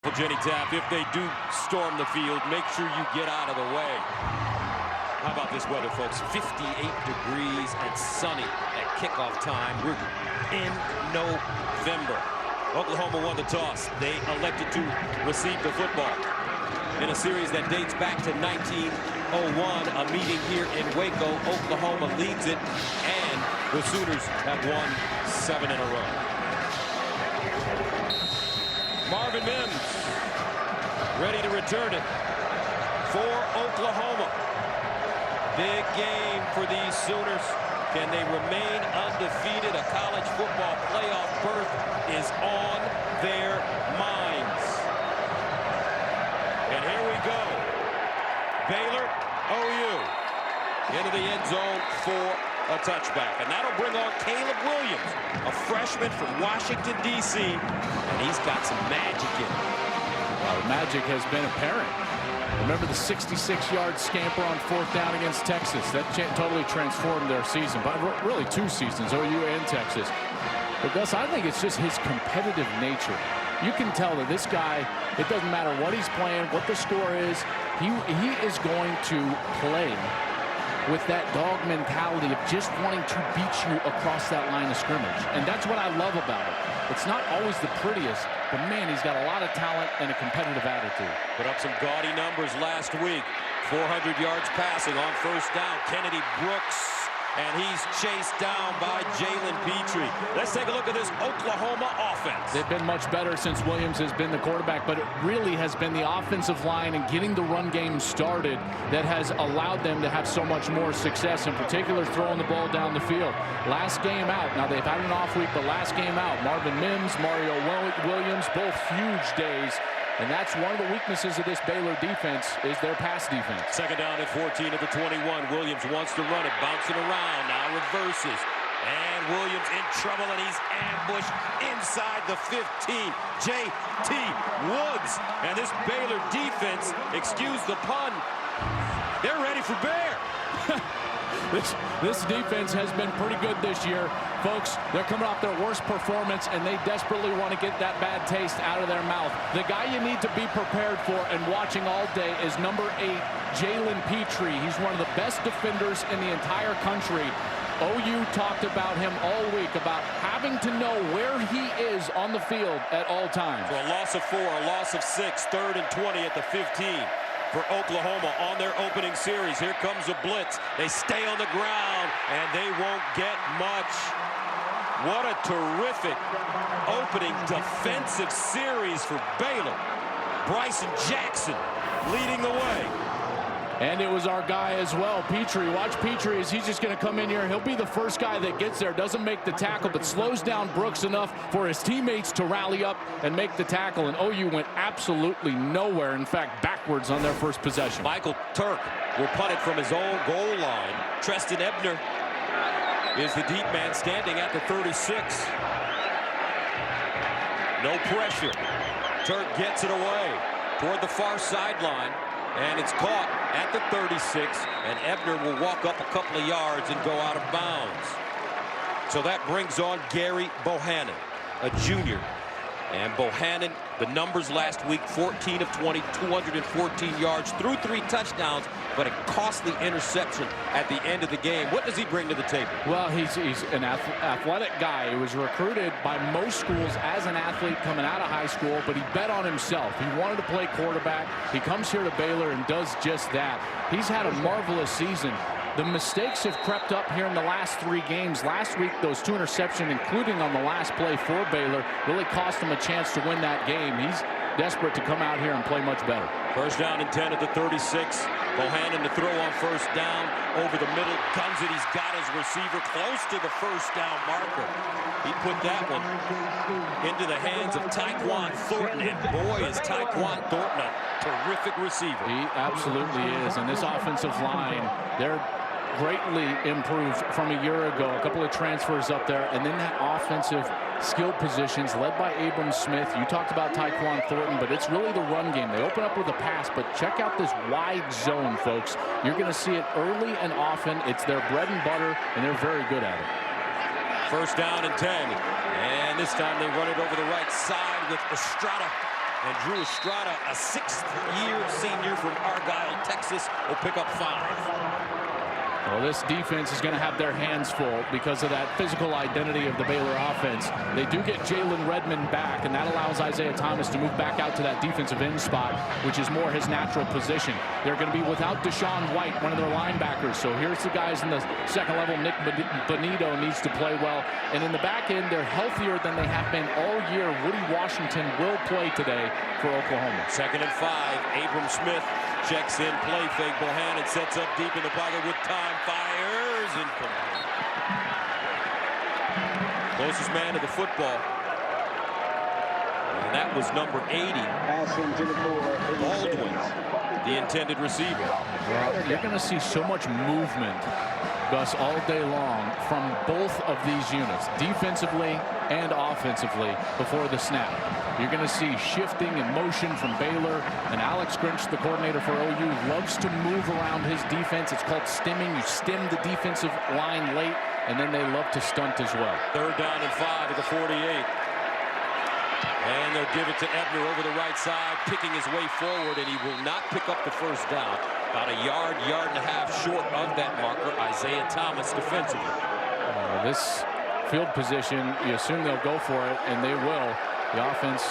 Well, Jenny Tapp, if they do storm the field, make sure you get out of the way. How about this weather, folks? 58 degrees and sunny at kickoff time. We're in November. Oklahoma won the toss. They elected to receive the football in a series that dates back to 1901. A meeting here in Waco. Oklahoma leads it, and the Sooners have won 7 in a row. Marvin Mims ready to return it for Oklahoma. Big game for these Sooners. Can they remain undefeated? A college football playoff berth is on their minds. And here we go. Baylor, OU, into the end zone for a touchback. And that'll bring on Caleb Williams, a freshman from Washington, D.C. And he's got some magic in him. Well, the magic has been apparent. Remember the 66-yard scamper on 4th down against Texas? That totally transformed their season, but really 2 seasons, OU and Texas. But Gus, I think it's just his competitive nature. You can tell that this guy, it doesn't matter what he's playing, what the score is, he is going to play with that dog mentality of just wanting to beat you across that line of scrimmage. And that's what I love about it. It's not always the prettiest, but man, he's got a lot of talent and a competitive attitude. Put up some gaudy numbers last week. 400 yards passing on 1st down. Kennedy Brooks, and he's chased down by Jalen Petrie. Let's take a look at this Oklahoma offense. They've been much better since Williams has been the quarterback, but it really has been the offensive line and getting the run game started that has allowed them to have so much more success, in particular throwing the ball down the field. Last game out, now they've had an off week, but last game out, Marvin Mims, Mario Williams, both huge days. And that's one of the weaknesses of this Baylor defense is their pass defense. 2nd down at 14 at the 21. Williams wants to run it, bouncing around, now reverses. And Williams in trouble, and he's ambushed inside the 15. J.T. Woods. And this Baylor defense, excuse the pun, they're ready for bear. This defense has been pretty good this year. Folks, they're coming off their worst performance, and they desperately want to get that bad taste out of their mouth. The guy you need to be prepared for and watching all day is number 8, Jalen Petrie. He's one of the best defenders in the entire country. OU talked about him all week, about having to know where he is on the field at all times. So a loss of 4, a loss of 6, 3rd and 20 at the 15. For Oklahoma on their opening series. Here comes a blitz. They stay on the ground, and they won't get much. What a terrific opening defensive series for Baylor. Bryson Jackson leading the way. And it was our guy as well, Petrie. Watch Petrie as he's just going to come in here. He'll be the first guy that gets there, doesn't make the tackle, but slows down Brooks enough for his teammates to rally up and make the tackle. And OU went absolutely nowhere. In fact, backwards on their first possession. Michael Turk will punt it from his own goal line. Treston Ebner is the deep man standing at the 36. No pressure. Turk gets it away toward the far sideline. And it's caught at the 36, and Ebner will walk up a couple of yards and go out of bounds. So that brings on Gary Bohannon, a junior. And Bohannon, the numbers last week, 14 of 20, 214 yards, threw 3 touchdowns, but a costly interception at the end of the game. What does he bring to the table? Well, he's an athletic guy. He was recruited by most schools as an athlete coming out of high school, but he bet on himself. He wanted to play quarterback. He comes here to Baylor and does just that. He's had a marvelous season. The mistakes have crept up here in the last 3 games. Last week, those 2 interceptions, including on the last play for Baylor, really cost him a chance to win that game. He's desperate to come out here and play much better. 1st down and 10 at the 36. Bohannon to throw on 1st down. Over the middle, guns it. He's got his receiver close to the 1st down marker. He put that one into the hands of Tyquan Thornton. And boy, is Tyquan Thornton a terrific receiver. He absolutely is. And this offensive line, they're greatly improved from a year ago. A couple of transfers up there, and then that offensive skill positions led by Abram Smith. You talked about Tyquan Thornton, but it's really the run game. They open up with a pass, but check out this wide zone, folks. You're going to see it early and often. It's their bread and butter, and they're very good at it. 1st down and 10. And this time they run it over the right side with Estrada And Drew Estrada, a sixth-year senior from Argyle, Texas, will pick up 5. Well, this defense is going to have their hands full because of that physical identity of the Baylor offense. They do get Jalen Redmond back, and that allows Isaiah Thomas to move back out to that defensive end spot, which is more his natural position. They're going to be without Deshaun White, one of their linebackers. So here's the guys in the second level. Nick Bonito needs to play well. And in the back end, they're healthier than they have been all year. Woody Washington will play today for Oklahoma. 2nd and 5. Abram Smith checks in, play fake. Bohannon sets up deep in the pocket with time. Fires incomplete. Closest man to the football. And that was number 80. Baldwin, the intended receiver. Well, you're going to see so much movement, Gus, all day long from both of these units, defensively and offensively, before the snap. You're going to see shifting and motion from Baylor, and Alex Grinch, the coordinator for OU, loves to move around his defense. It's called stimming. You stim the defensive line late, and then they love to stunt as well. 3rd down and 5 at the 48. And they'll give it to Ebner over the right side, picking his way forward, and he will not pick up the first down. About a yard and a half short of that marker, Isaiah Thomas defensively. This field position, you assume they'll go for it, and they will. The offense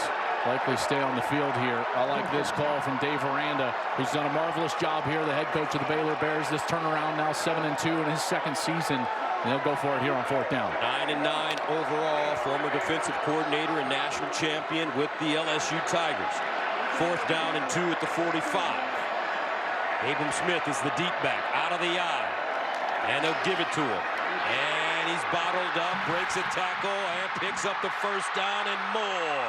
likely stay on the field here. I like this call from Dave Aranda, who's done a marvelous job here, the head coach of the Baylor Bears. This turnaround now 7-2 in his second season. And they'll go for it here on 4th down. 9-9 overall, former defensive coordinator and national champion with the LSU Tigers. 4th down and 2 at the 45. Abram Smith is the deep back, out of the eye. And they'll give it to him. And he's bottled up, breaks a tackle, and picks up the first down and more.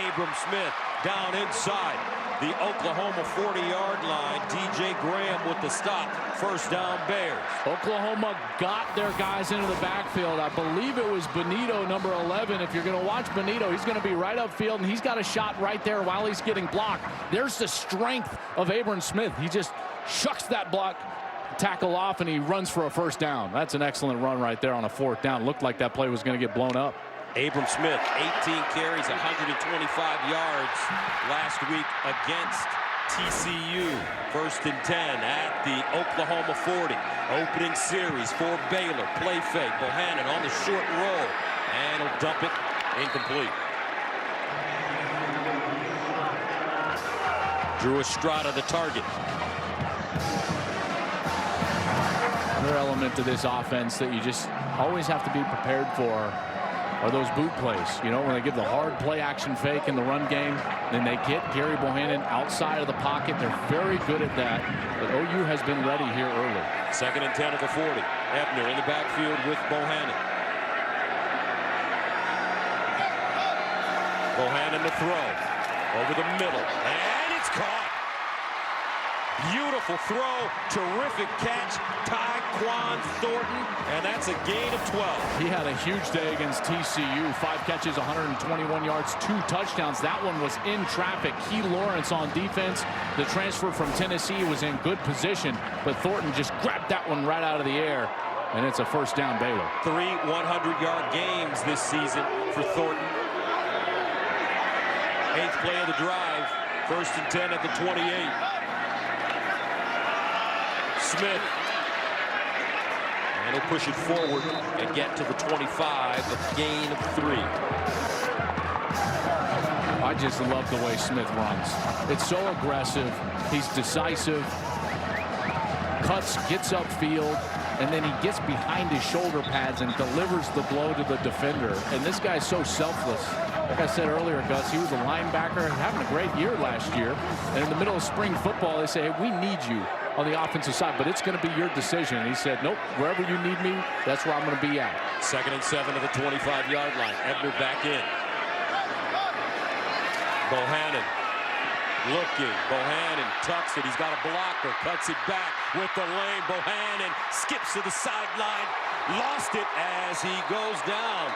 Abram Smith down inside the Oklahoma 40-yard line. DJ Graham with the stop. First down, Bears. Oklahoma got their guys into the backfield. I believe it was Bonito, number 11. If you're going to watch Bonito, he's going to be right upfield, and he's got a shot right there while he's getting blocked. There's the strength of Abram Smith. He just shucks that block tackle off, and he runs for a first down. That's an excellent run right there on a 4th down. Looked like that play was going to get blown up. Abram Smith, 18 carries, 125 yards last week against TCU. 1st and 10 at the Oklahoma 40. Opening series for Baylor. Play fake. Bohannon on the short roll. And he'll dump it incomplete. Drew Estrada, the target. Another element to this offense that you just always have to be prepared for are those boot plays. You know, when they give the hard play action fake in the run game, then they get Gary Bohannon outside of the pocket. They're very good at that. But OU has been ready here early. 2nd and 10 at the 40. Ebner in the backfield with Bohannon. Bohannon to throw. Over the middle. And it's caught. Beautiful throw, terrific catch, Tyquan Thornton, and that's a gain of 12. He had a huge day against TCU. 5 catches, 121 yards, 2 touchdowns. That one was in traffic. Key Lawrence on defense. The transfer from Tennessee was in good position, but Thornton just grabbed that one right out of the air, and it's a first down Baylor. 3 100-yard games this season for Thornton. 8th play of the drive, 1st and 10 at the 28. Smith, and he'll push it forward and get to the 25, a gain of 3. I just love the way Smith runs. It's so aggressive. He's decisive. Cuts, gets upfield, and then he gets behind his shoulder pads and delivers the blow to the defender. And this guy's so selfless. Like I said earlier, Gus, he was a linebacker, having a great year last year. And in the middle of spring football, they say, hey, we need you on the offensive side, but it's going to be your decision. And he said, nope, wherever you need me, that's where I'm going to be at. 2nd and 7 to the 25-yard line. Ebner back in. Bohannon looking. Bohannon tucks it. He's got a blocker. Cuts it back with the lane. Bohannon skips to the sideline. Lost it as he goes down.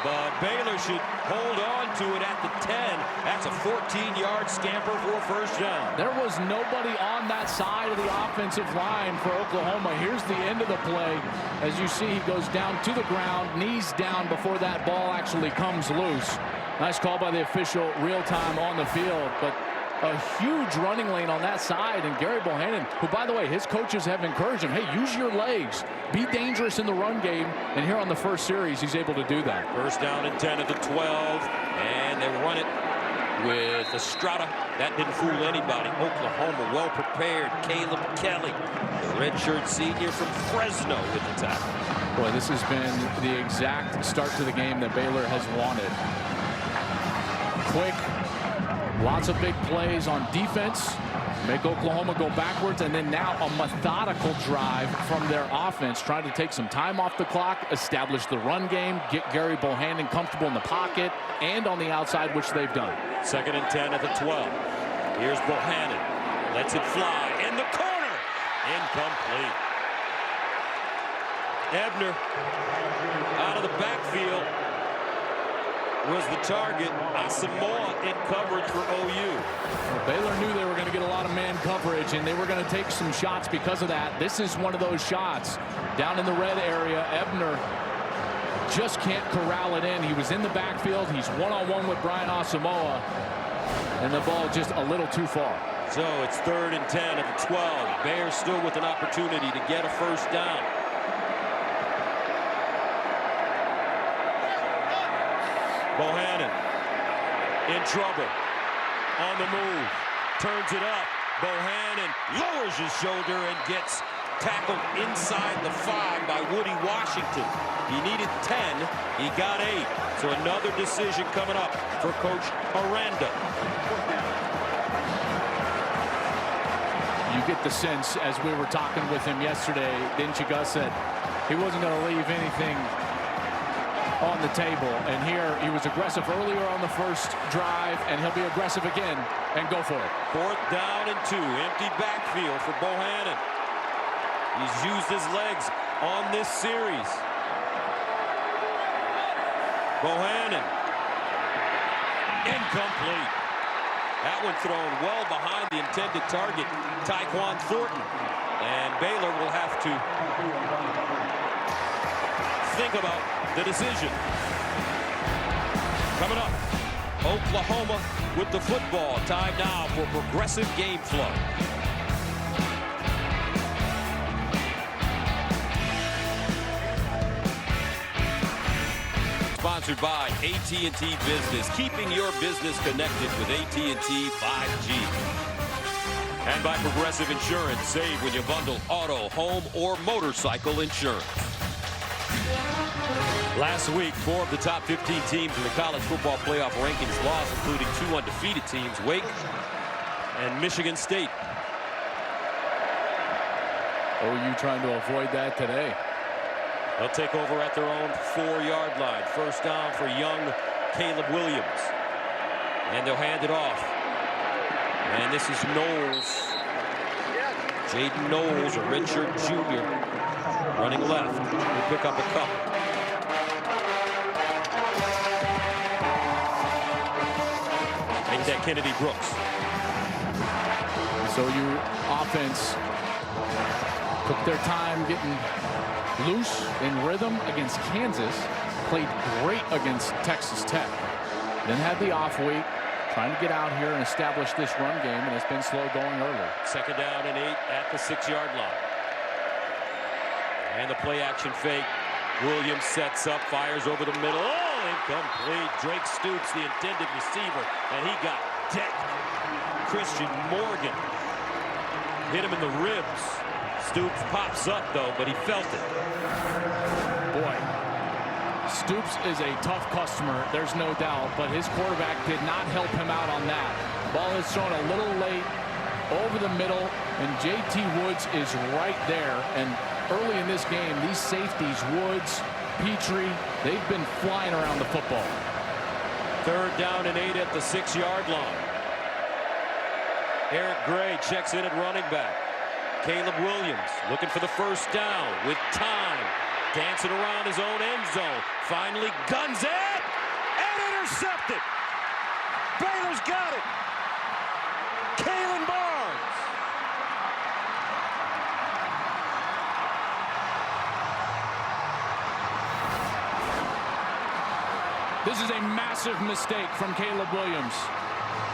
But Baylor should hold on to it at the 10. That's a 14-yard scamper for a first down. There was nobody on that side of the offensive line for Oklahoma. Here's the end of the play. As you see, he goes down to the ground, knees down before that ball actually comes loose. Nice call by the official, real time on the field, but a huge running lane on that side. And Gary Bohannon, who, by the way, his coaches have encouraged him, hey, use your legs, be dangerous in the run game. And here on the first series, he's able to do that. First down and 10 at the 12, and they run it with Estrada. That didn't fool anybody. Oklahoma well prepared. Caleb Kelly, the redshirt senior from Fresno, with the tackle. Boy, this has been the exact start to the game that Baylor has wanted. Quick, lots of big plays on defense, make Oklahoma go backwards, and then now a methodical drive from their offense, trying to take some time off the clock, establish the run game, get Gary Bohannon comfortable in the pocket and on the outside, which they've done. Second and 10 at the 12. Here's Bohannon. Lets it fly in the corner. Incomplete. Ebner out of the backfield was the target. Asamoah in coverage for OU. Well, Baylor knew they were going to get a lot of man coverage, and they were going to take some shots because of that. This is one of those shots down in the red area. Ebner just can't corral it in. He was in the backfield. He's one-on-one with Brian Asamoah, and the ball just a little too far. So it's 3rd and 10 at the 12. Bears still with an opportunity to get a first down. Bohannon in trouble, on the move, turns it up. Bohannon lowers his shoulder and gets tackled inside the 5 by Woody Washington. He needed 10, he got 8. So another decision coming up for Coach Aranda. You get the sense, as we were talking with him yesterday, didn't you, Gus, that he wasn't going to leave anything on the table. And here he was aggressive earlier on the first drive, and he'll be aggressive again and go for it. 4th down and 2. Empty backfield for Bohannon. He's used his legs on this series. Bohannon. Incomplete. That one thrown well behind the intended target, Tyquan Thornton. And Baylor will have to think about the decision. Coming up, Oklahoma with the football. Time now for progressive game flow. Sponsored by AT&T Business, keeping your business connected with AT&T 5G. And by Progressive Insurance, save when you bundle auto, home, or motorcycle insurance. Last week, 4 of the top 15 teams in the college football playoff rankings lost, including 2 undefeated teams, Wake and Michigan State. OU trying to avoid that today. They'll take over at their own 4-yard line. First down for young Caleb Williams. And they'll hand it off. And this is Knowles. Jaden Knowles, a redshirt junior, running left. He'll pick up a couple. Make that Kennedy Brooks. So OU offense took their time getting loose in rhythm against Kansas, played great against Texas Tech, then had the off week, trying to get out here and establish this run game, and it's been slow going early. 2nd down and 8 at the 6-yard line. And the play action fake. Williams sets up, fires over the middle. Oh, incomplete. Drake Stoops, the intended receiver, and he got decked. Christian Morgan hit him in the ribs. Stoops pops up, though, but he felt it. Boy, Stoops is a tough customer, there's no doubt, but his quarterback did not help him out on that. Ball is thrown a little late over the middle, and J.T. Woods is right there. And early in this game, these safeties, Woods, Petrie, they've been flying around the football. 3rd down and 8 at the 6-yard line. Eric Gray checks in at running back. Caleb Williams looking for the first down with time. Dancing around his own end zone. Finally guns it and intercepted. Baylor's got it. Kalen Barnes. This is a massive mistake from Caleb Williams.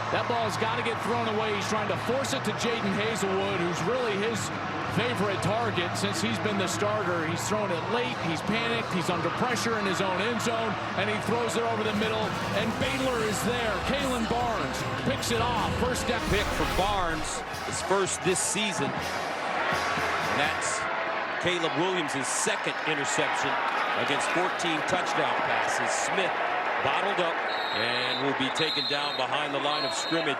That ball's got to get thrown away. He's trying to force it to Jaden Hazelwood, who's really his favorite target since he's been the starter. He's thrown it late. He's panicked. He's under pressure in his own end zone, and he throws it over the middle, and Baylor is there. Kalen Barnes picks it off. First down. Pick for Barnes, his first this season. And that's Caleb Williams' second interception against 14 touchdown passes. Smith bottled up and will be taken down behind the line of scrimmage.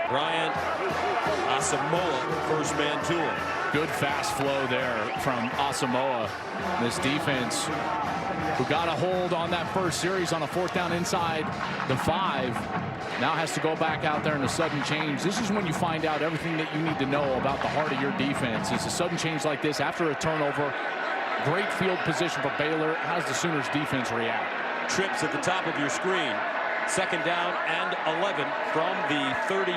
Brian Asamoah, first man to him. Good fast flow there from Asamoah. This defense, who got a hold on that first series on a 4th down inside the 5, now has to go back out there in a sudden change. This is when you find out everything that you need to know about the heart of your defense. It's a sudden change like this after a turnover. Great field position for Baylor. How does the Sooners defense react? Trips at the top of your screen. 2nd down and 11 from the 38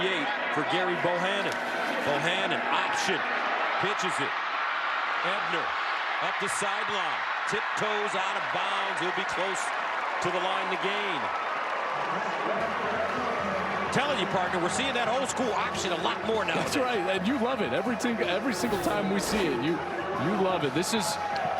for Gary Bohannon. Bohannon option. Pitches it. Ebner up the sideline. Tiptoes out of bounds. He'll be close to the line to gain. I'm telling you, partner, we're seeing that old school option a lot more now. That's right, and you love it. Every single time we see it, you love it. This is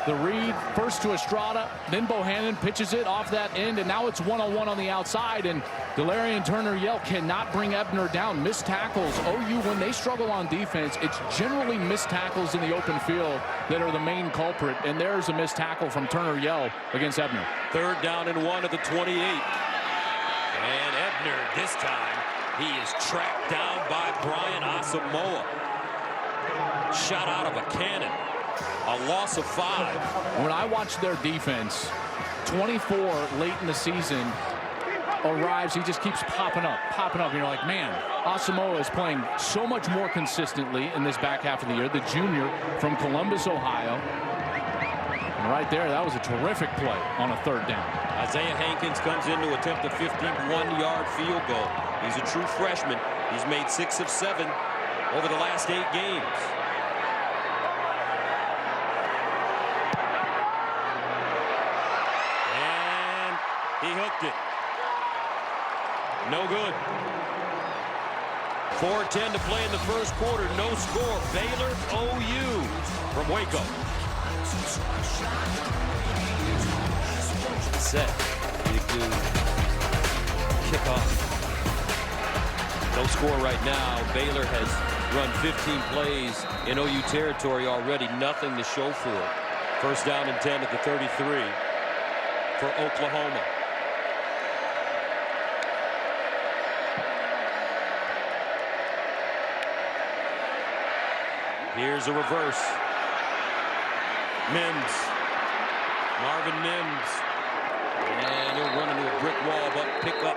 the read, first to Estrada, then Bohannon pitches it off that end, and now it's one-on-one on the outside, and Delarian Turner-Yell cannot bring Ebner down. Missed tackles. OU, when they struggle on defense, it's generally missed tackles in the open field that are the main culprit, and there's a missed tackle from Turner-Yell against Ebner. 3rd down and 1 at the 28. And Ebner, this time, he is tracked down by Brian Asamoah. Shot out of a cannon. A loss of 5. When I watch their defense, 24 late in the season arrives, he just keeps popping up. And you're like, man, Asamoah is playing so much more consistently in this back half of the year. The junior from Columbus, Ohio. And right there, that was a terrific play on a 3rd down. Isaiah Hankins comes in to attempt a 51-yard field goal. He's a true freshman. He's made 6 of 7 over the last 8 games. He hooked it. No good. 4:10 to play in the first quarter. No score. Baylor, OU from Waco. Set. Kickoff. No score right now. Baylor has run 15 plays in OU territory already. Nothing to show for it. First down and 10 at the 33 for Oklahoma. Here's a reverse. Mims. Marvin Mims. And he'll run into a brick wall, but pick up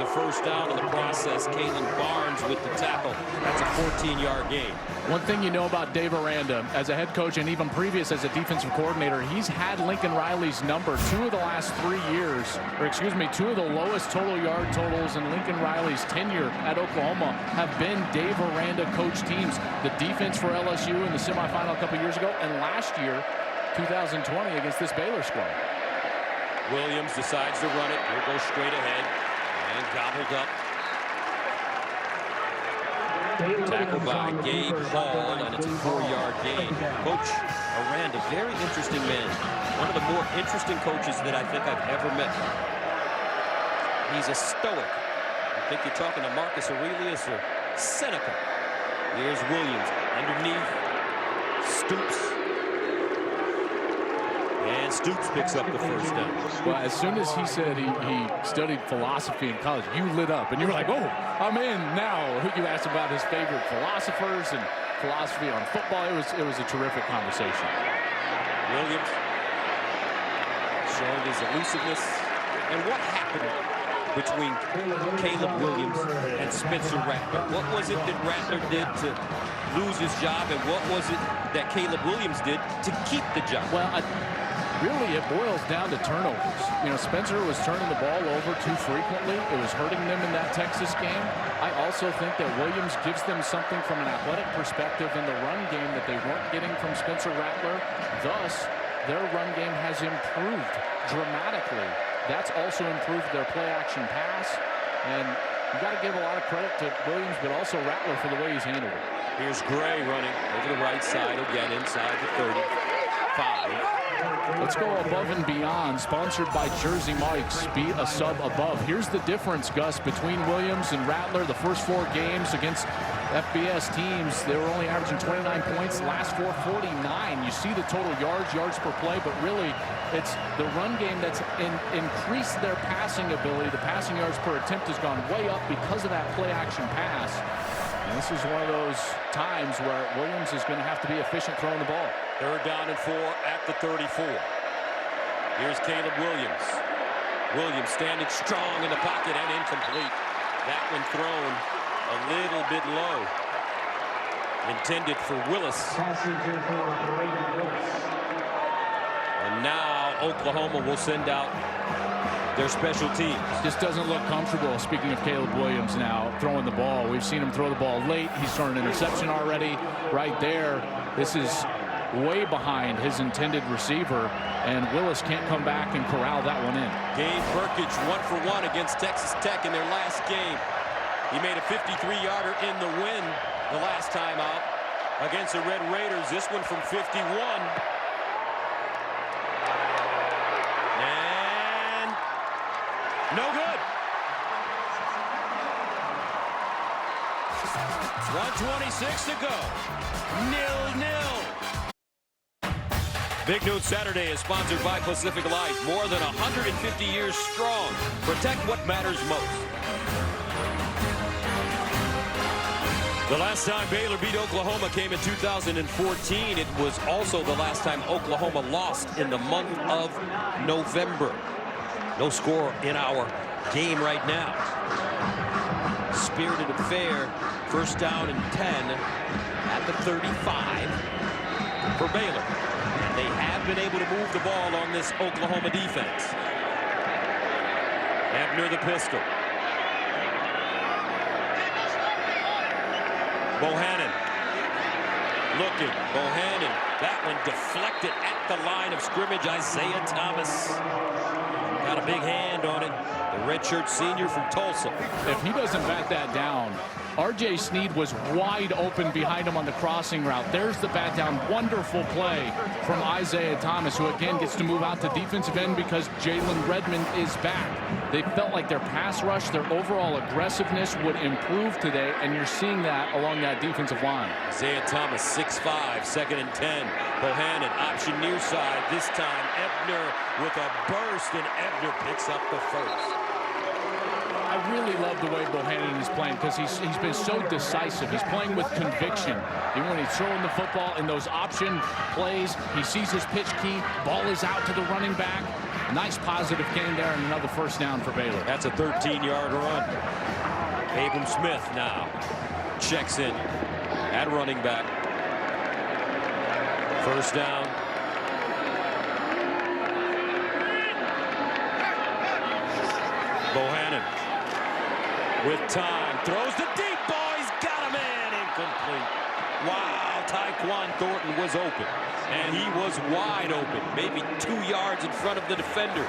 the first down in the process. Kalen Barnes with the tackle. That's a 14-yard gain. One thing you know about Dave Aranda, as a head coach and even previous as a defensive coordinator, he's had Lincoln Riley's number 2 of the last 3 years, or excuse me, 2 of the lowest total yard totals in Lincoln Riley's tenure at Oklahoma have been Dave Aranda coach teams. The defense for LSU in the semifinal a couple years ago, and last year, 2020, against this Baylor squad. Williams decides to run it. He'll go straight ahead and gobbled up. Tackled by Gabe Hall, and it's a 4-yard gain. Coach Aranda, very interesting man. One of the more interesting coaches that I think I've ever met. He's a stoic. I think you're talking to Marcus Aurelius or Seneca. Here's Williams underneath. Stoops. And Stoops picks up the first down. Well, as soon as he said he studied philosophy in college, you lit up, and you were like, oh, I'm in now. You asked about his favorite philosophers and philosophy on football. It was a terrific conversation. Williams showing his elusiveness. And what happened between Caleb Williams and Spencer Rattler? What was it that Rattler did to lose his job, and what was it that Caleb Williams did to keep the job? Well, really, it boils down to turnovers. You know, Spencer was turning the ball over too frequently. It was hurting them in that Texas game. I also think that Williams gives them something from an athletic perspective in the run game that they weren't getting from Spencer Rattler. Thus, their run game has improved dramatically that's also improved their play action pass. And you got to give a lot of credit to Williams, but also Rattler for the way he's handled it. Here's Gray running over the right side again inside the 35. Let's go above and beyond, sponsored by Jersey Mike's. Be a sub above. Here's the difference, Gus, between Williams and Rattler. The first 4 games against FBS teams, they were only averaging 29 points. Last 4, 49. You see the total yards per play, but really it's the run game that's increased their passing ability. The passing yards per attempt has gone way up because of that play action pass. And this is one of those times where Williams is going to have to be efficient throwing the ball. 3rd down and 4 at the 34. Here's Caleb Williams. Williams standing strong in the pocket and incomplete. That one thrown a little bit low. Intended for Willis. And now Oklahoma will send out their special teams. Just doesn't look comfortable. Speaking of Caleb Williams now throwing the ball. We've seen him throw the ball late. He's thrown an interception already right there. This is way behind his intended receiver, and Willis can't come back and corral that one in. Gabe Burkage 1-for-1 against Texas Tech in their last game. He made a 53-yarder in the win the last time out against the Red Raiders. This one from 51. And no good. 1:26 to go. 0-0. Big Noon Saturday is sponsored by Pacific Life. More than 150 years strong. Protect what matters most. The last time Baylor beat Oklahoma came in 2014. It was also the last time Oklahoma lost in the month of November. No score in our game right now. Spirited affair. 1st down and 10 at the 35 for Baylor. And they have been able to move the ball on this Oklahoma defense. Ebner the pistol. Bohannon looking. Bohannon. That one deflected at the line of scrimmage. Isaiah Thomas got a big hand on it. The redshirt senior from Tulsa. If he doesn't bat that down, R.J. Sneed was wide open behind him on the crossing route. There's the bat down. Wonderful play from Isaiah Thomas, who again gets to move out to defensive end because Jalen Redmond is back. They felt like their pass rush, their overall aggressiveness would improve today, and you're seeing that along that defensive line. Isaiah Thomas, 6'5", 2nd and 10. Bohannon, option near side. This time, Ebner with a burst, and Ebner picks up the first. I really love the way Bohannon is playing because he's been so decisive. He's playing with conviction. Even when he's throwing the football in those option plays, he sees his pitch key. Ball is out to the running back. Nice positive gain there and another 1st down for Baylor. That's a 13-yard run. Abram Smith now checks in at running back. 1st down. Bohannon with time, throws the deep ball. He's got a man, incomplete. Wow, Tyquan Thornton was open, and he was wide open, maybe 2 yards in front of the defender.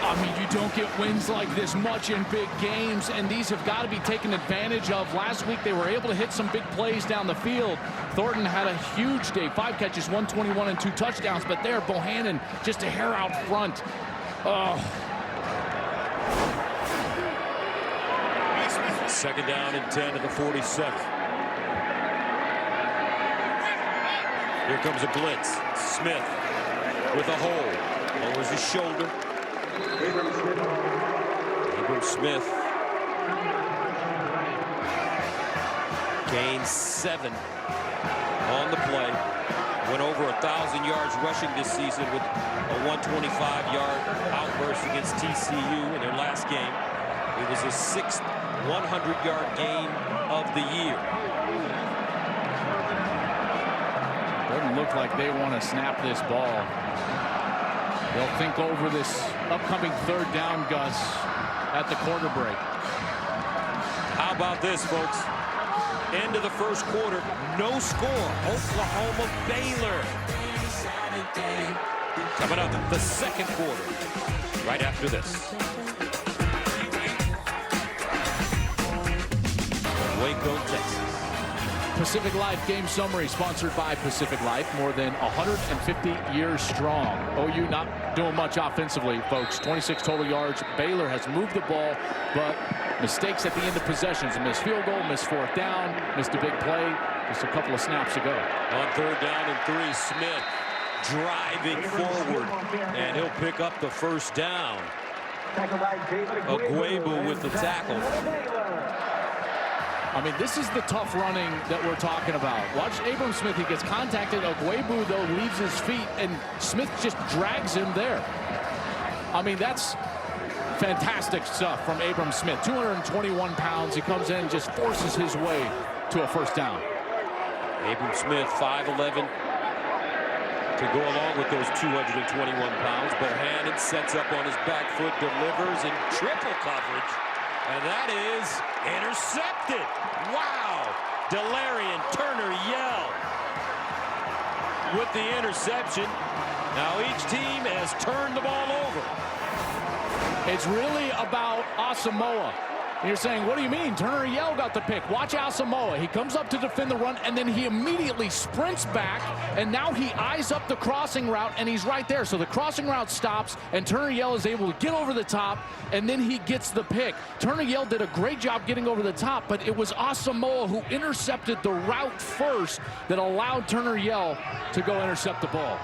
I mean, you don't get wins like this much in big games, and these have got to be taken advantage of. Last week, they were able to hit some big plays down the field. Thornton had a huge day, 5 catches, 121 and 2 touchdowns, but there, Bohannon just a hair out front. Oh. 2nd down and 10 to the 47. Here comes a blitz. Smith with a hole. Lowers his shoulder. Abram Smith gains 7 on the play. Went over 1,000 yards rushing this season with a 125-yard outburst against TCU in their last game. It was his 6th 100-yard game of the year. Doesn't look like they want to snap this ball. They'll think over this upcoming 3rd down, Gus, at the quarter break. How about this, folks? End of the 1st quarter, no score. Oklahoma, Baylor. Coming up the second quarter, right after this. Waco, Texas. Pacific Life game summary sponsored by Pacific Life. More than 150 years strong. OU not doing much offensively, folks. 26 total yards. Baylor has moved the ball, but mistakes at the end of possessions. A missed field goal, missed fourth down, missed a big play just a couple of snaps ago. On third down and 3, Smith driving forward, and he'll pick up the first down. Agwebu with the tackle. I mean, this is the tough running that we're talking about. Watch Abram Smith. He gets contacted. Agwebu, though, leaves his feet, and Smith just drags him there. I mean, that's fantastic stuff from Abram Smith. 221 pounds. He comes in and just forces his way to a first down. Abram Smith, 5'11", to go along with those 221 pounds. Bohannon sets up on his back foot, delivers in triple coverage. And that is intercepted. Wow. Delarian Turner-Yell with the interception. Now each team has turned the ball over. It's really about Asamoah. And you're saying, what do you mean? Turner-Yell got the pick. Watch Asamoah. He comes up to defend the run, and then he immediately sprints back, and now he eyes up the crossing route, and he's right there. So the crossing route stops, and Turner-Yell is able to get over the top, and then he gets the pick. Turner-Yell did a great job getting over the top, but it was Asamoah who intercepted the route first that allowed Turner-Yell to go intercept the ball.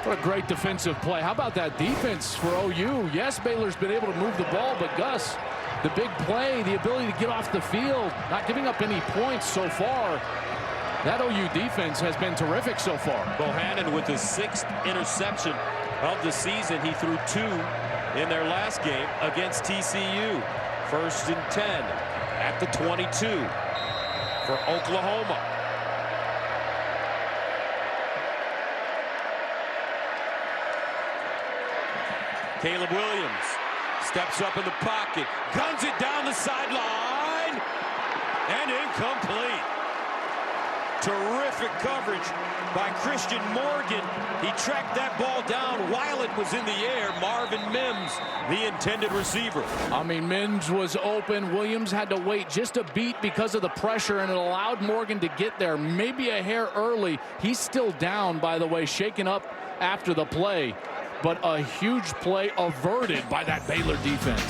What a great defensive play. How about that defense for OU? Yes, Baylor's been able to move the ball, but Gus, the big play, the ability to get off the field, not giving up any points so far. That OU defense has been terrific so far. Bohannon with his 6th interception of the season. He threw 2 in their last game against TCU. 1st and 10 at the 22 for Oklahoma. Caleb Williams steps up in the pocket, guns it down the sideline, and incomplete. Terrific coverage by Christian Morgan. He tracked that ball down while it was in the air. Marvin Mims, the intended receiver. I mean, Mims was open. Williams had to wait just a beat because of the pressure, and it allowed Morgan to get there maybe a hair early. He's still down, by the way, shaken up after the play. But a huge play averted by that Baylor defense.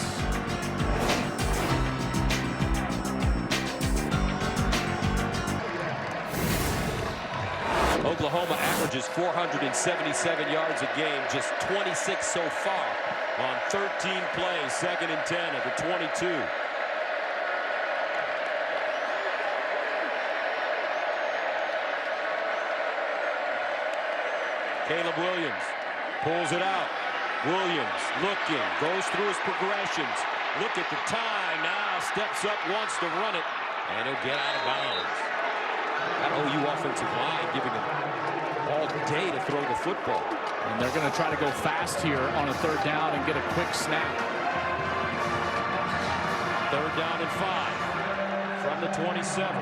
Oklahoma averages 477 yards a game, just 26 so far on 13 plays. 2nd and 10 at the 22. Caleb Williams pulls it out. Williams looking, goes through his progressions. Look at the time now, steps up, wants to run it, and he'll get out of bounds. That OU offensive line giving him all day to throw the football. And they're going to try to go fast here on a 3rd down and get a quick snap. 3rd down and 5 from the 27.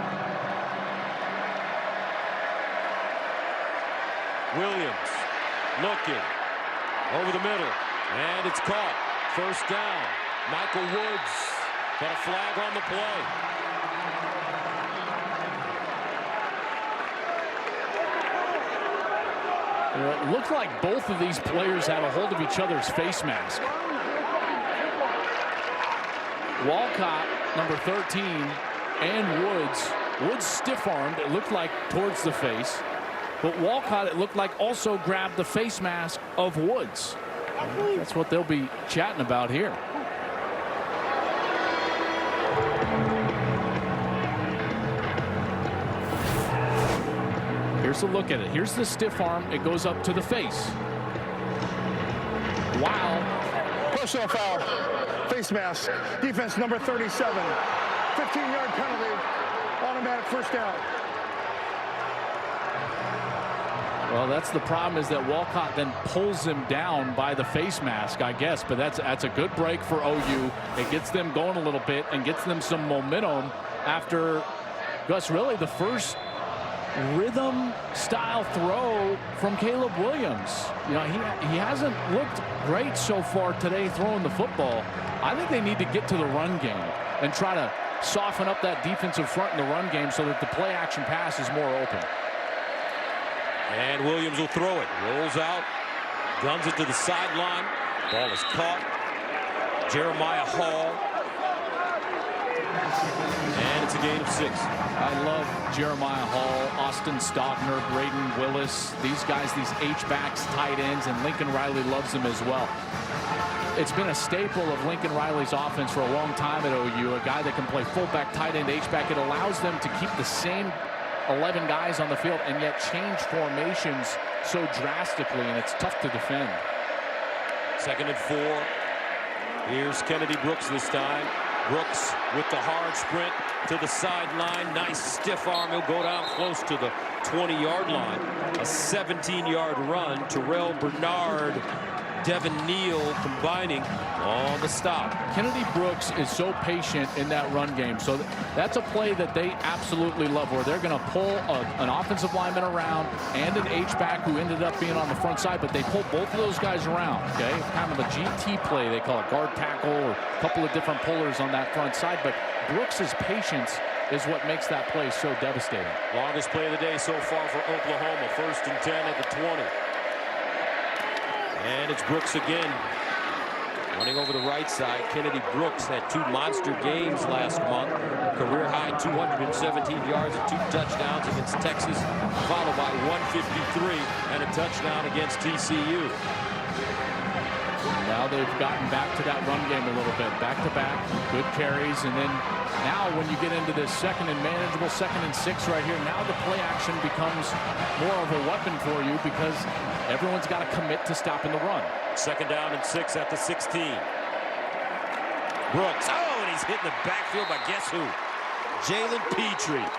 Williams looking. Over the middle, and it's caught. 1st down. Michael Woods, but a flag on the play. It looked like both of these players had a hold of each other's face mask. Walcott, number 13, and Woods stiff-armed, it looked like, towards the face. But Walcott, it looked like, also grabbed the face mask of Woods. That's what they'll be chatting about here. Here's a look at it. Here's the stiff arm. It goes up to the face. Wow. Personal foul. Face mask. Defense number 37. 15-yard penalty. Automatic 1st down. Well, that's the problem, is that Walcott then pulls him down by the face mask, I guess. But that's a good break for OU. It gets them going a little bit and gets them some momentum after, Gus, really the first rhythm-style throw from Caleb Williams. You know, he hasn't looked great so far today throwing the football. I think they need to get to the run game and try to soften up that defensive front in the run game so that the play-action pass is more open. And Williams will throw it. Rolls out. Guns it to the sideline. Ball is caught. Jeremiah Hall. And it's a gain of 6. I love Jeremiah Hall, Austin Stogner, Braden Willis. These guys, these H-backs, tight ends, and Lincoln Riley loves them as well. It's been a staple of Lincoln Riley's offense for a long time at OU, a guy that can play fullback, tight end, H-back. It allows them to keep the same 11 guys on the field and yet change formations so drastically, and it's tough to defend. 2nd and 4. Here's Kennedy Brooks this time. Brooks with the hard sprint to the sideline. Nice stiff arm. He'll go down close to the 20-yard line. A 17-yard run. Terrell Bernard, Devin Neal combining on the stop. Kennedy Brooks is so patient in that run game. So that's a play that they absolutely love, where they're going to pull an offensive lineman around and an H-back who ended up being on the front side, but they pull both of those guys around. Okay, kind of a GT play. They call it guard tackle, or a couple of different pullers on that front side. But Brooks's patience is what makes that play so devastating. Longest play of the day so far for Oklahoma. 1st and 10 at the 20. And it's Brooks again. Running over the right side. Kennedy Brooks had 2 monster games last month. Career high 217 yards and 2 touchdowns against Texas, followed by 153 and a touchdown against TCU. Now they've gotten back to that run game a little bit. Back to back, good carries, and then now when you get into this 2nd and manageable, 2nd and 6 right here, now the play action becomes more of a weapon for you because everyone's got to commit to stopping the run. 2nd down and 6 at the 16. Brooks, oh, and he's hitting the backfield by guess who? Jalen Petrie.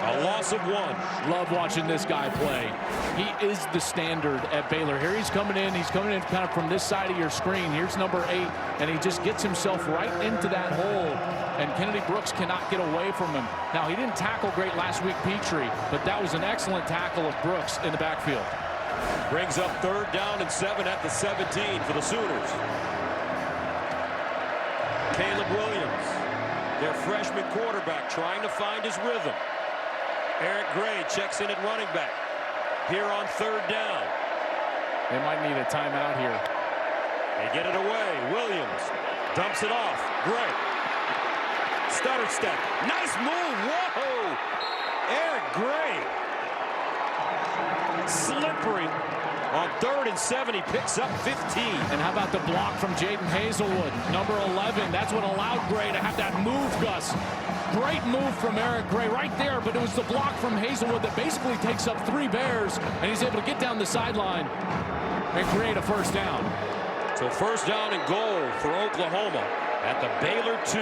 A loss of 1. Love watching this guy play. He is the standard at Baylor. Here he's coming in kind of from this side of your screen. Here's number 8, and he just gets himself right into that hole, and Kennedy Brooks cannot get away from him. Now, he didn't tackle great last week, Petrie, but that was an excellent tackle of Brooks in the backfield. Brings up 3rd down and 7 at the 17 for the Sooners. Caleb Williams, their freshman quarterback, trying to find his rhythm. Eric Gray checks in at running back. Here on 3rd down. They might need a timeout here. They get it away. Williams dumps it off. Gray. Stutter step. Nice move. Whoa! Eric Gray. Slippery. On 3rd and 7, he picks up 15. And how about the block from Jaden Hazelwood, number 11? That's what allowed Gray to have that move, Gus. Great move from Eric Gray right there, but it was the block from Hazelwood that basically takes up 3 Bears, and he's able to get down the sideline and create a 1st down. So 1st down and goal for Oklahoma at the Baylor 2.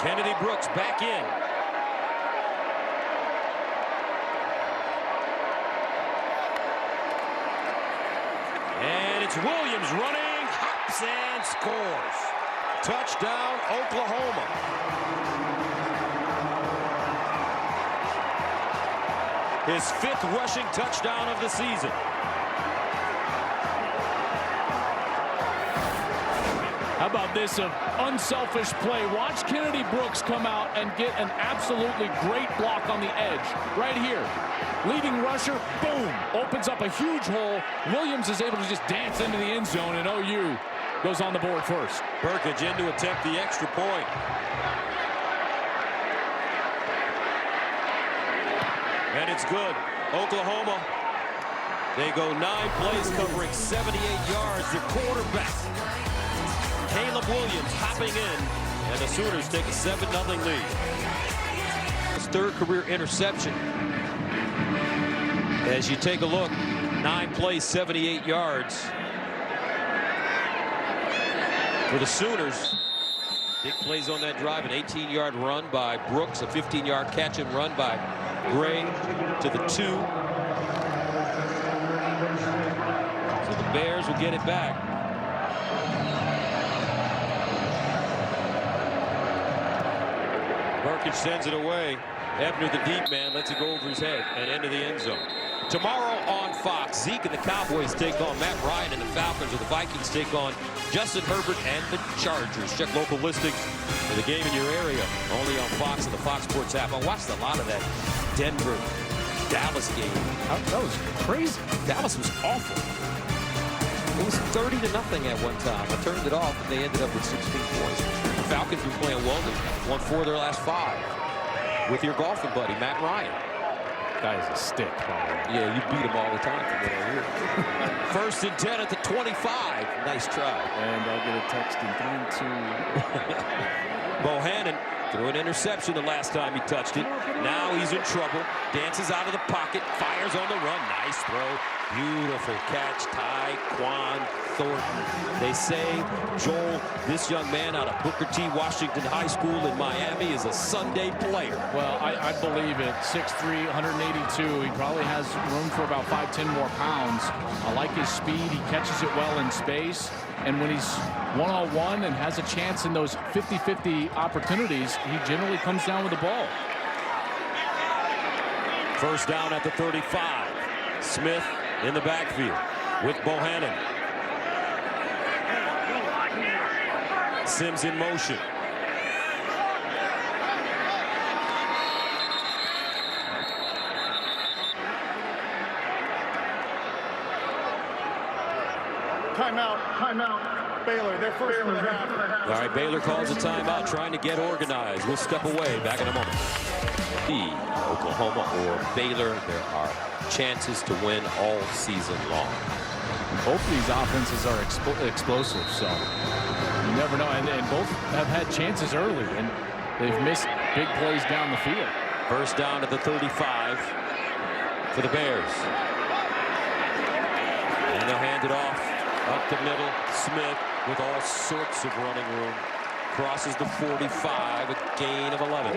Kennedy Brooks back in. And it's Williams running, hops and scores. Touchdown, Oklahoma. His 5th rushing touchdown of the season. How about this unselfish play? Watch Kennedy Brooks come out and get an absolutely great block on the edge. Right here. Leading rusher, boom, opens up a huge hole. Williams is able to just dance into the end zone, and OU goes on the board first. Burkage in to attempt the extra point. And it's good. Oklahoma, they go 9 plays covering 78 yards. The quarterback, Caleb Williams, hopping in, and the Sooners take a 7-0 lead. His 3rd career interception. As you take a look, 9 plays, 78 yards. For the Sooners, big plays on that drive. An 18-yard run by Brooks, a 15-yard catch and run by Gray to the 2. So the Bears will get it back. Burkett sends it away. Ebner, the deep man, lets it go over his head and into the end zone. Tomorrow on Fox, Zeke and the Cowboys take on Matt Ryan and the Falcons, or the Vikings take on Justin Herbert and the Chargers. Check local listings for the game in your area. Only on Fox and the Fox Sports app. I watched a lot of that Denver-Dallas game. That was crazy. Dallas was awful. It was 30-0 at one time. I turned it off, and they ended up with 16 points. The Falcons were playing well. They won 4 of their last 5 with your golfing buddy, Matt Ryan. Guy is a stick, by the way. Yeah, you beat him all the time from what I hear. 1st and 10 at the 25. Nice try. And I get a text in 3 and 2. Bohannon threw an interception the last time he touched it. Now he's in trouble. Dances out of the pocket. Fires on the run. Nice throw. Beautiful catch. Tyquan Thornton. They say, Joel, this young man out of Booker T. Washington High School in Miami is a Sunday player. Well, I believe it. 6'3", 182. He probably has room for about 5-10 more pounds. I like his speed. He catches it well in space. And when he's one-on-one and has a chance in those 50-50 opportunities, he generally comes down with the ball. 1st down at the 35. Smith in the backfield with Bohannon. Sims in motion. Timeout. Baylor, their first and a half. All right, Baylor calls a timeout, trying to get organized. We'll step away. Back in a moment. Oklahoma or Baylor, there are chances to win all season long. Both of these offenses are explosive, so you never know. And both have had chances early, and they've missed big plays down the field. 1st down at the 35 for the Bears. And they'll hand it off up the middle. Smith with all sorts of running room. Crosses the 45, a gain of 11.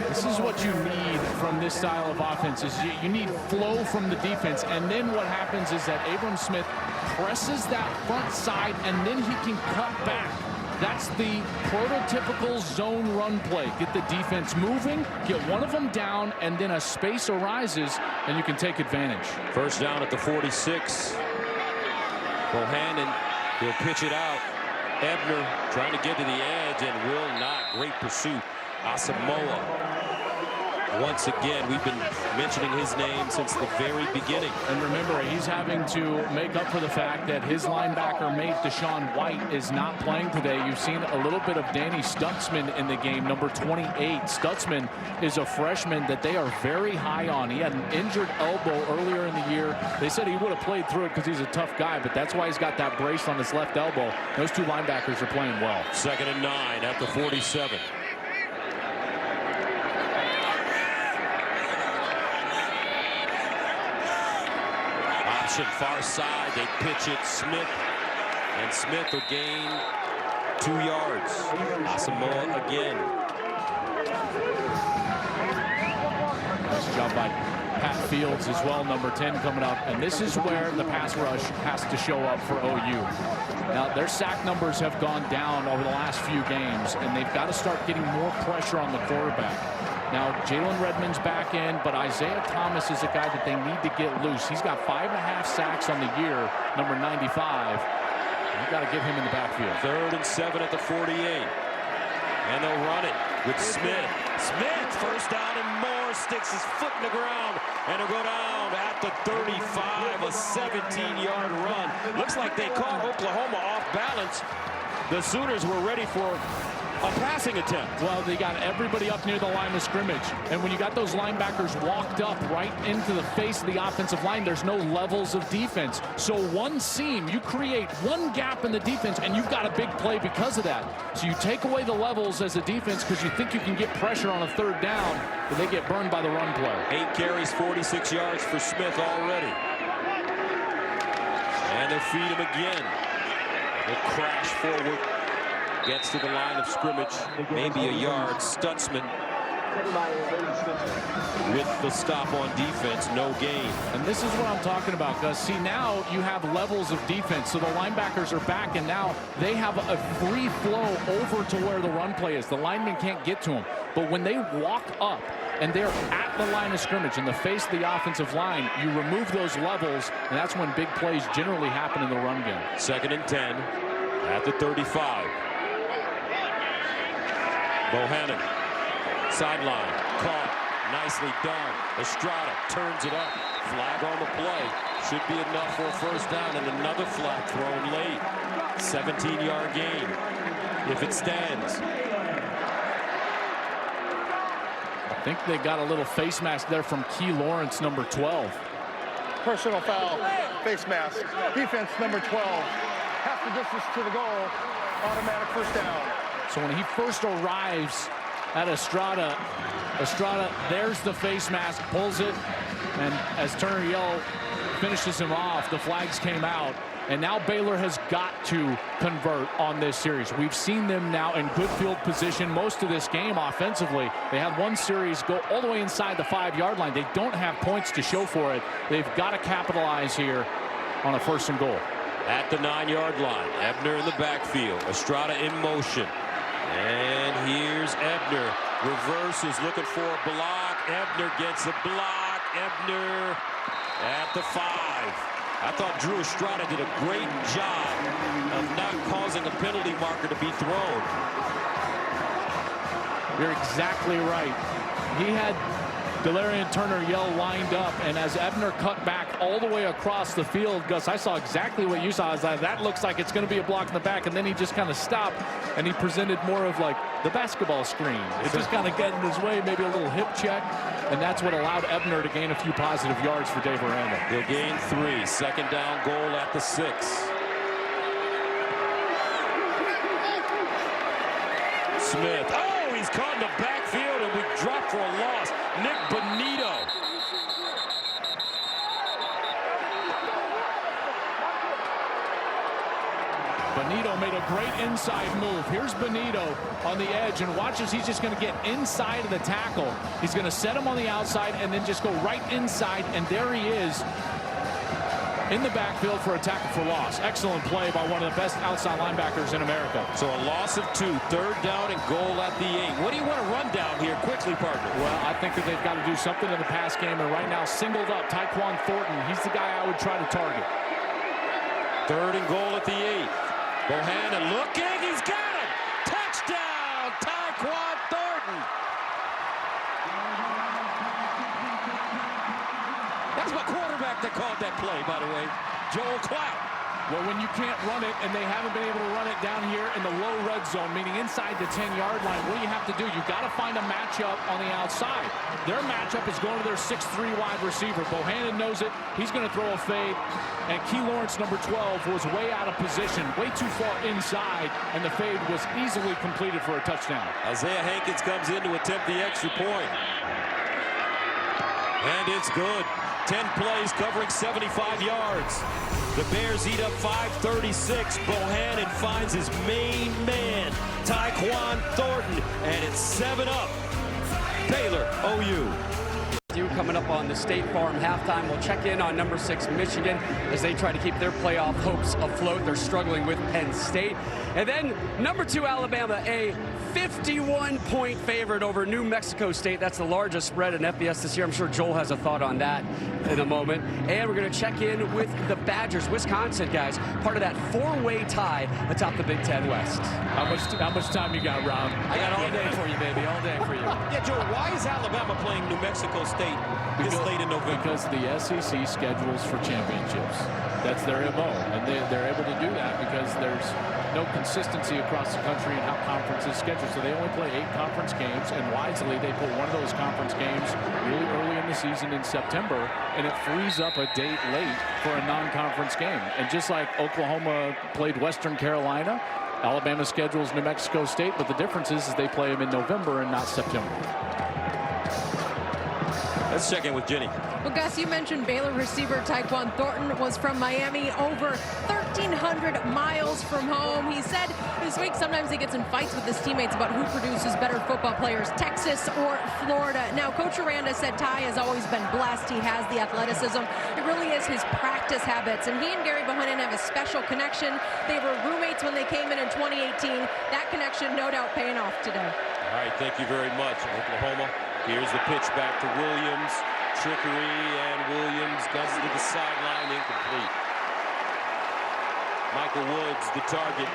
This is what you need from this style of offense. Is you need flow from the defense, and then what happens is that Abram Smith presses that front side, and then he can cut back. That's the prototypical zone run play. Get the defense moving, get one of them down, and then a space arises, and you can take advantage. 1st down at the 46. Bohannon, he'll pitch it out. Ebner trying to get to the edge and will not. Great pursuit. Asamoah. Once again, we've been mentioning his name since the very beginning. And remember, he's having to make up for the fact that his linebacker mate, Deshaun White, is not playing today. You've seen a little bit of Danny Stutzman in the game, number 28. Stutzman is a freshman that they are very high on. He had an injured elbow earlier in the year. They said he would have played through it because he's a tough guy, but that's why he's got that brace on his left elbow. Those 2 linebackers are playing well. 2nd and 9 at the 47. Far side, they pitch it. Smith, and Smith will gain 2 yards. Asamoah again. Nice job by Pat Fields as well, number 10 coming up. And this is where the pass rush has to show up for OU. Now, their sack numbers have gone down over the last few games, and they've got to start getting more pressure on the quarterback. Now, Jalen Redmond's back in, but Isaiah Thomas is a guy that they need to get loose. He's got 5.5 sacks on the year, number 95. You've got to get him in the backfield. 3rd and 7 at the 48. And they'll run it with Smith. Smith, 1st down and more, sticks his foot in the ground, and he'll go down at the 35, a 17-yard run. Looks like they caught Oklahoma off balance. The Sooners were ready for a passing attempt. Well, they got everybody up near the line of scrimmage. And when you got those linebackers walked up right into the face of the offensive line, there's no levels of defense. So one seam, you create one gap in the defense, and you've got a big play because of that. So you take away the levels as a defense because you think you can get pressure on a 3rd down, but they get burned by the run play. 8 carries, 46 yards for Smith already. And they'll feed him again. He'll crash forward. Gets to the line of scrimmage, maybe a yard. Stutzman With the stop on defense, no gain. And this is what I'm talking about, Gus. See, now you have levels of defense. So the linebackers are back, and now they have a free flow over to where the run play is. The linemen can't get to them. But when they walk up and they're at the line of scrimmage in the face of the offensive line, you remove those levels, and that's when big plays generally happen in the run game. 2nd and 10 at the 35. Bohannon, sideline, caught, nicely done. Estrada turns it up, flag on the play. Should be enough for a first down, and another flag thrown late. 17-yard gain, if it stands. I think they got a little face mask there from Key Lawrence, number 12. Personal foul, face mask. Defense number 12. Half the distance to the goal. Automatic first down. So when he first arrives at Estrada, there's the face mask, pulls it, and as Turner Yell finishes him off, the flags came out. And now Baylor has got to convert on this series. We've seen them now in good field position most of this game offensively. They had one series go all the way inside the 5-yard line. They don't have points to show for it. They've got to capitalize here on a 1st and goal. At the 9-yard line, Ebner in the backfield. Estrada in motion. And here's Ebner. Reverses, looking for a block. Ebner gets a block. Ebner at the 5. I thought Drew Estrada did a great job of not causing a penalty marker to be thrown. You're exactly right. He had Delarian Turner Yell lined up, and as Ebner cut back all the way across the field, Gus, I saw exactly what you saw. I was like, that looks like it's going to be a block in the back, and then he just kind of stopped, and he presented more of like the basketball screen. It just kind of got in his way, maybe a little hip check, and that's what allowed Ebner to gain a few positive yards for Dave Aranda. He'll gain 3. 2nd down goal at the 6. Smith. Oh, he's caught in the backfield, and we dropped for a loss. Nick Bonito. Bonito made a great inside move. Here's Bonito on the edge, and watch as he's just going to get inside of the tackle. He's going to set him on the outside and then just go right inside, and there he is in the backfield for a tackle for loss. Excellent play by one of the best outside linebackers in America. So a loss of 2, 3rd down and goal at the 8. What do you want to run down here quickly, partner? Well, I think that they've got to do something in the pass game, and right now singled up Tyquan Thornton. He's the guy I would try to target. 3rd and goal at the 8. Bohannon looking, he's got him! Touchdown, Tyquan Thornton! That's my quarterback that called that play, by the way, Joel Klatt. Well, when you can't run it, and they haven't been able to run it down here in the low red zone, meaning inside the 10-yard line, what do you have to do? You've got to find a matchup on the outside. Their matchup is going to their 6'3" wide receiver. Bohannon knows it. He's going to throw a fade. And Key Lawrence, number 12, was way out of position, way too far inside, and the fade was easily completed for a touchdown. Isaiah Hankins comes in to attempt the extra point. And it's good. 10 plays covering 75 yards. The Bears eat up 5:36. Bohannon finds his main man, Tyquan Thornton, and it's 7-up. Baylor, OU. Coming up on the State Farm halftime. We'll check in on number 6 Michigan as they try to keep their playoff hopes afloat. They're struggling with Penn State. And then number 2 Alabama, a 51-point favorite over New Mexico State. That's the largest spread in FBS this year. I'm sure Joel has a thought on that in a moment. And we're going to check in with the Badgers, Wisconsin guys, part of that 4-way tie atop the Big Ten West. How much time you got, Rob? I got all day for you, baby, all day for you. Yeah, Joel, why is Alabama playing New Mexico State this late in November? Because the SEC schedules for championships. That's their MO, and they're able to do that because there's no consistency across the country in how conferences schedule. So they only play 8 conference games, and wisely they put one of those conference games really early in the season in September, and it frees up a date late for a non-conference game. And just like Oklahoma played Western Carolina, Alabama schedules New Mexico State, but the difference is they play them in November and not September. Let's check in with Jenny. Well, Gus, you mentioned Baylor receiver Tyquan Thornton was from Miami, over 1,300 miles from home. He said this week sometimes he gets in fights with his teammates about who produces better football players, Texas or Florida. Now, Coach Aranda said Ty has always been blessed. He has the athleticism. It really is his practice habits, and he and Gary Bohannon have a special connection. They were roommates when they came in 2018. That connection no doubt paying off today. All right, thank you very much, Oklahoma. Here's the pitch back to Williams. Trickery, and Williams goes to the sideline, incomplete. Michael Woods, the target.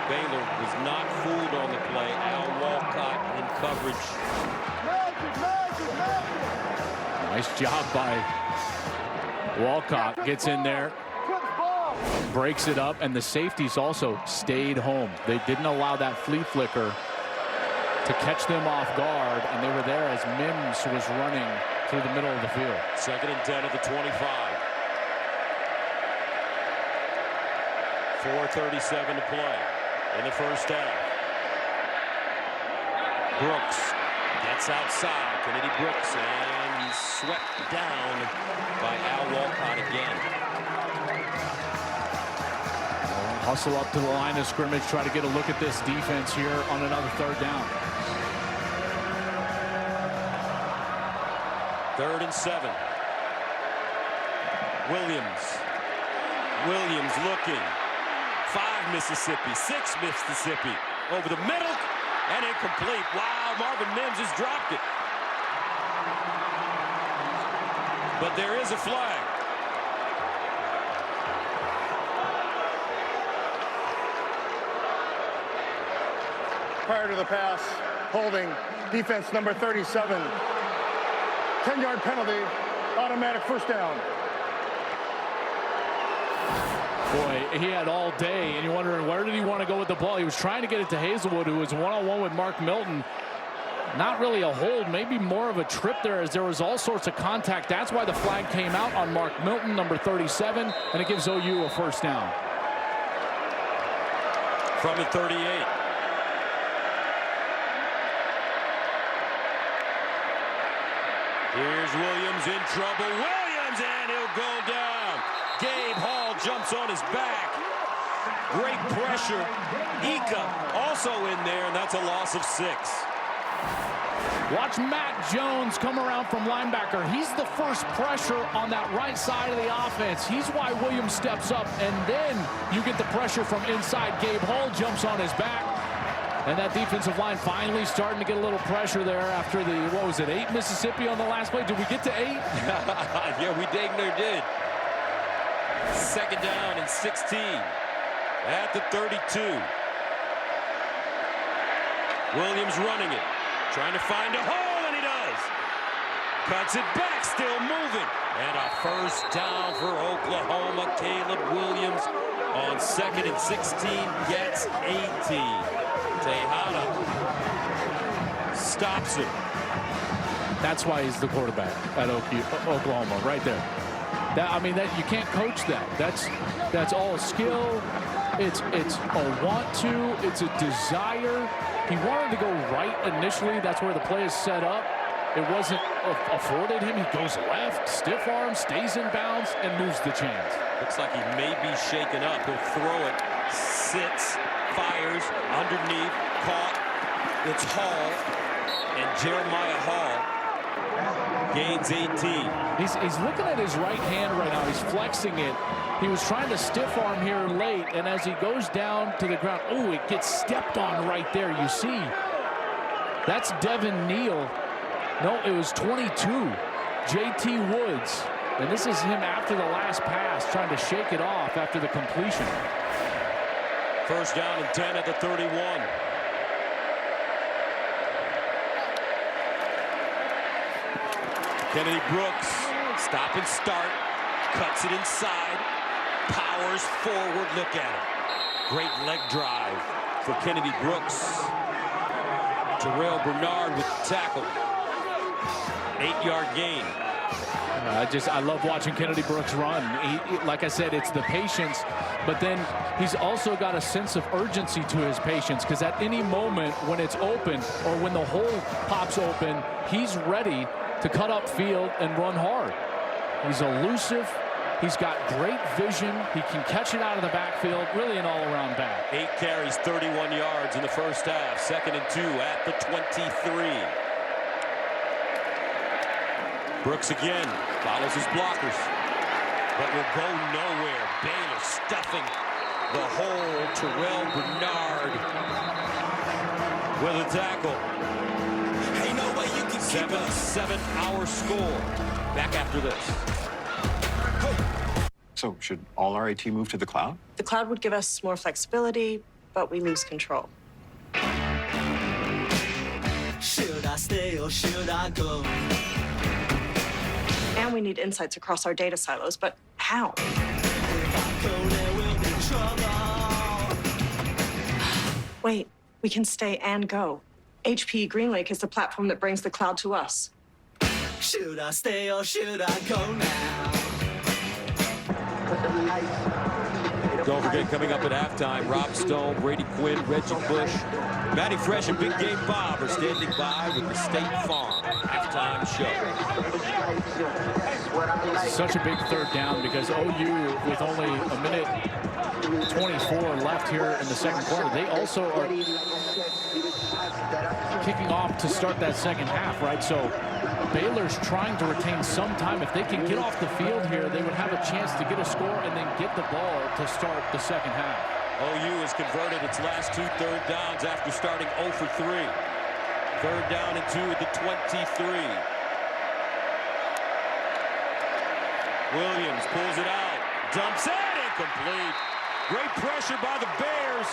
Baylor was not fooled on the play. Al Walcott in coverage. Nice job by Walcott. Gets in there, breaks it up, and the safeties also stayed home. They didn't allow that flea flicker to catch them off guard, and they were there as Mims was running through the middle of the field. 2nd and 10 at the 25. 4:37 to play in the first half. Brooks gets outside. Kennedy Brooks, and he's swept down by Al Walcott again. Hustle up to the line of scrimmage, try to get a look at this defense here on another 3rd down. 3rd and 7. Williams looking. 5 Mississippi, 6 Mississippi. Over the middle and incomplete. Wow, Marvin Mims has dropped it. But there is a flag. Prior to the pass, holding defense number 37. 10-yard penalty, automatic first down. Boy, he had all day, and you're wondering where did he want to go with the ball. He was trying to get it to Hazelwood, who was one-on-one with Mark Milton. Not really a hold, maybe more of a trip there, as there was all sorts of contact. That's why the flag came out on Mark Milton, number 37, and it gives OU a first down. From the 38. Here's Williams in trouble. Williams, and he'll go down. Gabe Hall jumps on his back. Great pressure. Ika also in there, and that's a loss of 6. Watch Matt Jones come around from linebacker. He's the first pressure on that right side of the offense. He's why Williams steps up, and then you get the pressure from inside. Gabe Hall jumps on his back. And that defensive line finally starting to get a little pressure there after the, what was it, 8 Mississippi on the last play? Did we get to 8? Yeah, we dang near did. 2nd down and 16 at the 32. Williams running it, trying to find a hole, and he does. Cuts it back, still moving. And a first down for Oklahoma. Caleb Williams on 2nd and 16 gets 18. Tejada stops him. That's why he's the quarterback at Oklahoma, right there. I mean, you can't coach that. That's all skill. It's a want to. It's a desire. He wanted to go right initially. That's where the play is set up. It wasn't afforded him. He goes left, stiff arm, stays in bounds, and moves the chains. Looks like he may be shaken up. He'll throw it, sits, fires, underneath, caught. It's Hall, and Jeremiah Hall gains 18. He's looking at his right hand right now. He's flexing it. He was trying to stiff arm here late, and as he goes down to the ground, oh, it gets stepped on right there. You see, that's Devin Neal. No, it was 22, J.T. Woods. And this is him after the last pass, trying to shake it off after the completion. First down and 10 at the 31. Kennedy Brooks, stop and start, cuts it inside, powers forward, look at it. Great leg drive for Kennedy Brooks. Terrell Bernard with the tackle. 8-yard gain. I love watching Kennedy Brooks run. Like I said, it's the patience, but then he's also got a sense of urgency to his patience, because at any moment when it's open or when the hole pops open, he's ready to cut up field and run hard. He's elusive. He's got great vision. He can catch it out of the backfield. Really an all-around back. 8 carries, 31 yards in the first half. 2nd and 2 at the 23. Brooks again follows his blockers, but will go nowhere. Baylor stuffing the hole. Terrell Bernard with a tackle. Ain't no way you can 7-7 our score. Back after this. So should all RIT move to the cloud? The cloud would give us more flexibility, but we lose control. Should I stay or should I go? And we need insights across our data silos, but how? If I go, there will be trouble. Wait, we can stay and go. HP GreenLake is the platform that brings the cloud to us. Should I stay or should I go now? Don't forget, coming up at halftime, Rob Stone, Brady Quinn, Reggie Bush, Matty Fresh, and Big Game Bob are standing by with the State Farm halftime show. Such a big third down because OU, with only a minute 24 left here in the second quarter, they also are kicking off to start that second half, right? So Baylor's trying to retain some time. If they can get off the field here, they would have a chance to get a score and then get the ball to start the second half. OU has converted its last 2 third downs after starting 0 for 3. 3rd down and 2 at the 23. Williams pulls it out, dumps it, incomplete. Great pressure by the Bears.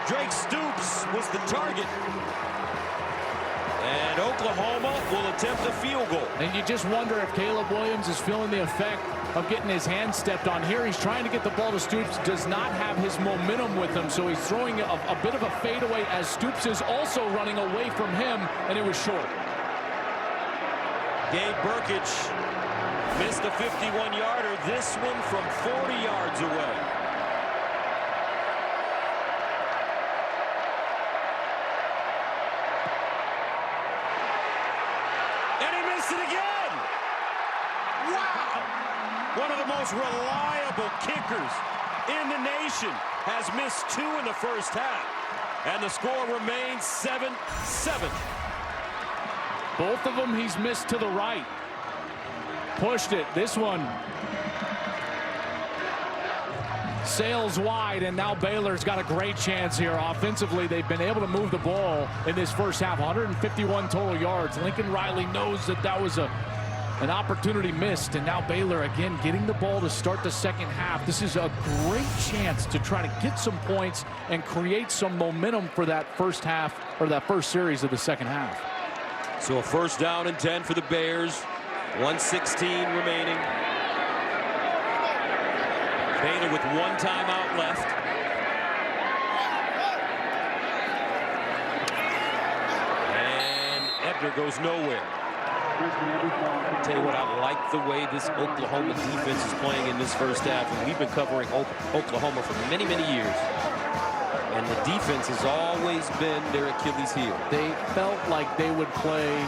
Drake Stoops was the target. And Oklahoma will attempt a field goal. And you just wonder if Caleb Williams is feeling the effect of getting his hand stepped on here. He's trying to get the ball to Stoops, does not have his momentum with him, so he's throwing a bit of a fadeaway as Stoops is also running away from him, and it was short. Gabe Burkich missed a 51-yarder, this one from 40 yards away. It again. Wow! One of the most reliable kickers in the nation has missed 2 in the first half. And the score remains 7-7. Both of them he's missed to the right. Pushed it. This one sails wide, and now Baylor's got a great chance here. Offensively, they've been able to move the ball in this first half. 151 total yards. Lincoln Riley knows that was an opportunity missed, and now Baylor again getting the ball to start the second half. This is a great chance to try to get some points and create some momentum for that first half, or that first series of the second half. So a 1st down and 10 for the Bears. 1:16 remaining. Baylor with 1 timeout left. And Ebner goes nowhere. I'll tell you what, I like the way this Oklahoma defense is playing in this first half. And we've been covering Oklahoma for many, many years. And the defense has always been their Achilles heel. They felt like they would play,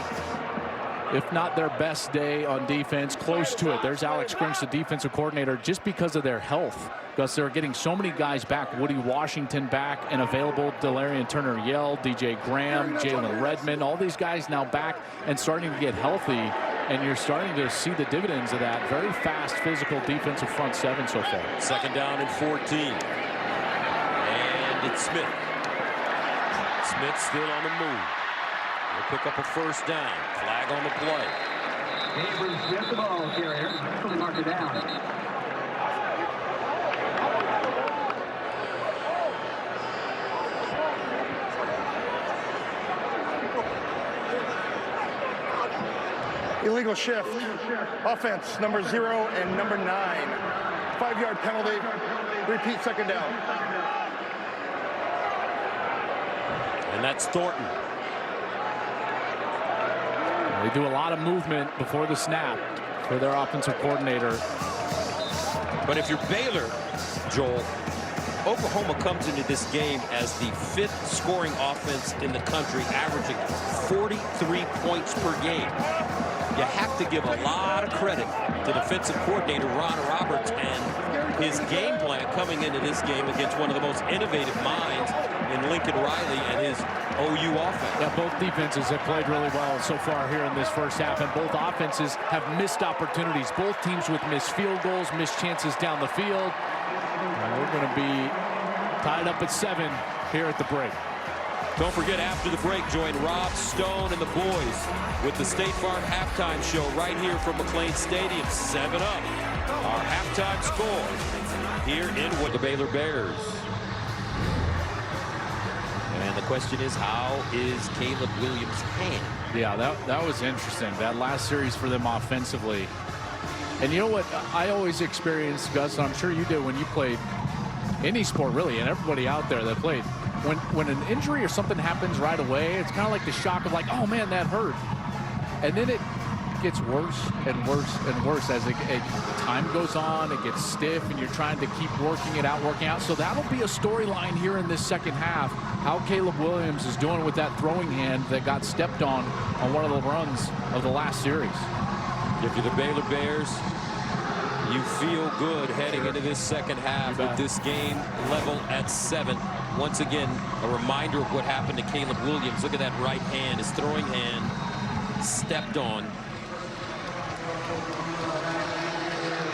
if not their best day on defense, close to it. There's Alex Grinch, the defensive coordinator, just because of their health. Because they're getting so many guys back. Woody Washington back and available. Delarian Turner-Yell, DJ Graham, Jalen Redmond. All these guys now back and starting to get healthy. And you're starting to see the dividends of that. Very fast, physical defensive front 7 so far. 2nd down and 14. And it's Smith. Smith still on the move. He'll pick up a 1st down. Flag on the play. Abrams gets the ball carrier. Quickly mark it down. Illegal shift. Offense, number 0 and number 9. 5-yard penalty. Repeat 2nd down. And that's Thornton. They do a lot of movement before the snap for their offensive coordinator. But if you're Baylor, Joel, Oklahoma comes into this game as the 5th scoring offense in the country, averaging 43 points per game. you have to give a lot of credit to defensive coordinator Ron Roberts and his game plan coming into this game against one of the most innovative minds in Lincoln Riley and his OU offense. Yeah, both defenses have played really well so far here in this first half, and both offenses have missed opportunities. Both teams with missed field goals, missed chances down the field. And we're going to be tied up at 7 here at the break. Don't forget, after the break, join Rob Stone and the boys with the State Farm halftime show right here from McLean Stadium. 7 up. Our halftime score here in what the Baylor Bears. And the question is, how is Caleb Williams' hand? Yeah, that was interesting. That last series for them offensively. And you know what I always experienced, Gus, and I'm sure you did when you played any sport really, and everybody out there that played, when an injury or something happens right away, it's kind of like the shock of like, oh man, that hurt. And then it gets worse and worse and worse as time goes on. It gets stiff, and you're trying to keep working it out, So that'll be a storyline here in this second half, how Caleb Williams is doing with that throwing hand that got stepped on one of the runs of the last series. If you're the Baylor Bears, you feel good heading into this second half with this game level at 7. Once again, a reminder of what happened to Caleb Williams. Look at that right hand, his throwing hand stepped on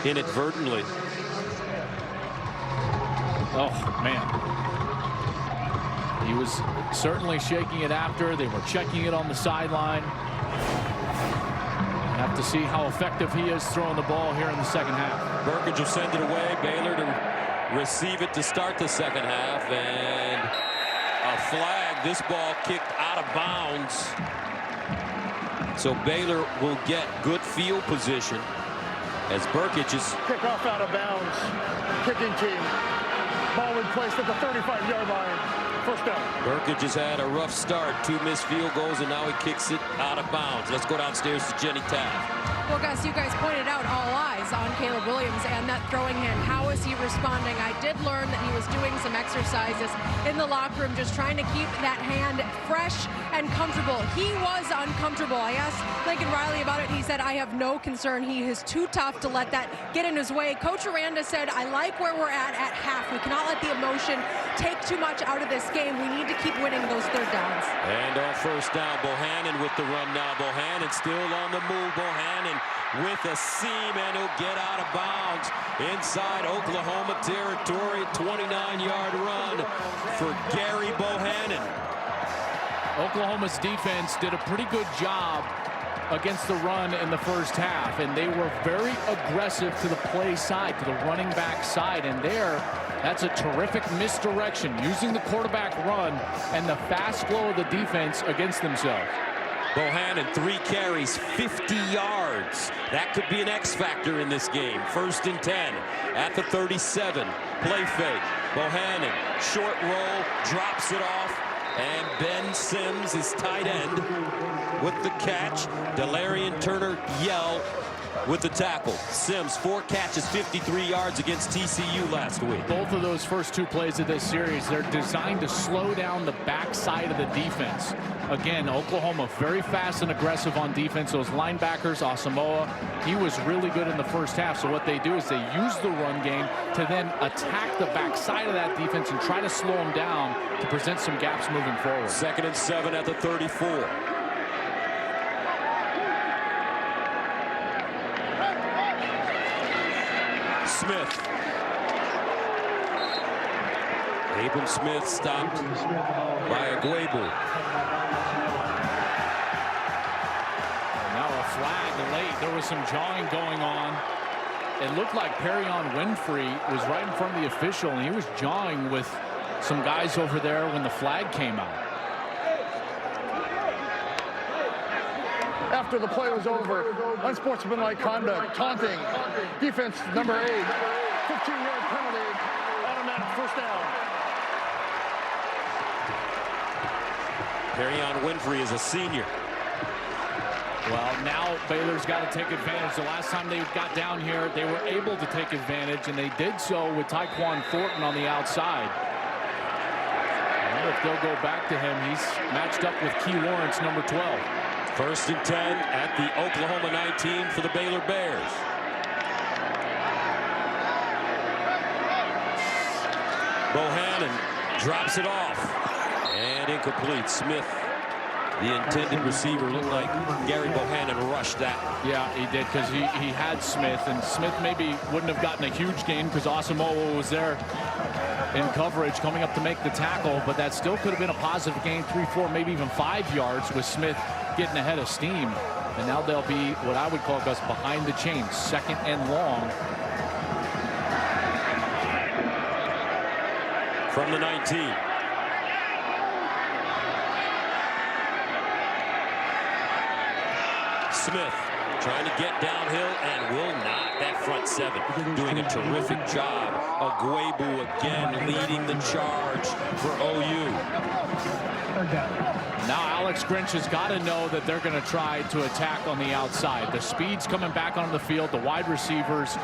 inadvertently. Oh, man. He was certainly shaking it after. They were checking it on the sideline. Have to see how effective he is throwing the ball here in the second half. Burkage will send it away. Baylor to receive it to start the second half. And a flag. This ball kicked out of bounds. So Baylor will get good field position as Burkage is... Kickoff out of bounds. Kicking team. Ball in place at the 35-yard line. First down. Burkage has had a rough start. 2 missed field goals, and now he kicks it out of bounds. Let's go downstairs to Jenny Taft. Well, Gus, you guys pointed out all eyes on Caleb Williams and that throwing hand. How is he responding? I did learn that he was doing some exercises in the locker room, just trying to keep that hand fresh and comfortable. He was uncomfortable. I asked Lincoln Riley about it. He said, I have no concern. He is too tough to let that get in his way. Coach Aranda said, I like where we're at half. We cannot let the emotion take too much out of this game. We need to keep winning those third downs. And on first down, Bohannon with the run now. Bohannon still on the move. Bohannon with a seam, and he'll get out of bounds inside Oklahoma territory. 29-yard run for Gary Bohannon. Oklahoma's defense did a pretty good job against the run in the first half, and they were very aggressive to the play side, to the running back side, and that's a terrific misdirection, using the quarterback run and the fast flow of the defense against themselves. Bohannon, 3 carries, 50 yards. That could be an X factor in this game. 1st and 10 at the 37. Play fake. Bohannon, short roll, drops it off. And Ben Sims, his tight end, with the catch. Delarian Turner-Yell with the tackle. Sims, 4 catches, 53 yards against TCU last week. Both of those first 2 plays of this series, they're designed to slow down the backside of the defense. Again, Oklahoma very fast and aggressive on defense. Those linebackers, Asamoah, he was really good in the first half. So what they do is they use the run game to then attack the backside of that defense and try to slow them down to present some gaps moving forward. 2nd and 7 at the 34. Smith. Abram Smith stopped by Aguebu. Now a flag late. There was some jawing going on. It looked like Perrion Winfrey was right in front of the official, and he was jawing with some guys over there when the flag came out. After the play was over, unsportsmanlike conduct, taunting, defense number 8, 15-yard penalty, automatic first down. Perrion Winfrey is a senior. Well, now Baylor's got to take advantage. The last time they got down here, they were able to take advantage, and they did so with Tyquan Thornton on the outside. I wonder if they'll go back to him. He's matched up with Key Lawrence, number 12. First and 10 at the Oklahoma 19 for the Baylor Bears. Bohannon drops it off. And incomplete. Smith, the intended receiver, looked like Gary Bohannon rushed that. Yeah, he did, because he had Smith, and Smith maybe wouldn't have gotten a huge gain because Asamoah was there in coverage coming up to make the tackle, but that still could have been a positive gain, 3, 4, maybe even 5 yards with Smith getting ahead of steam. And now they'll be what I would call, Gus, behind the chains, 2nd and long. From the 19. Smith trying to get downhill and will not. That front 7 doing a terrific job. Agwebu again leading the charge for OU. Now Alex Grinch has got to know that they're going to try to attack on the outside. The speed's coming back onto the field. The wide receivers.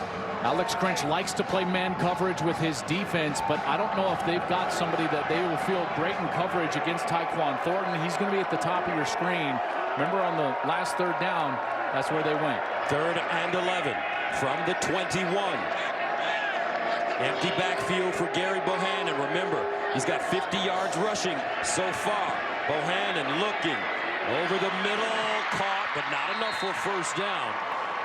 Alex Grinch likes to play man coverage with his defense, but I don't know if they've got somebody that they will feel great in coverage against Tyquan Thornton. He's going to be at the top of your screen. Remember on the last 3rd down, that's where they went. 3rd and 11 from the 21. Empty backfield for Gary Bohannon. Remember, he's got 50 yards rushing so far. Bohannon looking over the middle, caught, but not enough for 1st down.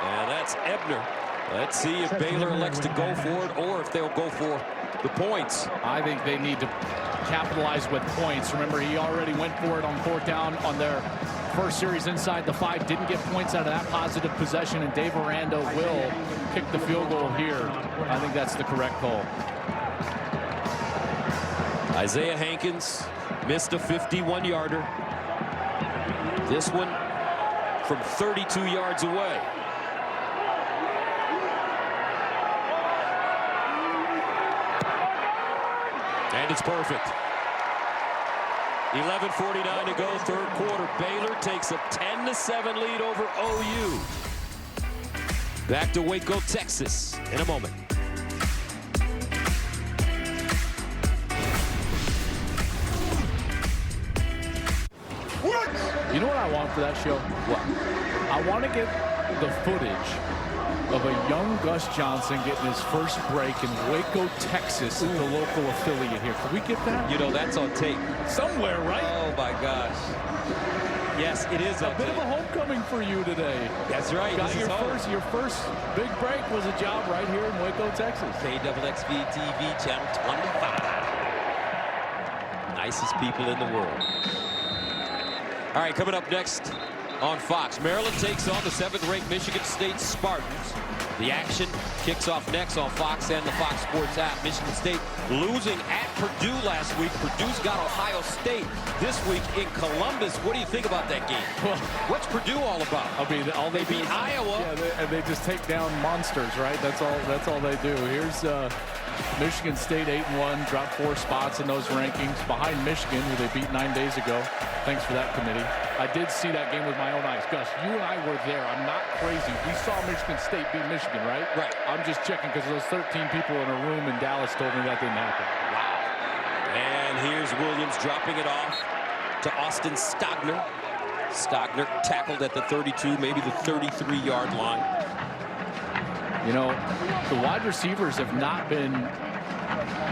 And that's Ebner. Let's see if Baylor elects to go for it or if they'll go for the points. I think they need to capitalize with points. Remember, he already went for it on 4th down on their first series inside the 5. Didn't get points out of that positive possession, and Dave Aranda will kick the field goal here. I think that's the correct call. Isaiah Hankins missed a 51-yarder. This one from 32 yards away. And it's perfect. 11:49 to go, 3rd quarter. Baylor takes a 10-7 lead over OU. Back to Waco, Texas in a moment. You know what I want for that show? What? I want to get the footage of a young Gus Johnson getting his first break in Waco, Texas, the local affiliate here. Can we get that? You know, that's on tape. Somewhere, right? Oh, my gosh. Yes, it is a bit of a homecoming for you today. That's right. Got your first big break was a job right here in Waco, Texas. KXXV TV, channel 25. Nicest people in the world. All right, coming up next on Fox, Maryland takes on the 7th-ranked Michigan State Spartans. The action kicks off next on Fox and the Fox Sports app. Michigan State losing at Purdue last week. Purdue's got Ohio State this week in Columbus. What do you think about that game? Well, what's Purdue all about? I mean, all they beat Iowa. Yeah, and they just take down monsters, right? That's all they do. Here's Michigan State 8-1, dropped 4 spots in those rankings behind Michigan, who they beat 9 days ago. Thanks for that, committee. I did see that game with my own eyes. Gus, you and I were there. I'm not crazy. We saw Michigan State beat Michigan, right? Right. I'm just checking because those 13 people in a room in Dallas told me that didn't happen. Wow. And here's Williams dropping it off to Austin Stogner. Stogner tackled at the 32, maybe the 33-yard line. You know, the wide receivers have not been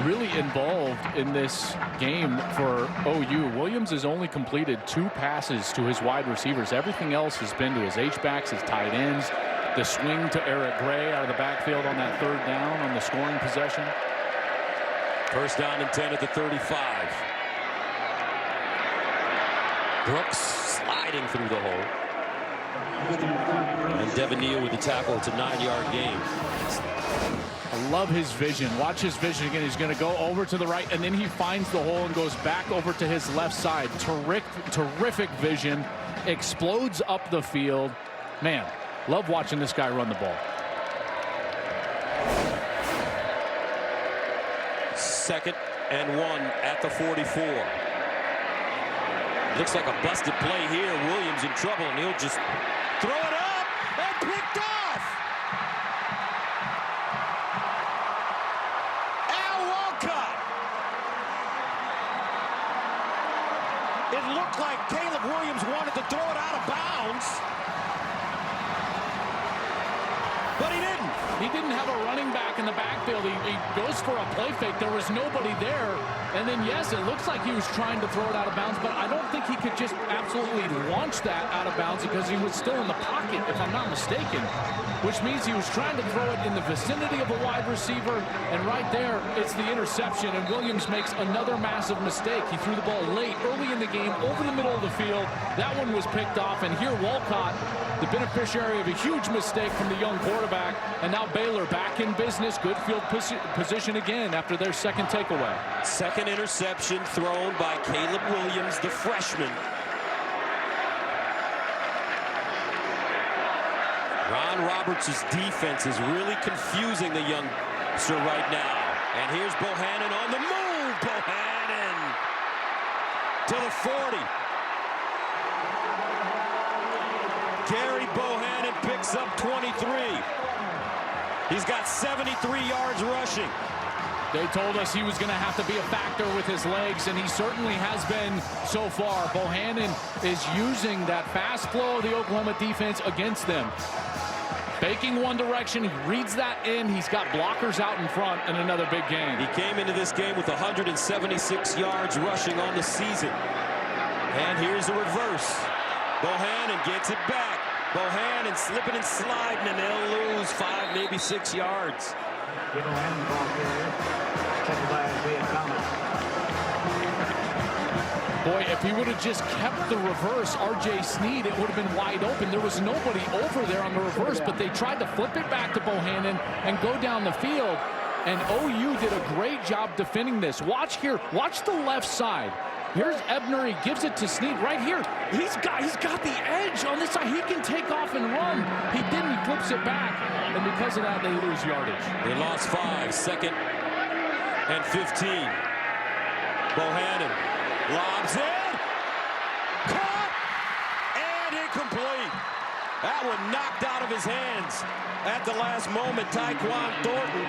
really involved in this game for OU. Williams has only completed 2 passes to his wide receivers. Everything else has been to his H-backs, his tight ends. The swing to Eric Gray out of the backfield on that 3rd down on the scoring possession. 1st down and 10 at the 35. Brooks sliding through the hole. And Devin Neal with the tackle. It's a 9-yard gain. I love his vision. Watch his vision again. He's going to go over to the right, and then he finds the hole and goes back over to his left side. Terrific vision. Explodes up the field. Man, love watching this guy run the ball. 2nd and 1 at the 44. Looks like a busted play here. Williams in trouble, and he'll just throw it up and picked off. Al Walcott. It looked like Caleb Williams wanted to throw it out of bounds. But he didn't. He didn't have a running back in the backfield. He goes for a play fake. There was nobody there. And then, yes, it looks like he was trying to throw it out of bounds, but I don't think he could just absolutely launch that out of bounds because he was still in the pocket, if I'm not mistaken, which means he was trying to throw it in the vicinity of a wide receiver. And right there, it's the interception, and Williams makes another massive mistake. He threw the ball late, early in the game, over the middle of the field. That one was picked off, and here Walcott, the beneficiary of a huge mistake from the young quarterback, and now Baylor back in business. Good field position again after their second takeaway. Second interception thrown by Caleb Williams, the freshman. Ron Roberts' defense is really confusing the youngster right now. And here's Bohannon on the move. Bohannon to the 40. Gary Bohannon picks up 23. He's got 73 yards rushing. They told us he was going to have to be a factor with his legs, and he certainly has been so far. Bohannon is using that fast flow of the Oklahoma defense against them. Baking one direction, he reads that in. He's got blockers out in front in another big game. He came into this game with 176 yards rushing on the season. And here's a reverse. Bohannon gets it back. Bohannon slipping and sliding, and they'll lose 5, maybe 6 yards. Boy, if he would have just kept the reverse, R.J. Sneed, it would have been wide open. There was nobody over there on the reverse, but they tried to flip it back to Bohannon and go down the field. And OU did a great job defending this. Watch here. Watch the left side. Here's Ebner. He gives it to Sneed right here. He's got the edge on this side. He can take off and run. He didn't. He flips it back. And because of that, they lose yardage. They lost 5. Second and 15. Bohannon lobs in. Caught. And incomplete. That one knocked out of his hands at the last moment. Tyquan Thornton.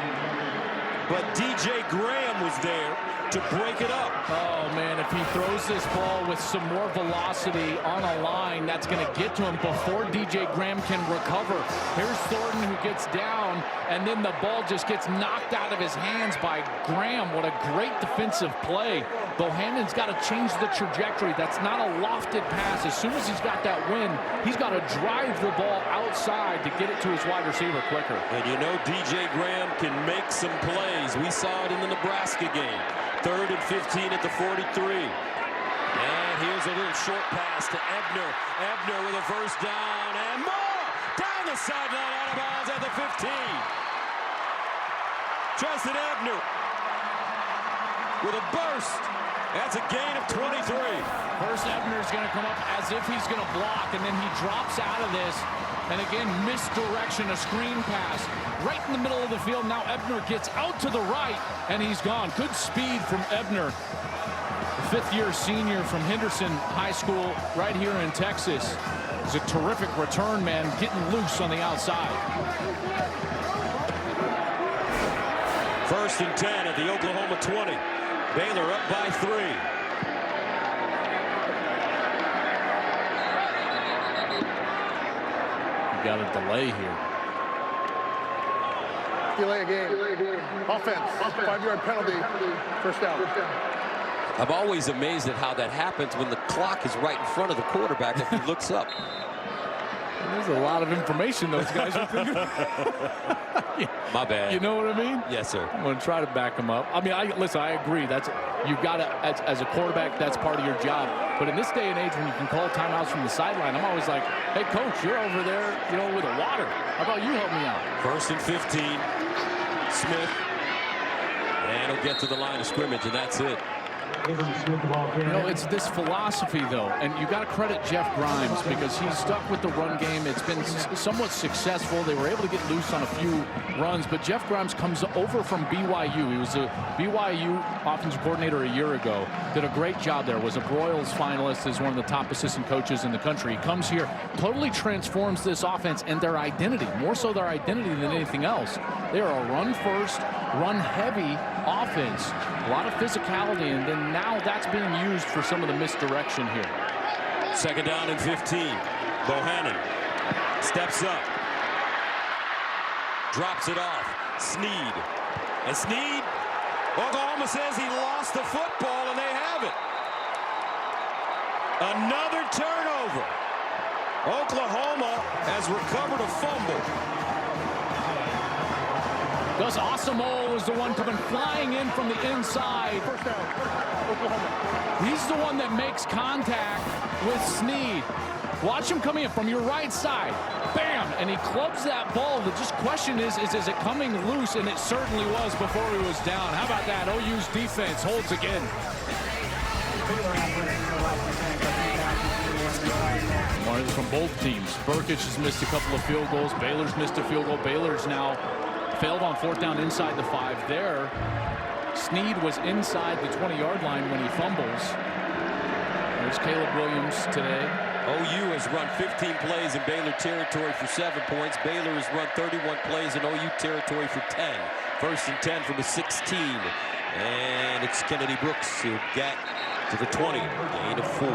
But DJ Graham was there to break it up. Oh, man, if he throws this ball with some more velocity on a line, that's going to get to him before DJ Graham can recover. Here's Thornton who gets down, and then the ball just gets knocked out of his hands by Graham. What a great defensive play. Bohannon's got to change the trajectory. That's not a lofted pass. As soon as he's got that wind, he's got to drive the ball outside to get it to his wide receiver quicker. And you know DJ Graham can make some plays. We saw it in the Nebraska game. 3rd and 15 at the 43. And here's a little short pass to Ebner. Ebner with a first down and more. Down the sideline, out of bounds at the 15. Justin Ebner with a burst. That's a gain of 23. First, Ebner's going to come up as if he's going to block, and then he drops out of this. And again, misdirection, a screen pass right in the middle of the field. Now Ebner gets out to the right, and he's gone. Good speed from Ebner, the fifth-year senior from Henderson High School right here in Texas. It's a terrific return, man, getting loose on the outside. 1st and 10 at the Oklahoma 20. Baylor up by 3. You got a delay here. Delay a game. Offense. 5-yard penalty. First down. I'm always amazed at how that happens when the clock is right in front of the quarterback if he looks up. There's a lot of information those guys are thinking. My bad. You know what I mean? Yes, sir. I'm going to try to back him up. I mean, listen, I agree. You've got to, as a quarterback, that's part of your job. But in this day and age, when you can call timeouts from the sideline, I'm always like, hey, coach, you're over there, with the water. How about you help me out? 1st and 15. Smith. And he'll get to the line of scrimmage, and that's it. It's this philosophy, though, and you got to credit Jeff Grimes because he's stuck with the run game. It's been somewhat successful. They were able to get loose on a few runs, but Jeff Grimes comes over from BYU. He was a BYU offensive coordinator a year ago. Did a great job there. Was a Broyles finalist as one of the top assistant coaches in the country. He comes here, totally transforms this offense and their identity, more so their identity than anything else. They are a run-first, run-heavy offense. A lot of physicality, and then now that's being used for some of the misdirection here. Second down and 15. Bohannon steps up. Drops it off. Snead. And Snead, Oklahoma says he lost the football, and they have it. Another turnover. Oklahoma has recovered a fumble. Gus Asamoah was the one coming flying in from the inside. First down, Oklahoma. He's the one that makes contact with Snead. Watch him come in from your right side. Bam! And he clubs that ball. The just question is it coming loose? And it certainly was before he was down. How about that? OU's defense holds again. Warnings from both teams. Burkich has missed a couple of field goals. Baylor's missed a field goal. Baylor's now failed on fourth down inside the 5 there. Snead was inside the 20-yard line when he fumbles. There's Caleb Williams today. OU has run 15 plays in Baylor territory for 7 points. Baylor has run 31 plays in OU territory for 10. First and 10 from the 16. And it's Kennedy Brooks who'll get to the 20. Gain of 4.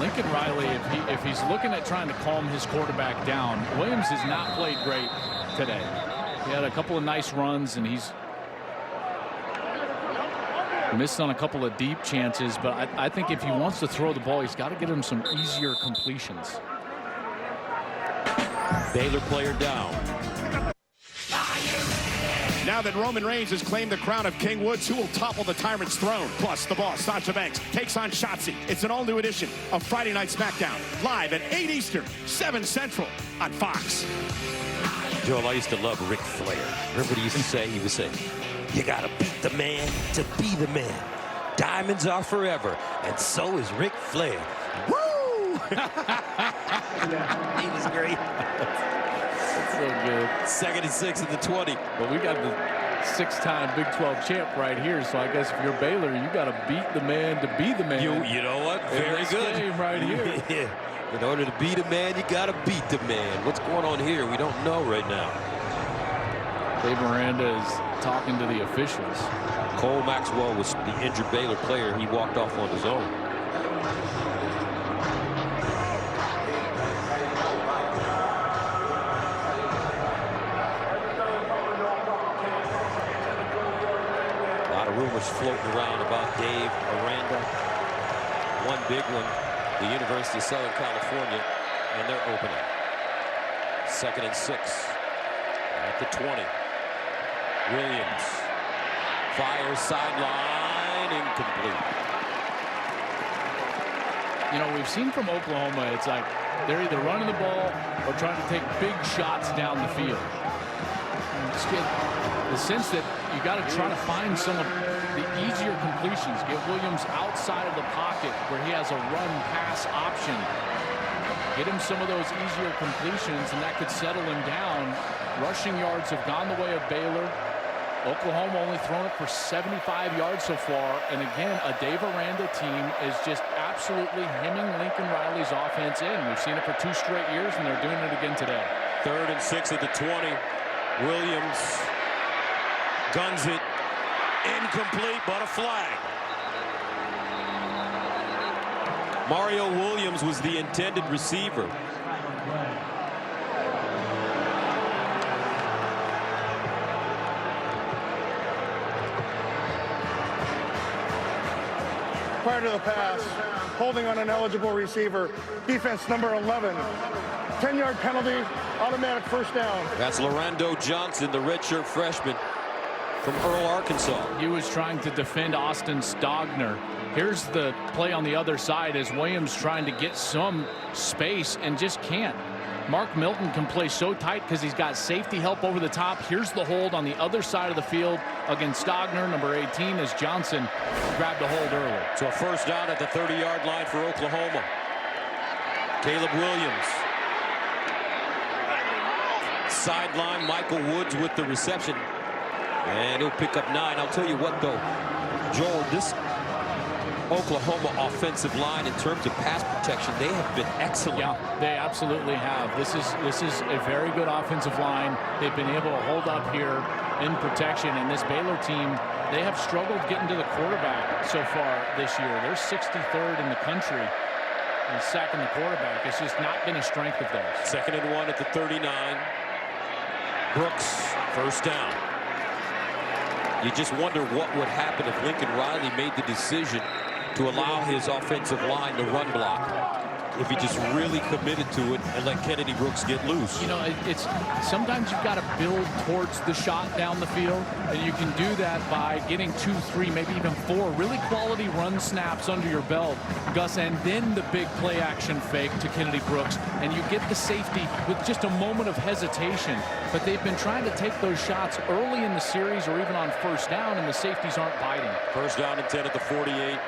Lincoln Riley, if he's looking at trying to calm his quarterback down, Williams has not played great today. He had a couple of nice runs, and he's missed on a couple of deep chances, but I think if he wants to throw the ball, he's got to get him some easier completions. Baylor player down. Now that Roman Reigns has claimed the crown of King Woods, who will topple the tyrant's throne? Plus, the boss, Sasha Banks, takes on Shotzi. It's an all-new edition of Friday Night SmackDown, live at 8 Eastern, 7 Central on Fox. Joel, I used to love Ric Flair. Remember what he used to say? He would say, you got to beat the man to be the man. Diamonds are forever, and so is Ric Flair. Woo! He was great. So good. Second and 6 at the 20. But we got the 6-time Big 12 champ right here, so I guess if you're Baylor, you got to beat the man to be the man. You know what? Very good. Game right here. Yeah. In order to beat a man, you got to beat the man. What's going on here? We don't know right now. Dave Miranda is talking to the officials. Cole Maxwell was the injured Baylor player. He walked off on his own. A lot of rumors floating around about Dave Miranda. One big one, the University of Southern California, and they're opening. Second and 6 at the 20. Williams fires sideline, incomplete. You know, we've seen from Oklahoma, it's like they're either running the ball or trying to take big shots down the field. You just get the sense that you got to try to find some of the easier completions. Get Williams outside of the pocket where he has a run-pass option. Get him some of those easier completions, and that could settle him down. Rushing yards have gone the way of Baylor. Oklahoma only thrown it for 75 yards so far. And again, a Dave Aranda team is just absolutely hemming Lincoln Riley's offense in. We've seen it for 2 straight years, and they're doing it again today. Third and 6 at the 20. Williams guns it. Incomplete, but a flag. Mario Williams was the intended receiver. Prior to the pass, holding on an eligible receiver, defense number 11. 10-yard penalty, automatic first down. That's Lorando Johnson, the redshirt freshman from Earl, Arkansas. He was trying to defend Austin Stogner. Here's the play on the other side as Williams trying to get some space and just can't. Mark Milton can play so tight because he's got safety help over the top. Here's the hold on the other side of the field against Stogner, number 18, as Johnson grabbed the hold early. So a first down at the 30-yard line for Oklahoma. Caleb Williams. Sideline, Michael Woods with the reception. And he'll pick up 9. I'll tell you what, though, Joel, this Oklahoma offensive line, in terms of pass protection, they have been excellent. Yeah, they absolutely have. This is a very good offensive line. They've been able to hold up here in protection, and this Baylor team they have struggled getting to the quarterback so far this year. They're 63rd in the country in sacking the quarterback. It's just not been a strength of theirs. 2nd and 1 at the 39. Brooks, first down. You just wonder what would happen if Lincoln Riley made the decision to allow his offensive line to run block. If he just really committed to it and let Kennedy Brooks get loose. You know, it's sometimes you've got to build towards the shot down the field, and you can do that by getting 2, 3, maybe even 4 really quality run snaps under your belt, Gus, and then the big play action fake to Kennedy Brooks, and you get the safety with just a moment of hesitation. But they've been trying to take those shots early in the series or even on first down, and the safeties aren't biting. First down and 10 at the 48.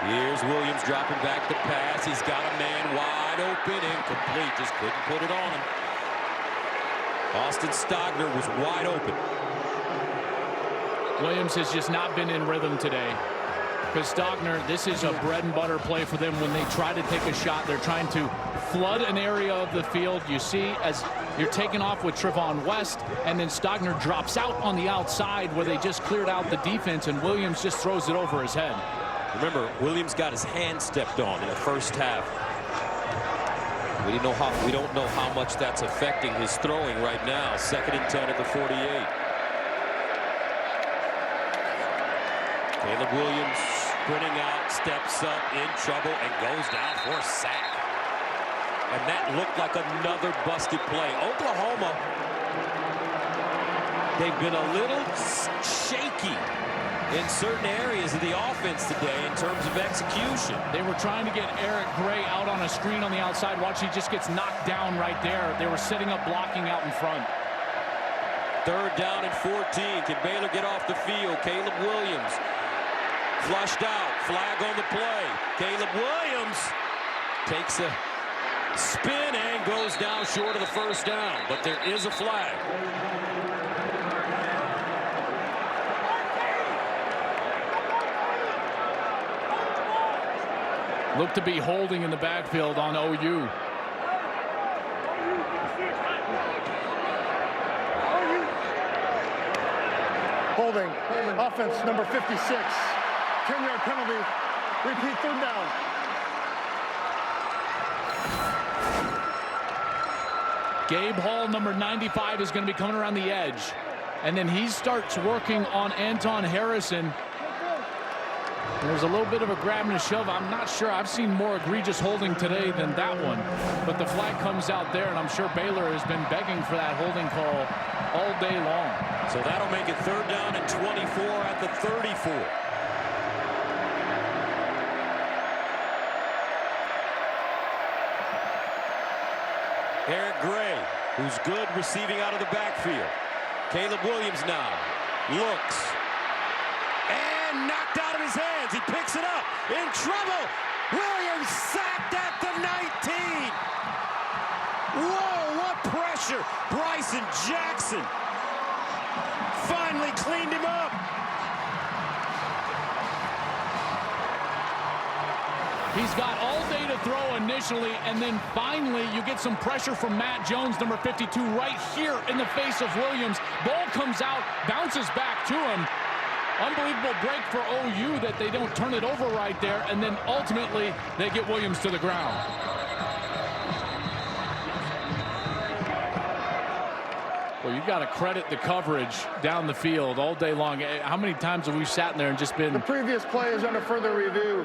Here's Williams dropping back the pass. He's got a man wide open, incomplete. Just couldn't put it on him. Austin Stogner was wide open. Williams has just not been in rhythm today. Because Stogner, this is a bread and butter play for them when they try to take a shot. They're trying to flood an area of the field. You see as you're taking off with Trevon West, and then Stogner drops out on the outside where they just cleared out the defense, and Williams just throws it over his head. Remember, Williams got his hand stepped on in the first half. We don't know how much that's affecting his throwing right now. 2nd and 10 at the 48. Caleb Williams sprinting out, steps up, in trouble, and goes down for a sack. And that looked like another busted play. Oklahoma, they've been a little shaky in certain areas of the offense today in terms of execution. They were trying to get Eric Gray out on a screen on the outside. Watch, he just gets knocked down right there. They were setting up blocking out in front. 3rd down and 14. Can Baylor get off the field? Caleb Williams flushed out. Flag on the play. Caleb Williams takes a spin and goes down short of the first down. But there is a flag. Look to be holding in the backfield on OU. Holding. Offense number 56. 10-yard penalty. Repeat, 3rd down. Gabe Hall, number 95, is going to be coming around the edge. And then he starts working on Anton Harrison. There's a little bit of a grab and a shove. I'm not sure. I've seen more egregious holding today than that one. But the flag comes out there, and I'm sure Baylor has been begging for that holding call all day long. So that'll make it 3rd down and 24 at the 34. Eric Gray, who's good receiving out of the backfield. Caleb Williams now looks. And knocked out of his hands. He picks it up. In trouble. Williams sacked at the 19. Whoa, what pressure. Bryson Jackson finally cleaned him up. He's got all day to throw initially, and then finally you get some pressure from Matt Jones, number 52, right here in the face of Williams. Ball comes out, bounces back to him. Unbelievable break for OU that they don't turn it over right there, and then ultimately they get Williams to the ground. Well, you got to credit the coverage down the field all day long. How many times have we sat in there and just been... The previous play is under further review.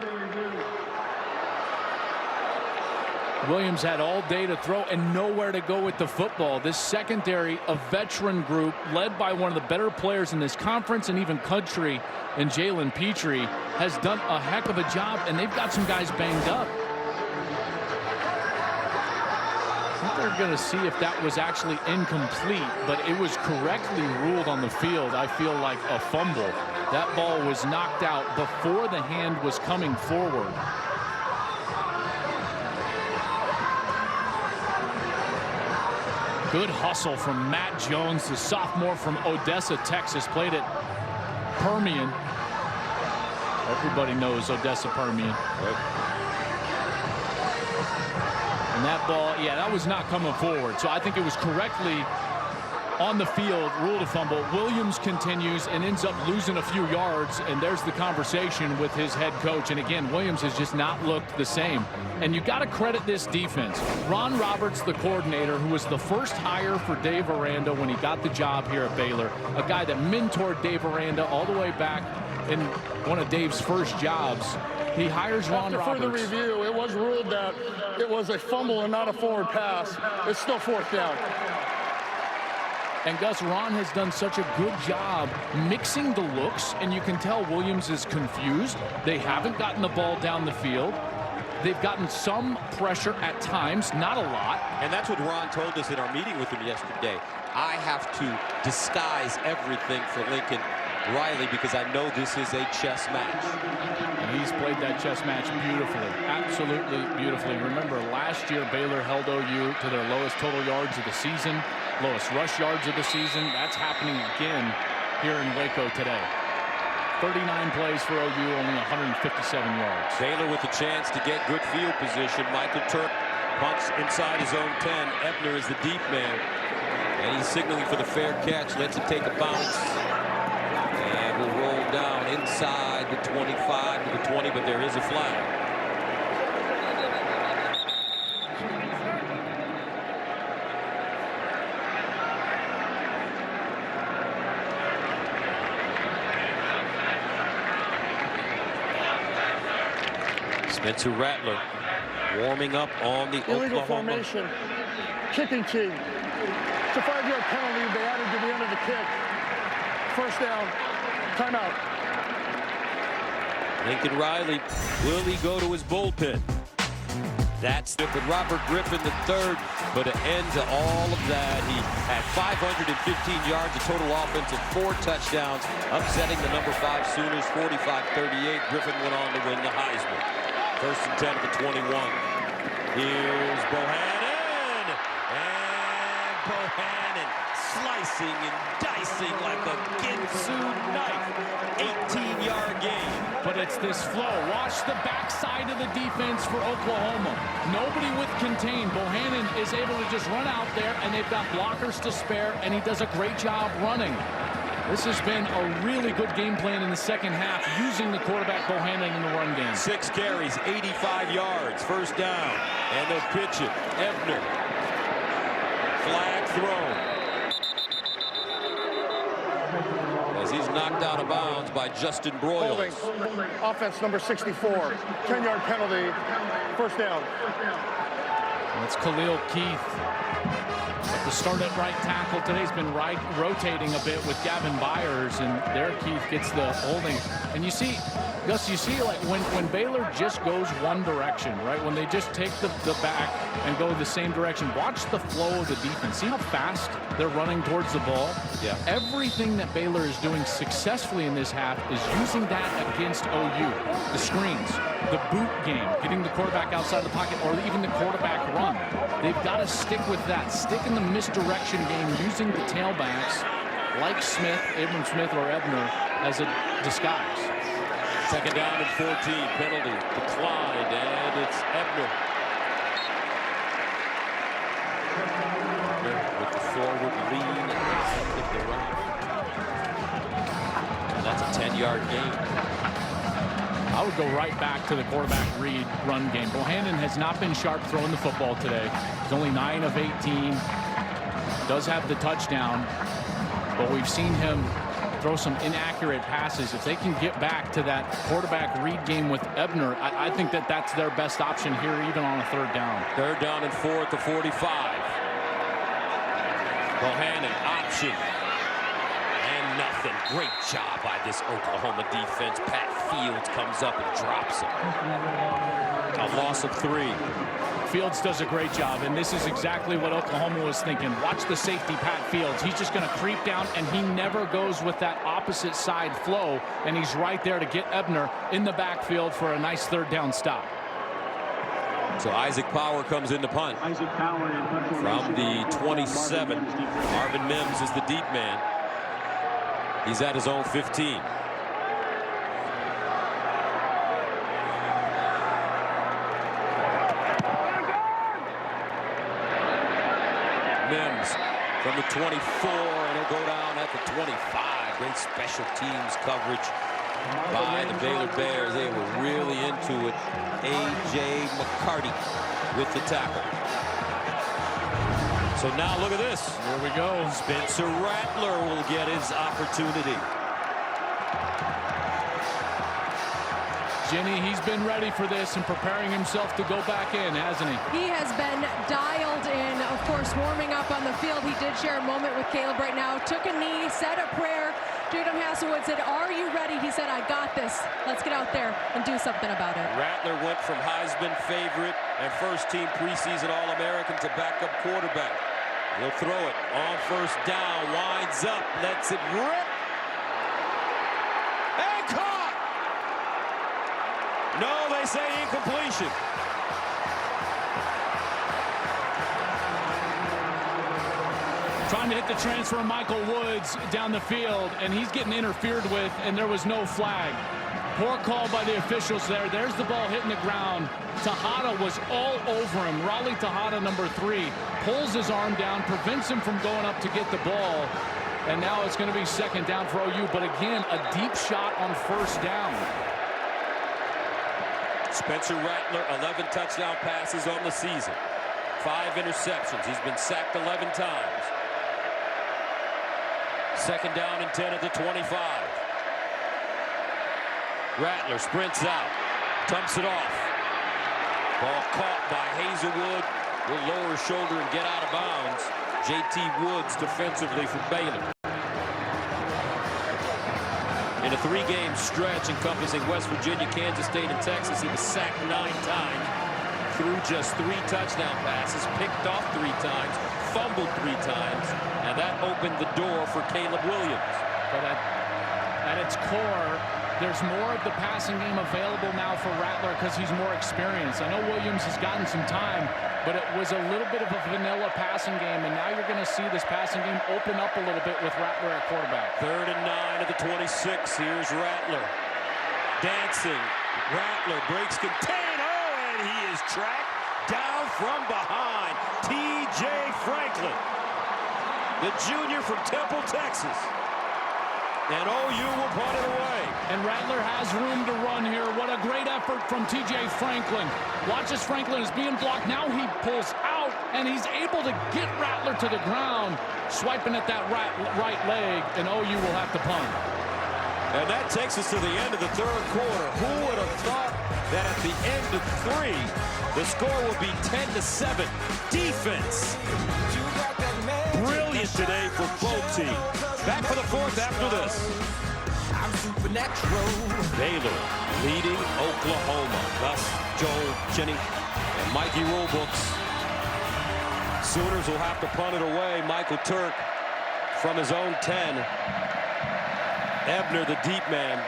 Williams had all day to throw and nowhere to go with the football. This secondary, a veteran group led by one of the better players in this conference and even country, in Jalen Petrie, has done a heck of a job, and they've got some guys banged up. I think they're going to see if that was actually incomplete, but it was correctly ruled on the field. I feel like a fumble. That ball was knocked out before the hand was coming forward. Good hustle from Matt Jones, the sophomore from Odessa, Texas. Played at Permian. Everybody knows Odessa Permian. Yep. And that ball, yeah, that was not coming forward. So I think it was correctly on the field, ruled a fumble. Williams continues and ends up losing a few yards, and there's the conversation with his head coach. And again, Williams has just not looked the same. And you got to credit this defense. Ron Roberts, the coordinator, who was the first hire for Dave Aranda when he got the job here at Baylor, a guy that mentored Dave Aranda all the way back in one of Dave's first jobs. He hires Ron Roberts. After further review, it was ruled that it was a fumble and not a forward pass. It's still 4th down. And Gus, Ron has done such a good job mixing the looks, and you can tell Williams is confused. They haven't gotten the ball down the field. They've gotten some pressure at times, not a lot. And that's what Ron told us in our meeting with him yesterday. I have to disguise everything for Lincoln Riley because I know this is a chess match. And he's played that chess match beautifully, absolutely beautifully. Remember, last year Baylor held OU to their lowest total yards of the season, lowest rush yards of the season. That's happening again here in Waco today. 39 plays for OU, only 157 yards. Baylor with a chance to get good field position. Michael Turk punts inside his own 10. Ebner is the deep man. And he's signaling for the fair catch. Lets it take a bounce. And will roll down inside the 25 to the 20, but there is a flag. Spencer Rattler warming up on the Illegal Oklahoma formation. Kicking team. It's a 5-yard penalty they added to the end of the kick. 1st down. Timeout. Lincoln Riley, will he go to his bullpen? That's it, but Robert Griffin III put an end to all of that. He had 515 yards of total offense and 4 touchdowns, upsetting the number 5 Sooners 45-38. Griffin went on to win the Heisman. 1st and 10 at the 21. Here's Bohannon. And Bohannon slicing and dicing like a Ginsu knife. 18-yard gain. But it's this flow. Watch the backside of the defense for Oklahoma. Nobody with contain. Bohannon is able to just run out there, and they've got blockers to spare, and he does a great job running. This has been a really good game plan in the second half, using the quarterback Bohannon in the run game. 6 carries, 85 yards, 1st down, and they'll pitch it. Ebner, flag thrown. As he's knocked out of bounds by Justin Broyles. Holding. Offense number 64. 10-yard penalty. 1st down. That's Khalil Keith. At the start at right tackle today, he's been rotating a bit with Gavin Byers, and there Keith gets the holding. And you see, Gus, you see like when Baylor just goes one direction, right? When they just take the back and go the same direction, watch the flow of the defense. See how fast they're running towards the ball? Yeah. Everything that Baylor is doing successfully in this half is using that against OU. The screens, the boot game, getting the quarterback outside the pocket, or even the quarterback run. They've got to stick with that. Stick in the misdirection game using the tailbacks like Smith, Abram Smith, or Ebner as a disguise. 2nd down and 14. Penalty declined, and it's Ebner. With the forward lean and the run. And that's a 10-yard gain. I would go right back to the quarterback read run game. Bohannon has not been sharp throwing the football today. He's only 9 of 18. Does have the touchdown, but we've seen him throw some inaccurate passes. If they can get back to that quarterback read game with Ebner, I think that's their best option here, even on a 3rd down. 3rd down and 4 at the 45. Bohannon option. And nothing. Great job by this Oklahoma defense. Pat Fields comes up and drops him. A loss of 3. Fields does a great job, and this is exactly what Oklahoma was thinking. Watch the safety, Pat Fields. He's just going to creep down, and he never goes with that opposite side flow, and he's right there to get Ebner in the backfield for a nice 3rd down stop. So Isaac Power comes in to punt. From the 27, Marvin Mims is the deep man. He's at his own 15. Mims from the 24, and he'll go down at the 25. Great special teams coverage by the Baylor Bears. They were really into it. A.J. McCarty with the tackle. So now look at this. Here we go. Spencer Rattler will get his opportunity. Ginny, he's been ready for this and preparing himself to go back in, hasn't he? He has been dialed in, of course, warming up on the field. He did share a moment with Caleb right now. Took a knee, said a prayer. Jadon Hasselwood said, "Are you ready?" He said, "I got this. Let's get out there and do something about it." Rattler went from Heisman favorite and first-team preseason All-American to backup quarterback. He'll throw it on first down, winds up, lets it rip. And caught! No, they say incompletion. Trying to hit the transfer Michael Woods down the field, and he's getting interfered with, and there was no flag. Poor call by the officials there. There's the ball hitting the ground. Tejada was all over him. Raleigh Tejada, number 3, pulls his arm down, prevents him from going up to get the ball. And now it's going to be second down for OU. But again, a deep shot on first down. Spencer Rattler, 11 touchdown passes on the season. 5 interceptions. He's been sacked 11 times. Second down and 10 at the 25. Rattler sprints out, dumps it off. Ball caught by Hazelwood. Will lower his shoulder and get out of bounds. J.T. Woods defensively for Baylor. In a 3-game stretch encompassing West Virginia, Kansas State, and Texas, he was sacked 9 times, threw just 3 touchdown passes, picked off 3 times, fumbled 3 times, and that opened the door for Caleb Williams. But at its core, there's more of the passing game available now for Rattler because he's more experienced. I know Williams has gotten some time, but it was a little bit of a vanilla passing game, and now you're going to see this passing game open up a little bit with Rattler at quarterback. 3rd and 9 at the 26. Here's Rattler. Dancing. Rattler breaks contain. Oh, and he is tracked down from behind. T.J. Franklin, the junior from Temple, Texas. And OU will punt it away. And Rattler has room to run here. What a great effort from T.J. Franklin. Watch as Franklin is being blocked. Now he pulls out, and he's able to get Rattler to the ground, swiping at that right leg, and OU will have to punt. And that takes us to the end of the 3rd quarter. Who would have thought that at the end of 3, the score would be 10-7. Defense. Brilliant today for both teams. Back for the 4th after this. Baylor leading Oklahoma. Gus, Joel, Jenny, and Mikey Rulebooks. Sooners will have to punt it away. Michael Turk from his own 10. Ebner, the deep man,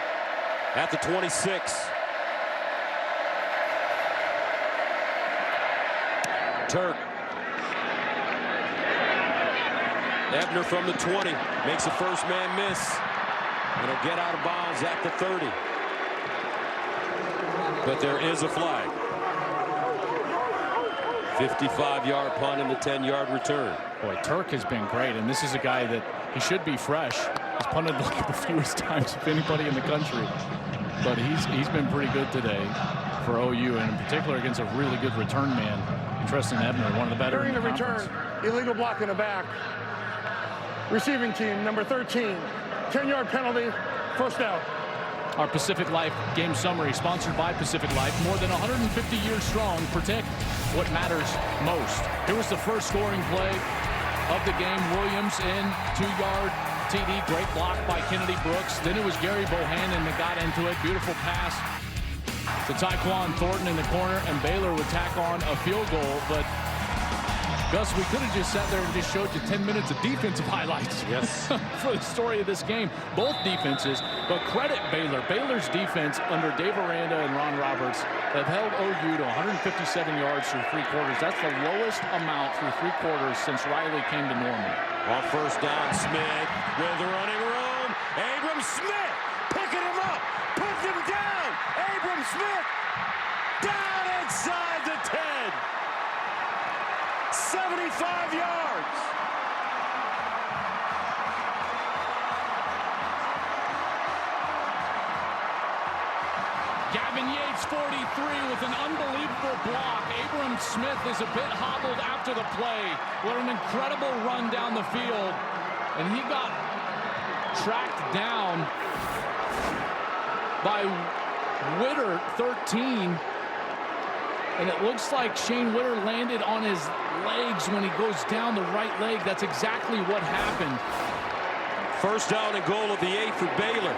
at the 26. Turk. Ebner from the 20 makes a first man miss. And he'll get out of bounds at the 30. But there is a flag. 55-yard punt and the 10-yard return. Boy, Turk has been great, and this is a guy that he should be fresh. He's punted like the fewest times of anybody in the country. But he's been pretty good today for OU, and in particular against a really good return man. Tristan Ebner, one of the better. During the return, illegal block in the back. Receiving team, number 13. 10-yard penalty, first down. Our Pacific Life game summary, sponsored by Pacific Life. More than 150 years strong. Protect what matters most. Here was the first scoring play of the game. Williams in 2-yard TD. Great block by Kennedy Brooks. Then it was Gary Bohannon that got into it. Beautiful pass to Tyquan Thornton in the corner, and Baylor would tack on a field goal. But Gus, we could have just sat there and just showed you 10 minutes of defensive highlights. Yes. For the story of this game. Both defenses, but credit Baylor. Baylor's defense under Dave Aranda and Ron Roberts have held OU to 157 yards through 3 quarters. That's the lowest amount through 3 quarters since Riley came to Norman. On first down, Smith with the running room. Abram Smith picking him up, putting him down. Abram Smith down inside the 10. 75 yards. Gavin Yates, 43, with an unbelievable block. Abram Smith is a bit hobbled after the play. What an incredible run down the field. And he got tracked down by Witter, 13. And it looks like Shane Witter landed on his legs when he goes down the right leg. That's exactly what happened. First down and goal of the 8 for Baylor.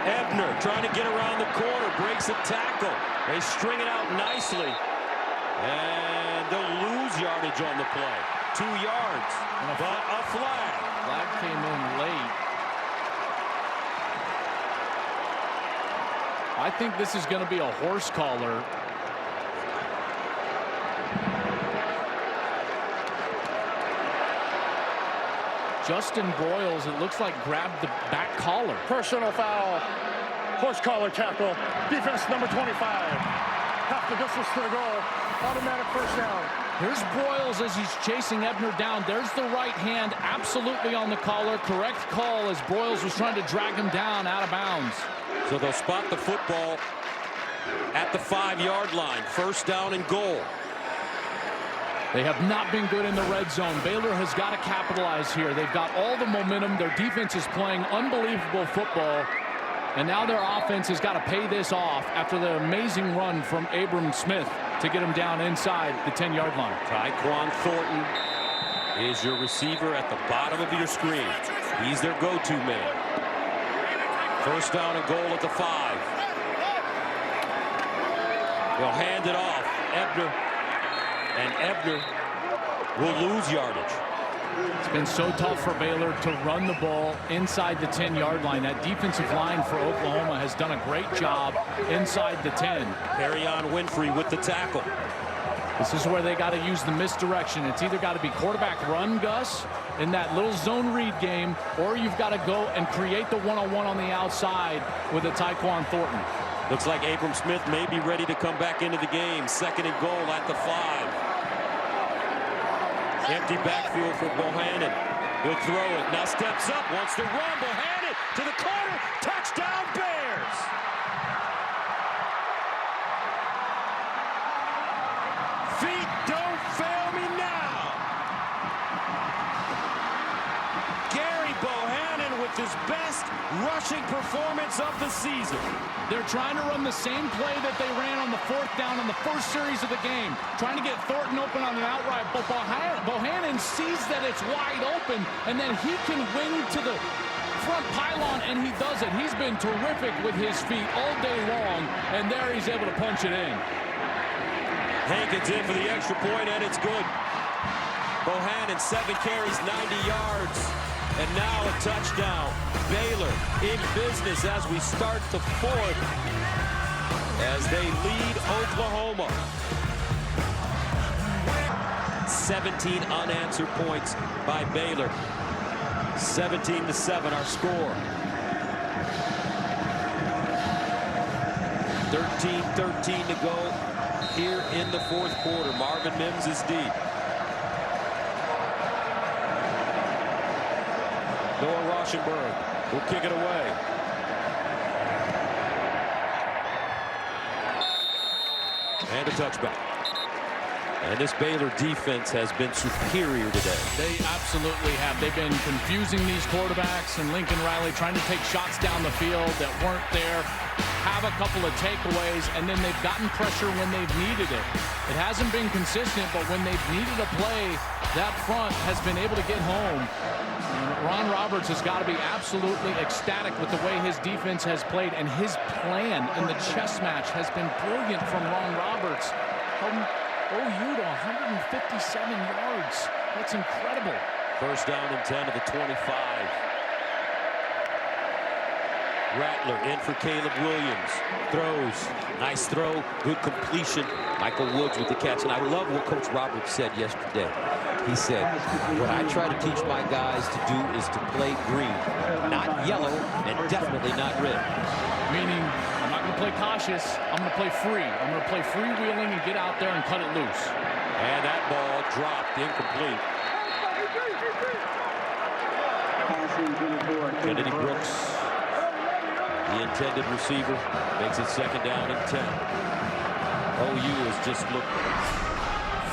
Ebner trying to get around the corner, breaks a tackle. They string it out nicely. And they'll lose yardage on the play. 2 yards, but a flag. Flag came in late. I think this is going to be a horse collar. Justin Broyles, it looks like, grabbed the back collar. Personal foul. Horse collar tackle. Defense number 25. Half the distance to the goal. Automatic first down. Here's Broyles as he's chasing Ebner down. There's the right hand absolutely on the collar. Correct call as Broyles was trying to drag him down out of bounds. So they'll spot the football at the 5-yard line. First down and goal. They have not been good in the red zone. Baylor has got to capitalize here. They've got all the momentum. Their defense is playing unbelievable football. And now their offense has got to pay this off after the amazing run from Abram Smith to get him down inside the 10-yard line. Tyquan Thornton is your receiver at the bottom of your screen. He's their go-to man. First down and goal at the 5. They'll hand it off. Ebner. And Ebner will lose yardage. It's been so tough for Baylor to run the ball inside the 10-yard line. That defensive line for Oklahoma has done a great job inside the 10. Perrion Winfrey with the tackle. This is where they got to use the misdirection. It's either got to be quarterback run, Gus, in that little zone read game, or you've got to go and create the one-on-one on the outside with a Tyquan Thornton. Looks like Abram Smith may be ready to come back into the game. Second and goal at the 5. Empty backfield for Bohannon. He'll throw it. Now steps up. Wants to run. Bohannon to the corner. Touchdown Bears. Feet don't fail me now. Gary Bohannon with his best rushing performance of the season. They're trying to run the same play that they ran on the 4th down in the first series of the game. Trying to get Thornton open on an outright, but Bohannon sees that it's wide open, and then he can wing to the front pylon, and he does it. He's been terrific with his feet all day long, and there he's able to punch it in. Hankins in for the extra point, and it's good. Bohannon, 7 carries, 90 yards. And now a touchdown. Baylor in business as we start the 4th as they lead Oklahoma. 17 unanswered points by Baylor. 17-7 our score. 13-13 to go here in the 4th quarter. Marvin Mims is deep. Noah Rauschenberg will kick it away. And a touchback. And this Baylor defense has been superior today. They absolutely have. They've been confusing these quarterbacks, and Lincoln Riley trying to take shots down the field that weren't there, have a couple of takeaways, and then they've gotten pressure when they've needed it. It hasn't been consistent, but when they've needed a play, that front has been able to get home. Ron Roberts has got to be absolutely ecstatic with the way his defense has played, and his plan in the chess match has been brilliant from Ron Roberts. OU to 157 yards. That's incredible. First down and 10 to the 25. Rattler in for Caleb Williams. Throws. Nice throw. Good completion. Michael Woods with the catch. And I love what Coach Roberts said yesterday. He said, what I try to teach my guys to do is to play green. Not yellow and definitely not red. Meaning, I'm not going to play cautious. I'm going to play free. I'm going to play freewheeling and get out there and cut it loose. And that ball dropped incomplete. Kennedy Brooks The intended receiver makes it 2nd down and 10. OU has just looked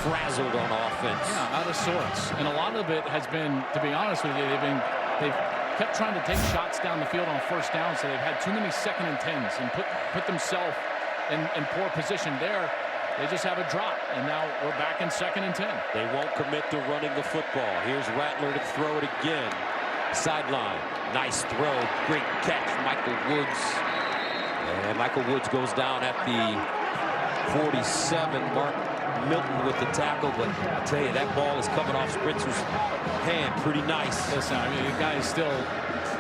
frazzled on offense. Yeah, out of sorts. And a lot of it has been, to be honest with you, they've kept trying to take shots down the field on 1st down, so they've had too many 2nd and 10s and put themselves in poor position there. They just have a drop, and now we're back in 2nd and 10. They won't commit to running the football. Here's Rattler to throw it again. Sideline. Nice throw. Great catch, Michael Woods. And Michael Woods goes down at the 47. Mark Milton with the tackle, but I tell you, that ball is coming off Spencer's hand pretty nice. Listen, I mean, the guy is still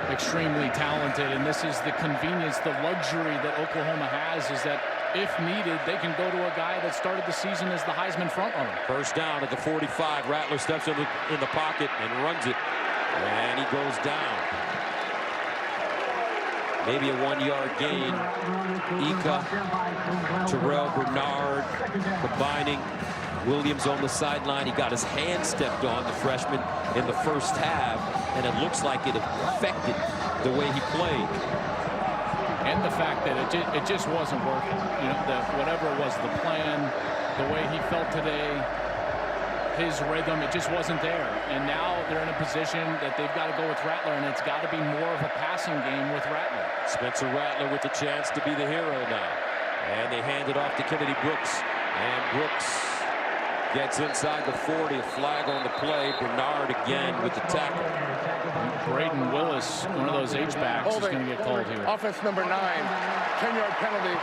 extremely talented, and this is the convenience, the luxury that Oklahoma has, is that if needed, they can go to a guy that started the season as the Heisman frontrunner. 1st down at the 45. Rattler steps in the pocket and runs it, and he goes down. Maybe a 1-yard gain. Ika, Terrell Bernard combining. Williams on the sideline. He got his hand stepped on, the freshman, in the 1st half, and it looks like it affected the way he played. And the fact that it just wasn't working. You know, whatever was the plan, the way he felt today, his rhythm, it just wasn't there. And now they're in a position that they've got to go with Rattler, and it's got to be more of a passing game with Rattler. Spencer Rattler with the chance to be the hero now. And they hand it off to Kennedy Brooks. And Brooks gets inside the 40. A flag on the play. Bernard again with the tackle. Braden Willis, one of those H-backs, is going to get called here. Offense number 9. 10-yard penalty.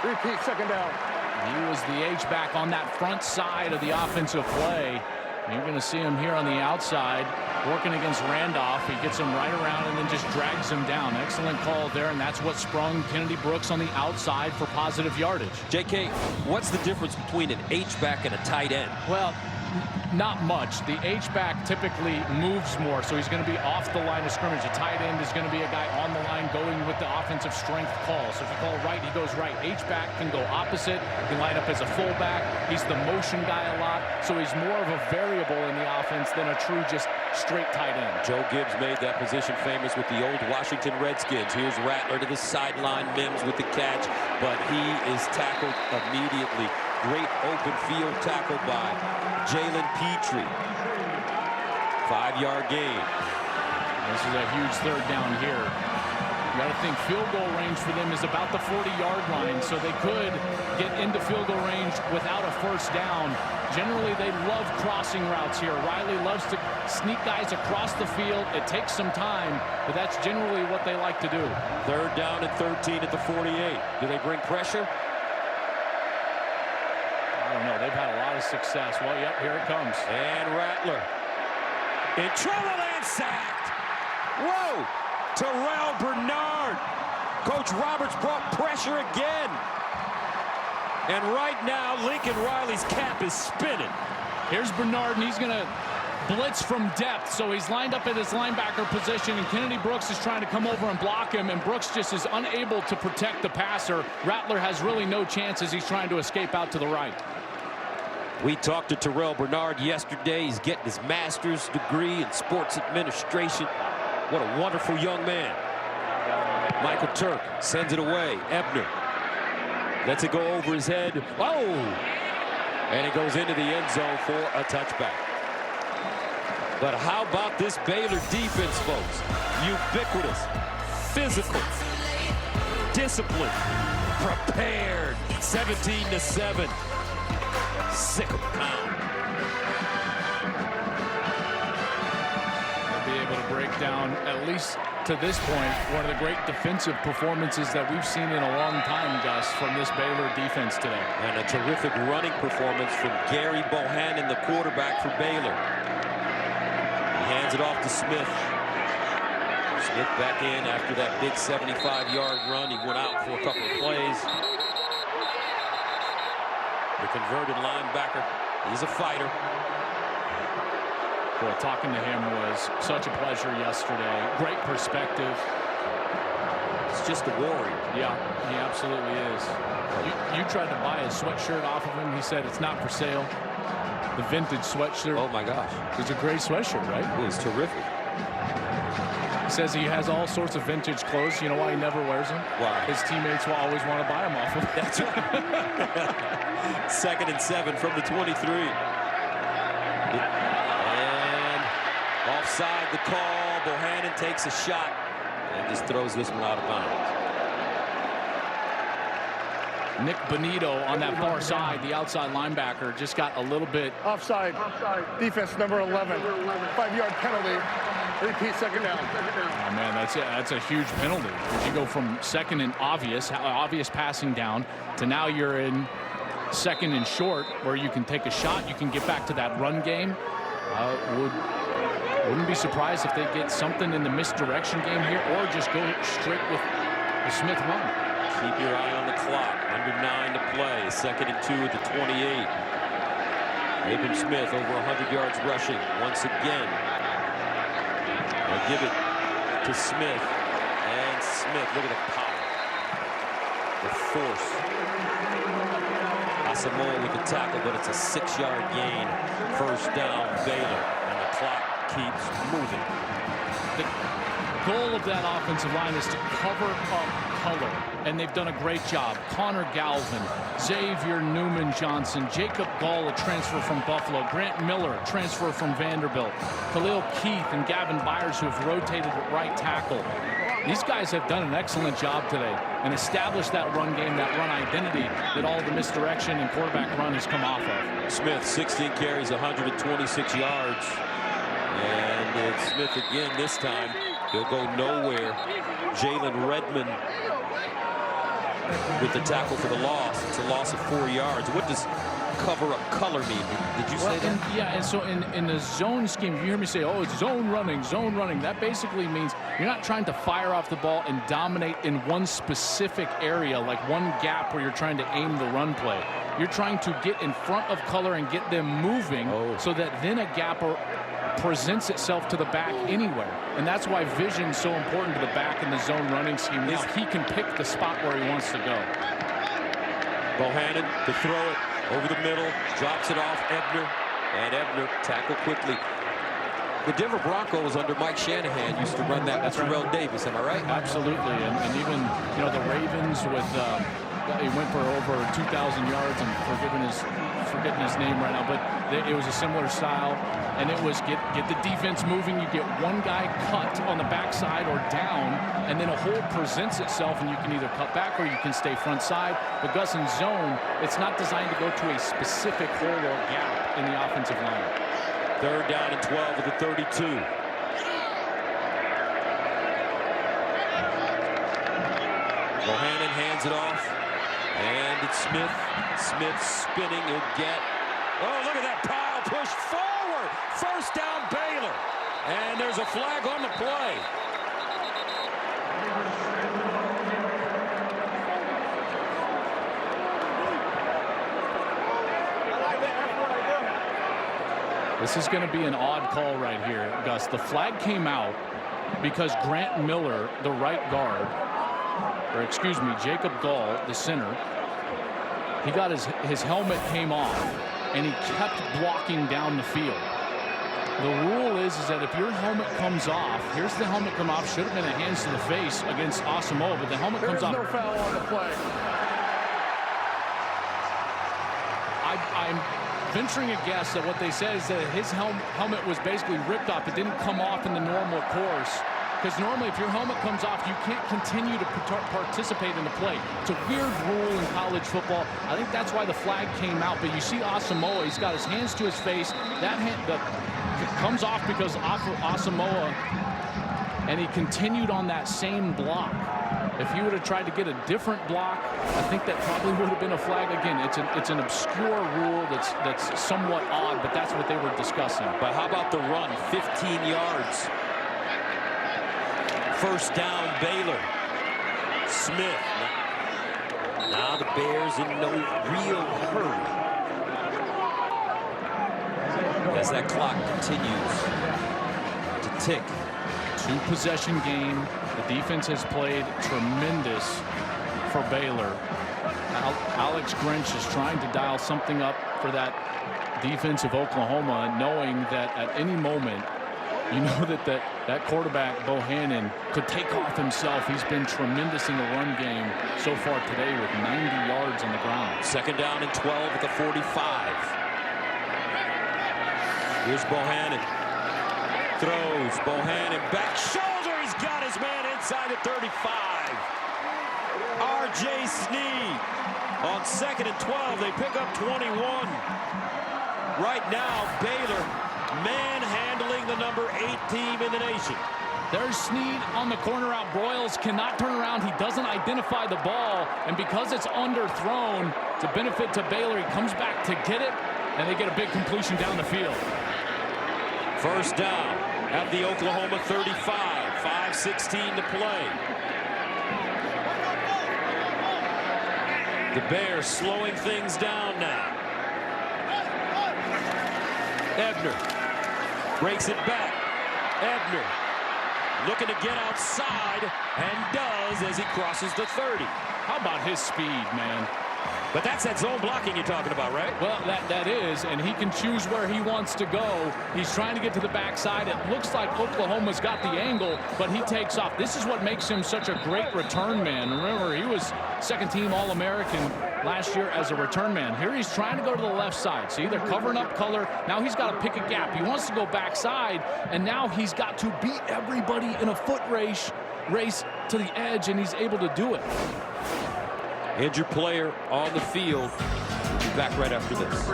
Repeat, 2nd down. He was the H-back on that front side of the offensive play. And you're going to see him here on the outside working against Randolph. He gets him right around and then just drags him down. Excellent call there, and that's what sprung Kennedy Brooks on the outside for positive yardage. JK, what's the difference between an H-back and a tight end? Well, not much. The H-back typically moves more, so he's going to be off the line of scrimmage. A tight end is going to be a guy on the line going with the offensive strength call. So if you call right, he goes right. H-back can go opposite. He can line up as a fullback. He's the motion guy a lot, so he's more of a variable in the offense than a true just straight tight end. Joe Gibbs made that position famous with the old Washington Redskins. Here's Rattler to the sideline. Mims with the catch, but he is tackled immediately. Great open field tackle by Jalen Petrie. 5-yard gain. This is a huge 3rd down here. You got to think field goal range for them is about the 40-yard line, so they could get into field goal range without a 1st down. Generally, they love crossing routes here. Riley loves to sneak guys across the field. It takes some time, but that's generally what they like to do. 3rd down and 13 at the 48. Do they bring pressure? I don't know. They've had a lot of success. Well, yep, here it comes. And Rattler in trouble and sacked. Whoa! Terrell Bernard. Coach Roberts brought pressure again. And right now, Lincoln Riley's cap is spinning. Here's Bernard, and he's going to blitz from depth. So he's lined up at his linebacker position, and Kennedy Brooks is trying to come over and block him, and Brooks just is unable to protect the passer. Rattler has really no chance as he's trying to escape out to the right. We talked to Terrell Bernard yesterday. He's getting his master's degree in sports administration. What a wonderful young man. Michael Turk sends it away. Ebner lets it go over his head. Oh! And it goes into the end zone for a touchback. But how about this Baylor defense, folks? Ubiquitous, physical, disciplined, prepared. 17-7. Sick of pound. They'll be able to break down, at least to this point, one of the great defensive performances that we've seen in a long time, Gus, from this Baylor defense today. And a terrific running performance from Gary Bohannon, the quarterback for Baylor. He hands it off to Smith. Smith back in after that big 75-yard run. He went out for a couple of plays. The converted linebacker, he's a fighter. Boy, talking to him was such a pleasure yesterday. Great perspective. He's just a warrior. Yeah, he absolutely is. You tried to buy a sweatshirt off of him. He said it's not for sale. The vintage sweatshirt. Oh, my gosh. It's a great sweatshirt, right? It was terrific. says he has all sorts of vintage clothes. You know why he never wears them? Why? His teammates will always want to buy them off him. That's right. 2nd and 7 from the 23. And offside the call. Bohannon takes a shot and just throws this one out of bounds. Nick Bonito on that far side, the outside linebacker, just got a little bit Offside. Defense number 11. 5-yard penalty. Repeat, 2nd down. Oh man, that's a huge penalty. If you go from 2nd and obvious passing down to now you're in 2nd and short, where you can take a shot, you can get back to that run game. Wouldn't be surprised if they get something in the misdirection game here, or just go straight with the Smith run. Keep your eye on the clock. Under 9 to play. 2nd and 2 at the 28. Abram Smith over 100 yards rushing once again. They'll give it to Smith. And Smith, look at the power. The force. Asamoah with the tackle, but it's a 6-yard gain. 1st down, Baylor. And the clock keeps moving. The goal of that offensive line is to cover up color, and they've done a great job. Connor Galvin, Xavier Newman-Johnson, Jacob Gall, a transfer from Buffalo, Grant Miller, transfer from Vanderbilt, Khalil Keith and Gavin Byers, who have rotated at right tackle. These guys have done an excellent job today and established that run game, that run identity that all the misdirection and quarterback run has come off of. Smith, 16 carries, 126 yards. And it's Smith again this time. He'll go nowhere. Jalen Redmond with the tackle for the loss. It's a loss of 4 yards. What does cover up color mean? Did you say that? Yeah, and so in the zone scheme, you hear me say, oh, it's zone running, zone running. That basically means you're not trying to fire off the ball and dominate in one specific area, like one gap where you're trying to aim the run play. You're trying to get in front of color and get them moving so that then a gapper presents itself to the back anywhere. And that's why vision's so important to the back in the zone running scheme. Now he can pick the spot where he wants to go. Bohannon to throw it over the middle, drops it off Ebner, and Ebner tackle quickly. The Denver Broncos under Mike Shanahan used to run that with Terrell Davis, am I right? Absolutely, and even, you know, the Ravens with, he went for over 2,000 yards, and forgetting his name right now, but it was a similar style, and it was get the defense moving. You get one guy cut on the backside or down, and then a hole presents itself, and you can either cut back or you can stay front side. But Gus, in zone, it's not designed to go to a specific hole or gap in the offensive line. 3rd down and 12 at the 32. Bohannon hands it off, and it's Smith. Smith spinning. He'll get. Oh, look at that pile push forward. 1st down, Baylor, and there's a flag on the play. This is going to be an odd call right here, Gus. The flag came out because Grant Miller, the right guard, or excuse me, Jacob Gall, the center, he got his helmet came off, and he kept blocking down the field. The rule is that if your helmet comes off, here's the helmet come off, should have been a hands to the face against Asamoah, but the helmet comes off. There's no foul on the play. I'm venturing a guess that what they said is that his helmet was basically ripped off. It didn't come off in the normal course. Because normally if your helmet comes off, you can't continue to participate in the play. It's a weird rule in college football. I think that's why the flag came out. But you see Asamoah, he's got his hands to his face. That hand comes off because Asamoah, and he continued on that same block. If he would have tried to get a different block, I think that probably would have been a flag. Again, it's an obscure rule that's somewhat odd, but that's what they were discussing. But how about the run? 15 yards. 1st down, Baylor. Smith. Now the Bears in no real hurry, as that clock continues to tick. 2-possession game. The defense has played tremendous for Baylor. Alex Grinch is trying to dial something up for that defense of Oklahoma, knowing that at any moment, you know that that quarterback, Bohannon, could take off himself. He's been tremendous in the run game so far today with 90 yards on the ground. 2nd down and 12 at the 45. Here's Bohannon. Throws. Bohannon back shoulder. He's got his man inside the 35. R.J. Sneed on 2nd and 12. They pick up 21. Right now, Baylor manhandling the number 8 team in the nation. There's Sneed on the corner out. Broyles cannot turn around. He doesn't identify the ball. And because it's underthrown, it's a benefit to Baylor. He comes back to get it, and they get a big completion down the field. 1st down at the Oklahoma 35. 5:16 to play. The Bears slowing things down now. Ebner breaks it back. Ebner looking to get outside, and does as he crosses the 30. How about his speed, man? But that's that zone blocking you're talking about, right? Well, that is, and he can choose where he wants to go. He's trying to get to the backside. It looks like Oklahoma's got the angle, but he takes off. This is what makes him such a great return man. Remember, he was 2nd-team All-American last year as a return man. Here he's trying to go to the left side. See, they're covering up color. Now he's got to pick a gap. He wants to go backside, and now he's got to beat everybody in a foot race to the edge, and he's able to do it. Injured player on the field. We'll be back right after this.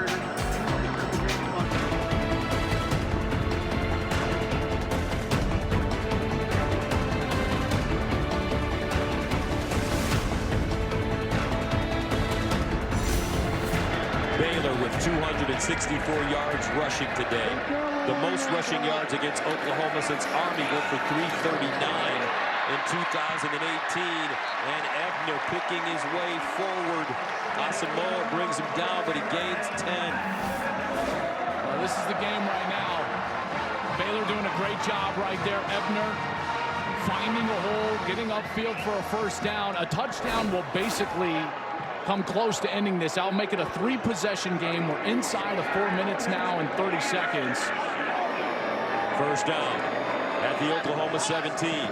Baylor with 264 yards rushing today. The most rushing yards against Oklahoma since Army went for 339 in 2018, and Ebner picking his way forward. Asamoah brings him down, but he gains 10. Well, this is the game right now. Baylor doing a great job right there. Ebner finding a hole, getting upfield for a 1st down. A touchdown will basically come close to ending this. I'll make it a 3-possession game. We're inside of 4 minutes now and 30 seconds. 1st down at the Oklahoma 17.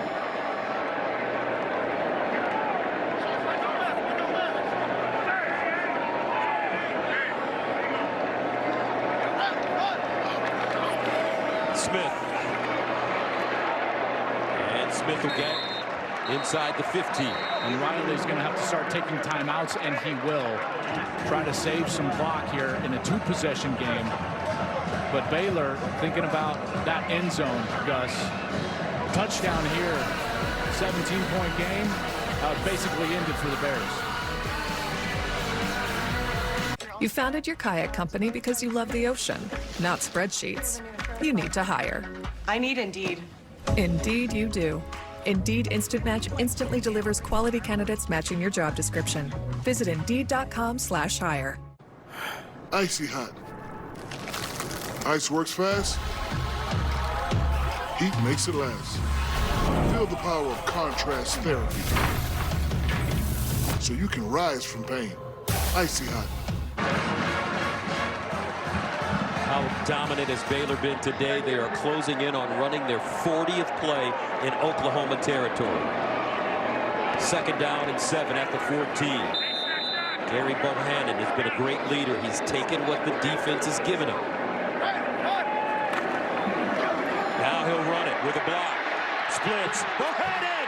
Smith. And Smith will get inside the 15. And Riley's going to have to start taking timeouts, and he will. Try to save some clock here in a 2-possession game. But Baylor thinking about that end zone, Gus. Touchdown here. 17-point game. Basically ended for the Bears. You founded your kayak company because you love the ocean, not spreadsheets. You need to hire. I need Indeed. Indeed you do. Indeed Instant Match instantly delivers quality candidates matching your job description. Visit Indeed.com/hire. Icy hot. Ice works fast. Heat makes it last. Feel the power of contrast therapy, so you can rise from pain. Icy hot. How dominant has Baylor been today? They are closing in on running their 40th play in Oklahoma territory. 2nd down and 7 at the 14. Gary Bohannon has been a great leader. He's taken what the defense has given him. Now he'll run it with a block. Splits. Bohannon!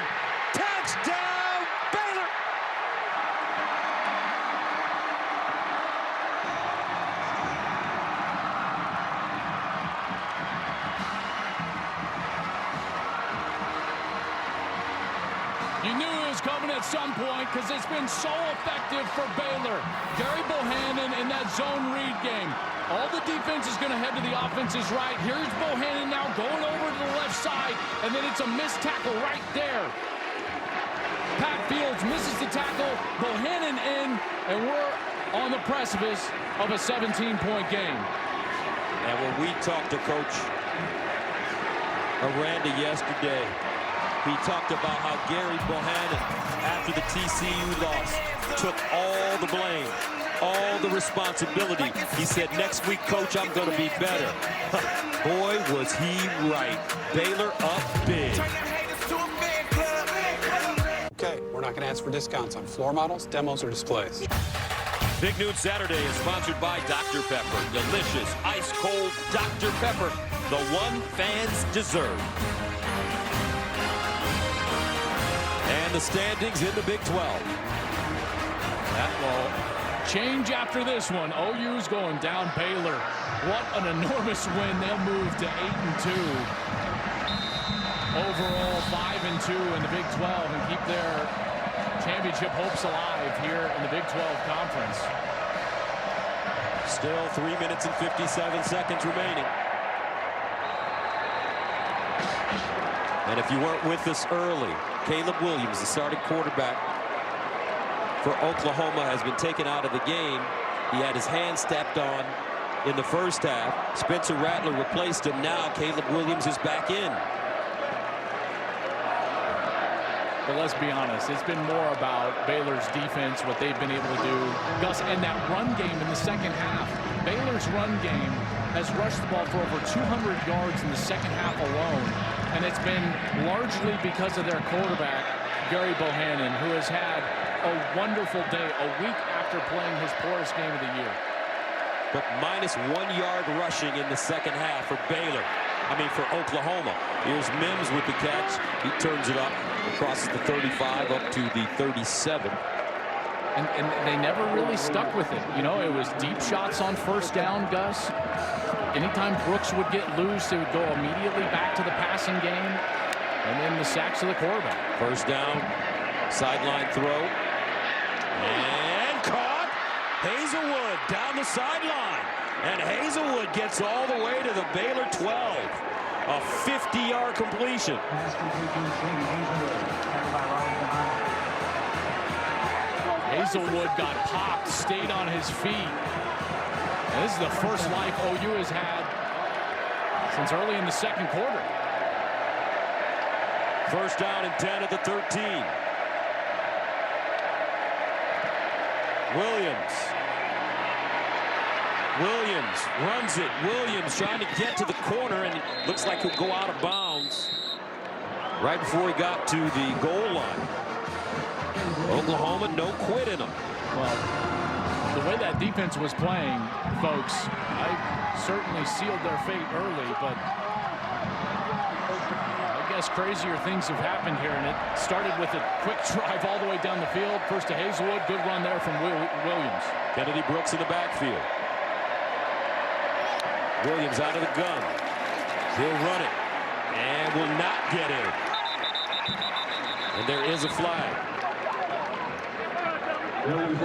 Touchdown, Baylor! You knew it was coming at some point because it's been so effective for Baylor. Gary Bohannon in that zone read game. All the defense is going to head to the offense's right. Here's Bohannon now going over to the left side, and then it's a missed tackle right there. Pat Fields misses the tackle. Bohannon in, and we're on the precipice of a 17-point game. And when we talked to Coach Aranda yesterday, he talked about how Gary Bohannon, after the TCU loss, took all the blame. all the responsibility. He said, next week, coach, I'm going to be better. Boy, was he right. Baylor up big. Okay, we're not going to ask for discounts on floor models, demos, or displays. Big Noon Saturday is sponsored by Dr. Pepper. Delicious, ice-cold Dr. Pepper. The one fans deserve. And the standings in the Big 12. That will change after this one. OU's going down Baylor. What an enormous win. They'll move to 8-2. Overall, 5-2 in the Big 12 and keep their championship hopes alive here in the Big 12 Conference. Still 3 minutes and 57 seconds remaining. And if you weren't with us early, Caleb Williams, the starting quarterback for Oklahoma, has been taken out of the game. He had his hand stepped on in the first half. Spencer Rattler replaced him. Now Caleb Williams is back in. But let's be honest, it's been more about Baylor's defense, what they've been able to do. Gus, and that run game in the second half. Baylor's run game has rushed the ball for over 200 yards in the second half alone. And it's been largely because of their quarterback, Gary Bohannon, who has had a wonderful day, a week after playing his poorest game of the year. But minus 1 yard rushing in the second half for Baylor. For Oklahoma. Here's Mims with the catch. He turns it up, crosses the 35 up to the 37. And they never really stuck with it. You know, it was deep shots on first down, Gus. Anytime Brooks would get loose, they would go immediately back to the passing game. And then the sacks of the quarterback. First down, sideline throw. And caught. Hazelwood down the sideline. And Hazelwood gets all the way to the Baylor 12. A 50-yard completion. Hazelwood got popped, stayed on his feet. And this is the first life OU has had since early in the second quarter. First down and 10 at the 13. Williams runs it. Williams trying to get to the corner, and it looks like he'll go out of bounds right before he got to the goal line. Oklahoma, no quit in them. Well, the way that defense was playing, folks, I certainly sealed their fate early, but I guess crazier things have happened here, and it started with a quick drive all the way down the field. First to Hazelwood, good run there from Williams. Kennedy Brooks in the backfield. Williams out of the gun. He'll run it and will not get in. And there is a flag.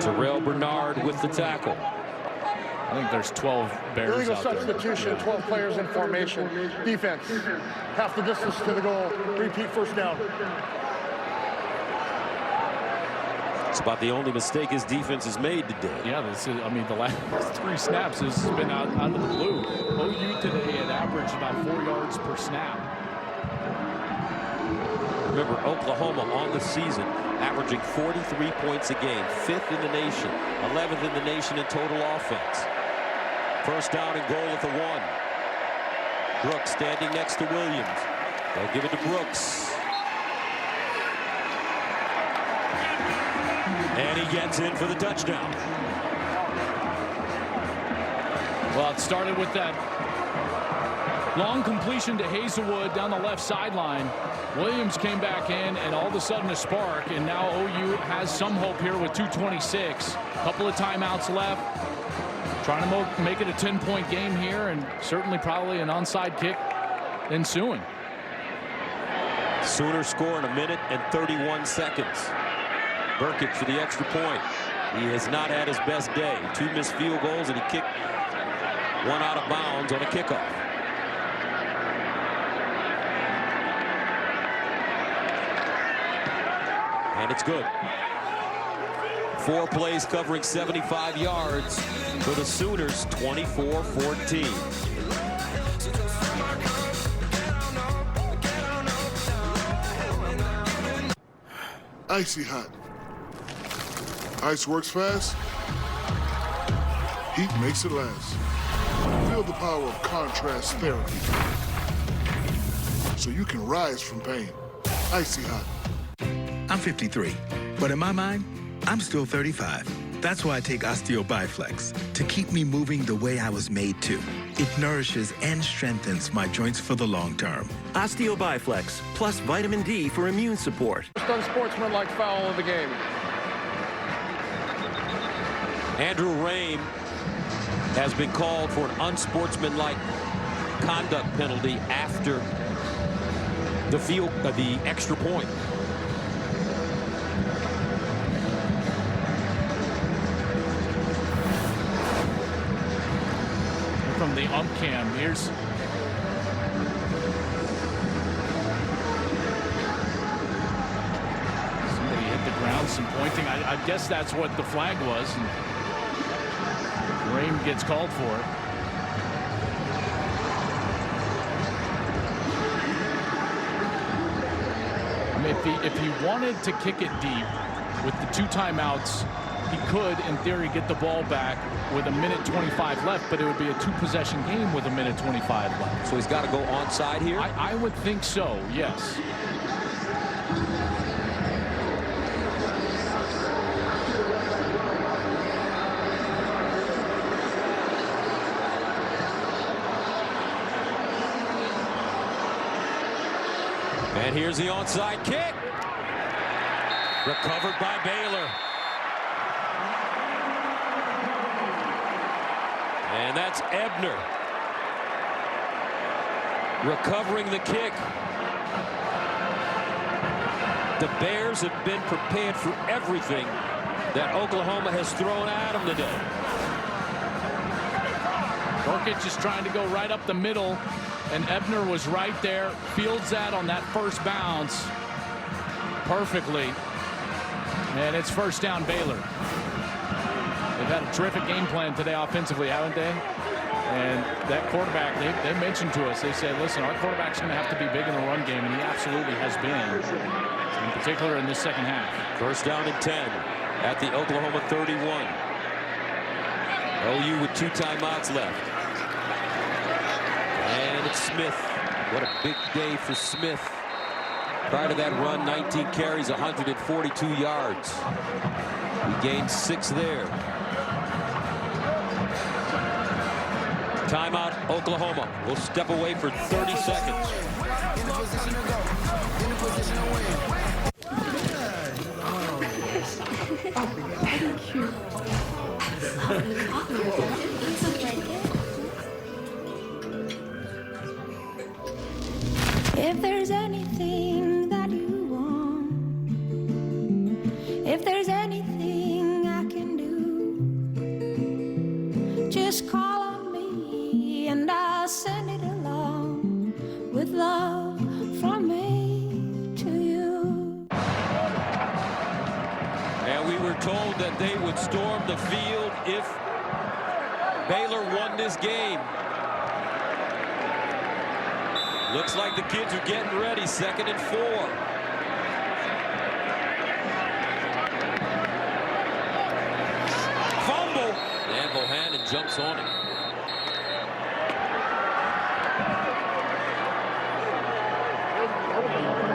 Terrell Bernard with the tackle. I think there's 12 Bears Illegal out there. substitution, 12 players in formation. Defense, half the distance to the goal. Repeat first down. It's about the only mistake his defense has made today. Yeah, this is, the last 3 snaps has been out of the blue. OU today had averaged about 4 yards per snap. Remember, Oklahoma on the season averaging 43 points a game, 5th in the nation, 11th in the nation in total offense. First down and goal at the 1. Brooks standing next to Williams. They'll give it to Brooks. And he gets in for the touchdown. Well, it started with that long completion to Hazelwood down the left sideline. Williams came back in, and all of a sudden a spark, and now OU has some hope here with 2:26. A couple of timeouts left. Trying to make it a 10-point game here, and certainly probably an onside kick ensuing. Sooners score in 1 minute and 31 seconds. Burkett for the extra point. He has not had his best day. 2 missed field goals, and he kicked 1 out of bounds on a kickoff. And it's good. 4 plays covering 75 yards for the Sooners, 24-14. Icy hot. Ice works fast, Heat makes it last. Feel the power of contrast therapy. So you can rise from pain. Icy hot. I'm 53, but in my mind, I'm still 35. That's why I take Osteo Biflex, to keep me moving the way I was made to. It nourishes and strengthens my joints for the long term. Osteo Biflex, plus vitamin D for immune support. First unsportsmanlike foul of the game. Andrew Raym has been called for an unsportsmanlike conduct penalty after the extra point. From the ump cam, here's somebody hit the ground, some pointing. I guess that's what the flag was, and Raym gets called for it. I mean, if he wanted to kick it deep with the 2 timeouts, he could, in theory, get the ball back with 1:25 left, but it would be a 2-possession game with 1:25 left. So he's got to go onside here? I would think so, yes. And here's the onside kick. Recovered by Baylor. And that's Ebner recovering the kick. The Bears have been prepared for everything that Oklahoma has thrown at them today. Burkett just trying to go right up the middle, and Ebner was right there. Fields that on that first bounce perfectly. And it's first down, Baylor. They've had a terrific game plan today offensively, haven't they? And that quarterback, they mentioned to us, they said, listen, our quarterback's going to have to be big in the run game, and he absolutely has been, in particular in this second half. First down and 10 at the Oklahoma 31. OU with 2 timeouts left. And it's Smith. What a big day for Smith. Prior to that run, 19 carries, 142 yards. He gained 6 there. Timeout, Oklahoma. We'll step away for 30 seconds. If there's anything that you want, if there's anything I can do, just call on me and I'll send it along with love from me to you. And we were told that they would storm the field if Baylor won this game. Looks like the kids are getting ready. 2nd and 4. Fumble. And Bohannon jumps on it.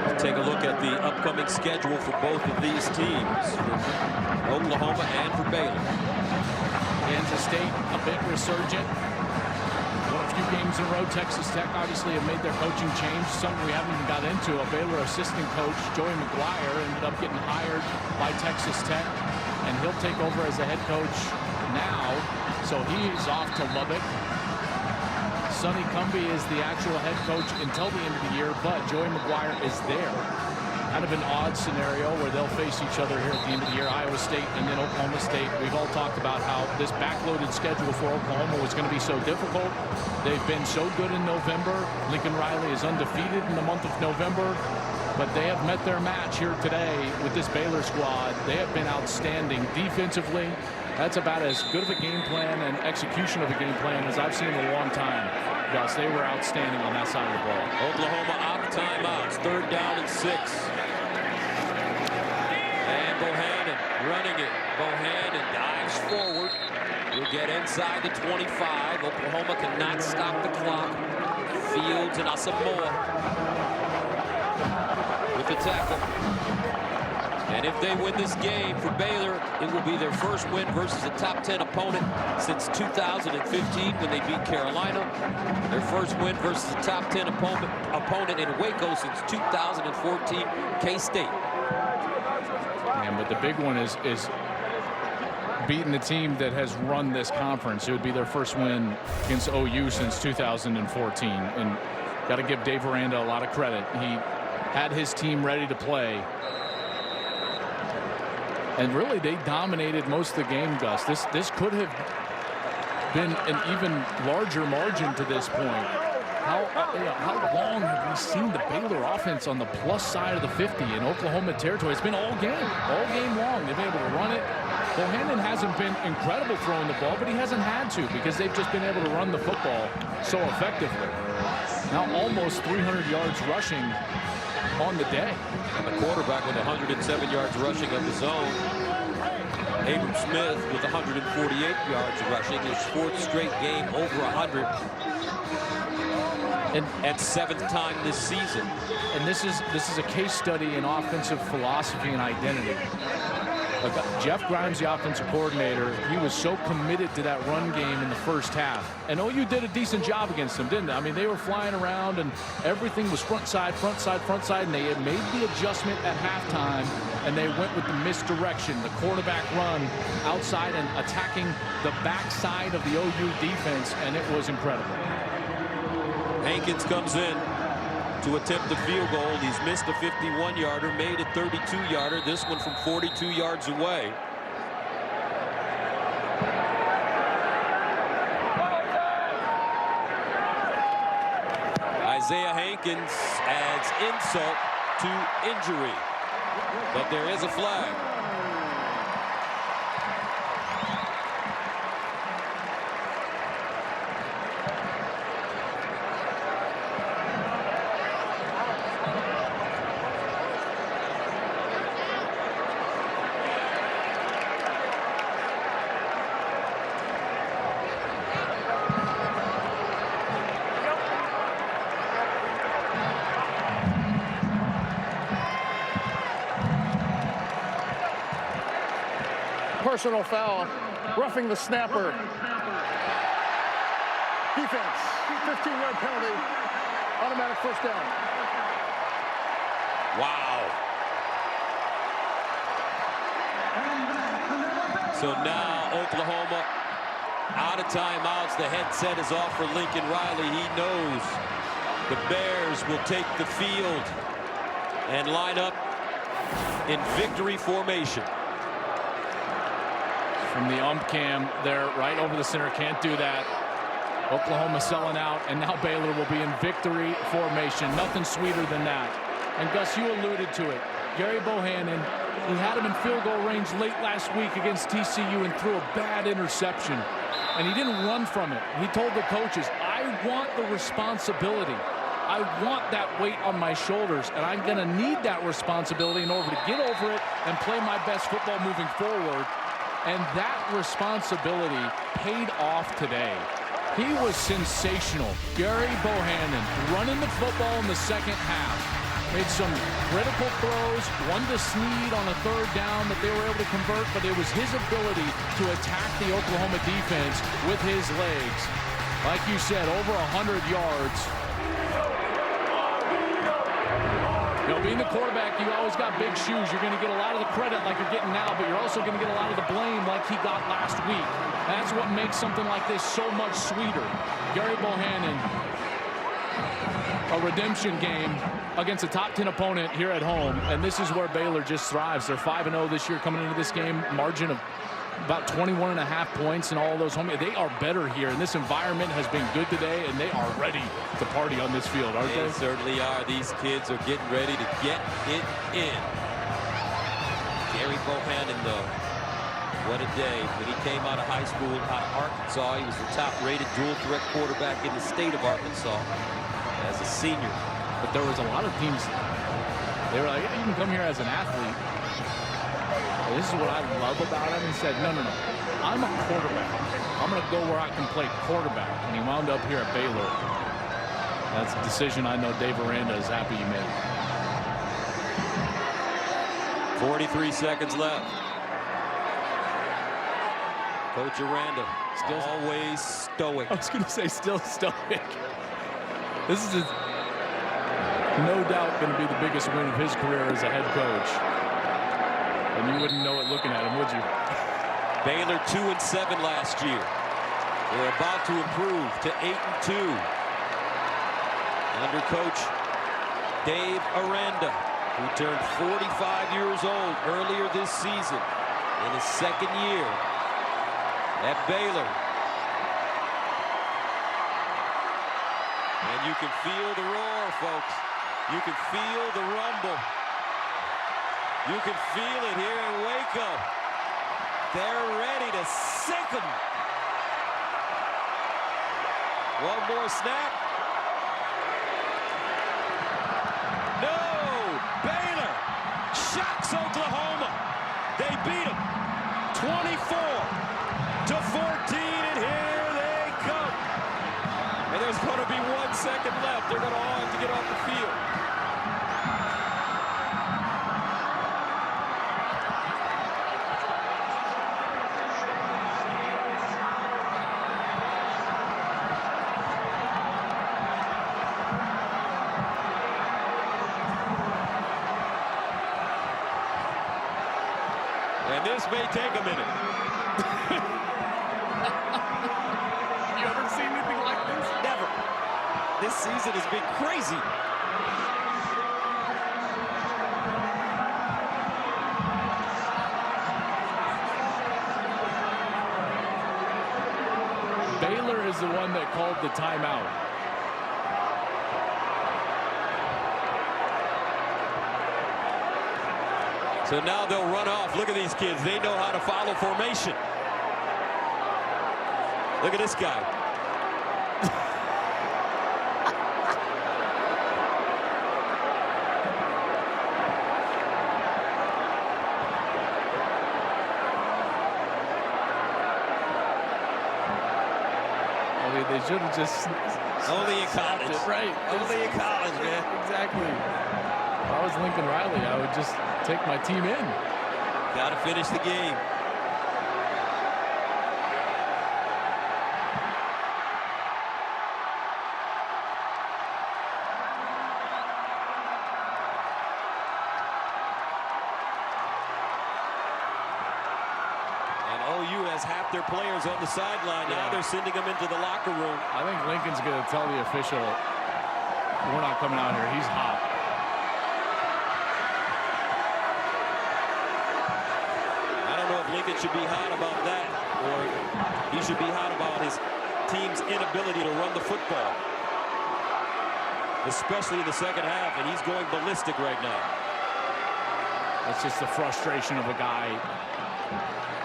Let's take a look at the upcoming schedule for both of these teams, for Oklahoma and for Baylor. Kansas State a bit resurgent. A few games in a row. Texas Tech obviously have made their coaching change, something we haven't even got into. A Baylor assistant coach, Joey McGuire, ended up getting hired by Texas Tech, and he'll take over as the head coach now. So he's off to Lubbock. Sonny Cumbie is the actual head coach until the end of the year, but Joey McGuire is there. Kind of an odd scenario where they'll face each other here at the end of the year. Iowa State and then Oklahoma State. We've all talked about how this backloaded schedule for Oklahoma was going to be so difficult. They've been so good in November. Lincoln Riley is undefeated in the month of November, but they have met their match here today with this Baylor squad. They have been outstanding defensively. That's about as good of a game plan and execution of a game plan as I've seen in a long time. Gus, they were outstanding on that side of the ball. Oklahoma out of timeouts. 3rd down and 6. And Bohannon running it. Bohannon dives forward. We'll get inside the 25. Oklahoma cannot stop the clock. Fields and Asamoah with the tackle. And if they win this game for Baylor, it will be their first win versus a top 10 opponent since 2015 when they beat Carolina. Their first win versus a top 10 opponent in Waco since 2014, K-State. And but the big one is beating the team that has run this conference. It would be their first win against OU since 2014. And got to give Dave Aranda a lot of credit. He had his team ready to play. And really, they dominated most of the game, Gus. This could have been an even larger margin to this point. How long have we seen the Baylor offense on the plus side of the 50 in Oklahoma territory? It's been all game long. They've been able to run it. Bohannon hasn't been incredible throwing the ball, but he hasn't had to because they've just been able to run the football so effectively. Now almost 300 yards rushing on the day. And the quarterback with 107 yards rushing of his own. Abram Smith with 148 yards rushing, his fourth straight game over 100. And seventh time this season. And this is a case study in offensive philosophy and identity. Jeff Grimes, the offensive coordinator, he was so committed to that run game in the first half. And OU did a decent job against them, didn't they? I mean, they were flying around and everything was front side, and they had made the adjustment at halftime, and they went with the misdirection, the quarterback run outside and attacking the backside of the OU defense, and it was incredible. Hankins comes in to attempt the field goal. He's missed a 51-yarder, made a 32-yarder. This one from 42 yards away. Isaiah Hankins adds insult to injury, but there is a flag. Personal foul, roughing the snapper. Defense, 15-yard penalty, automatic first down. Wow. So now Oklahoma out of timeouts. The headset is off for Lincoln Riley. He knows the Bears will take the field and line up in victory formation. From the ump cam there right over the center, can't do that. Oklahoma selling out, and now Baylor will be in victory formation. Nothing sweeter than that. And Gus, you alluded to it. Gary Bohannon, he had him in field goal range late last week against TCU and threw a bad interception. And he didn't run from it. He told the coaches, I want the responsibility. I want that weight on my shoulders, and I'm going to need that responsibility in order to get over it and play my best football moving forward. And that responsibility paid off today. He was sensational. Gary Bohannon running the football in the second half. Made some critical throws, one to Snead on a third down that they were able to convert, but it was his ability to attack the Oklahoma defense with his legs. Like you said, over 100 yards. You know, being the quarterback, you always got big shoes. You're going to get a lot of the credit like you're getting now, but you're also going to get a lot of the blame like he got last week. That's what makes something like this so much sweeter. Gary Bohannon, a redemption game against a top 10 opponent here at home, and this is where Baylor just thrives. They're 5-0 this year coming into this game, margin of about 21.5 points in all of those home. They are better here, and this environment has been good today, and they are ready to party on this field, aren't they? They certainly are. These kids are getting ready to get it in. Gary Bohannon, though, what a day. When he came out of high school, out of Arkansas, he was the top-rated dual-threat quarterback in the state of Arkansas as a senior. But there was a lot of teams, they were like, yeah, you can come here as an athlete. This is what I love about him. He said, no, I'm a quarterback. I'm going to go where I can play quarterback. And he wound up here at Baylor. That's a decision I know Dave Aranda is happy he made. 43 seconds left. Coach Aranda still always stoic. I was going to say still stoic. This is no doubt going to be the biggest win of his career as a head coach. And you wouldn't know it looking at him, would you? Baylor 2-7 last year. They're about to improve to 8-2 under coach Dave Aranda, who turned 45 years old earlier this season in his second year at Baylor. And you can feel the roar, folks. You can feel the rumble. You can feel it here in Waco. They're ready to sink them. One more snap. No! Baylor shocks Oklahoma. They beat them 24-14, and here they come. And there's going to be 1 second left. They're going to all have to get off the field. And this may take a minute. You ever seen anything like this? Never. This season has been crazy. Baylor is the one that called the timeout. So now they'll run off. Look at these kids. They know how to follow formation. Look at this guy. They should have just only in college, right? Only in college, man. Exactly. If I was Lincoln Riley, I would just take my team in. Got to finish the game. Half their players on the sideline. Now they're sending them into the locker room. I think Lincoln's going to tell the official, we're not coming out here. He's hot. I don't know if Lincoln should be hot about that, or he should be hot about his team's inability to run the football, especially in the second half, and he's going ballistic right now. That's just the frustration of a guy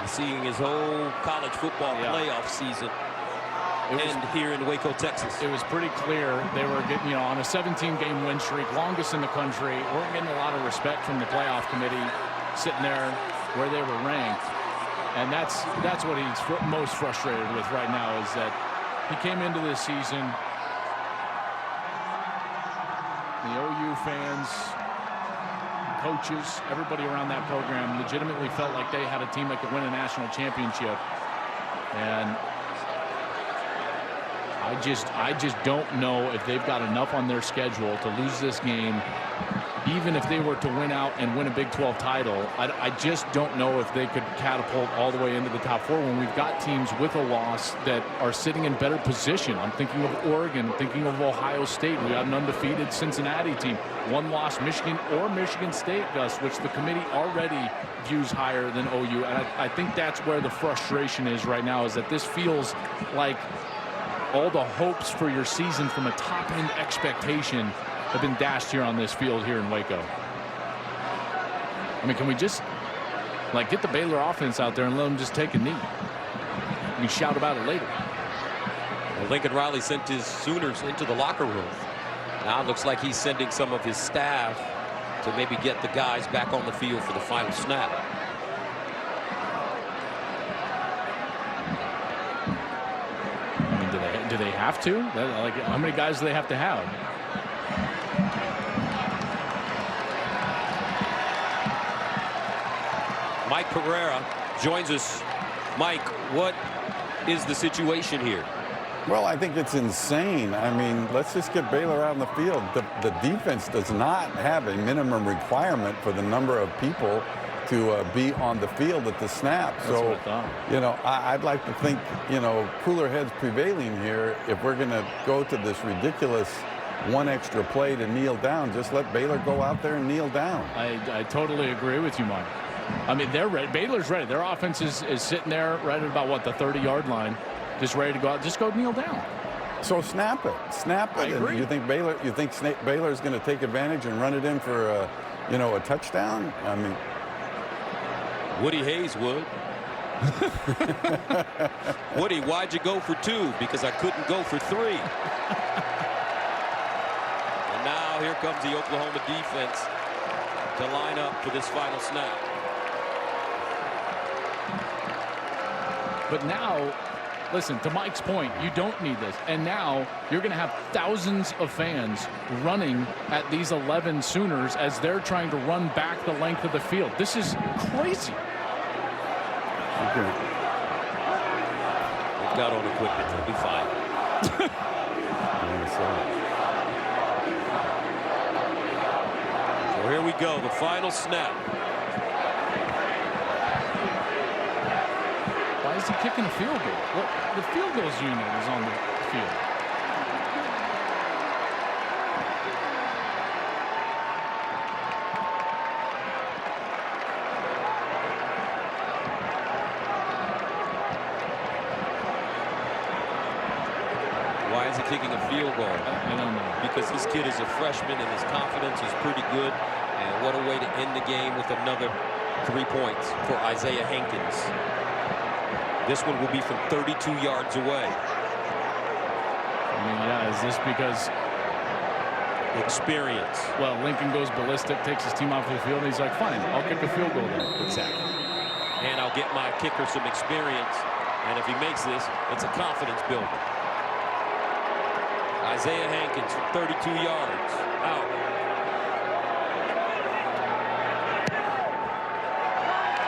seeing his whole college football playoff season end here in Waco, Texas. It was pretty clear they were getting, on a 17-game win streak, longest in the country. Weren't getting a lot of respect from the playoff committee, sitting there where they were ranked. And that's what he's most frustrated with right now, is that he came into this season, the OU fans, coaches, everybody around that program legitimately felt like they had a team that could win a national championship. And I just don't know if they've got enough on their schedule to lose this game. Even if they were to win out and win a Big 12 title, I just don't know if they could catapult all the way into the top four when we've got teams with a loss that are sitting in better position. I'm thinking of Oregon, thinking of Ohio State. We got an undefeated Cincinnati team. One loss, Michigan or Michigan State, Gus, which the committee already views higher than OU. And I think that's where the frustration is right now, is that this feels like all the hopes for your season from a top-end expectation have been dashed here on this field here in Waco. I mean, can we just get the Baylor offense out there and let them just take a knee? We can shout about it later. Well, Lincoln Riley sent his Sooners into the locker room. Now it looks like he's sending some of his staff to maybe get the guys back on the field for the final snap. they have to? Like, how many guys do they have to have? Mike Pereira joins us. Mike, what is the situation here? Well, I think it's insane. I mean, let's just get Baylor out on the field. The defense does not have a minimum requirement for the number of people to be on the field at the snap. That's so, what I thought. you know, I'd like to think, you know, cooler heads prevailing here. If we're going to go to this ridiculous one extra play to kneel down, just let Baylor go out there and kneel down. I totally agree with you, Mike. I mean, they're ready. Baylor's ready. Their offense is sitting there right at about, what, the 30-yard line, just ready to go out. Just go kneel down. So snap it. Snap it. I agree. And you think Baylor's going to take advantage and run it in for you know, a touchdown? I mean, Woody Hayes would. Woody, why'd you go for 2? Because I couldn't go for 3. And now here comes the Oklahoma defense to line up for this final snap. But now, listen, to Mike's point, you don't need this. And now you're going to have thousands of fans running at these 11 Sooners as they're trying to run back the length of the field. This is crazy. okay. They've got on equipment. They'll be fine. So here we go. The final snap. Why is he kicking a field goal? Well, the field goals unit is on the field. Why is he kicking a field goal? I don't know. Because this kid is a freshman and his confidence is pretty good. And what a way to end the game with another 3 points for Isaiah Hankins. This one will be from 32 yards away. I mean, yeah, is this because experience? Well, Lincoln goes ballistic, takes his team off the field, and he's like, fine, I'll kick a field goal then. Exactly. And I'll get my kicker some experience. And if he makes this, it's a confidence builder. Isaiah Hankins from 32 yards out.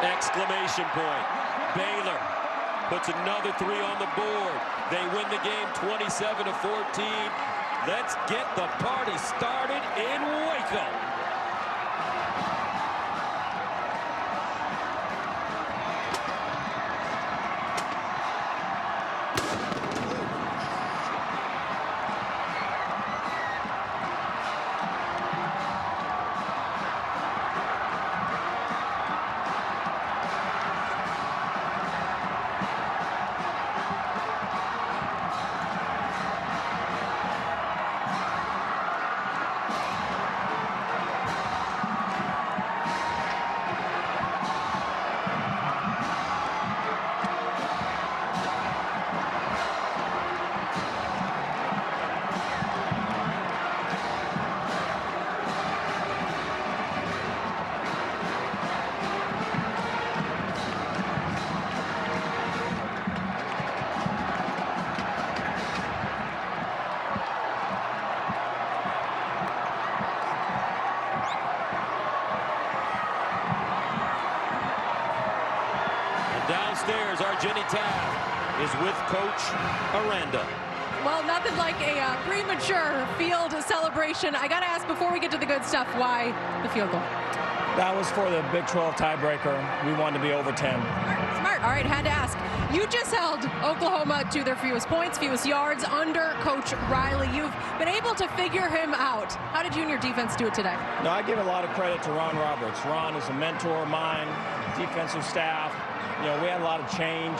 Exclamation point. Baylor puts another 3 on the board. They win the game 27-14. Let's get the party started in Waco. Downstairs, our Jenny Tabb is with Coach Aranda. Well, nothing like a premature field celebration. I got to ask before we get to the good stuff, why the field goal? That was for the Big 12 tiebreaker. We wanted to be over 10. Smart. All right, had to ask. You just held Oklahoma to their fewest points, fewest yards under Coach Riley. You've been able to figure him out. How did you and your defense do it today? No, I give a lot of credit to Ron Roberts. Ron is a mentor of mine, defensive staff. You know, we had a lot of change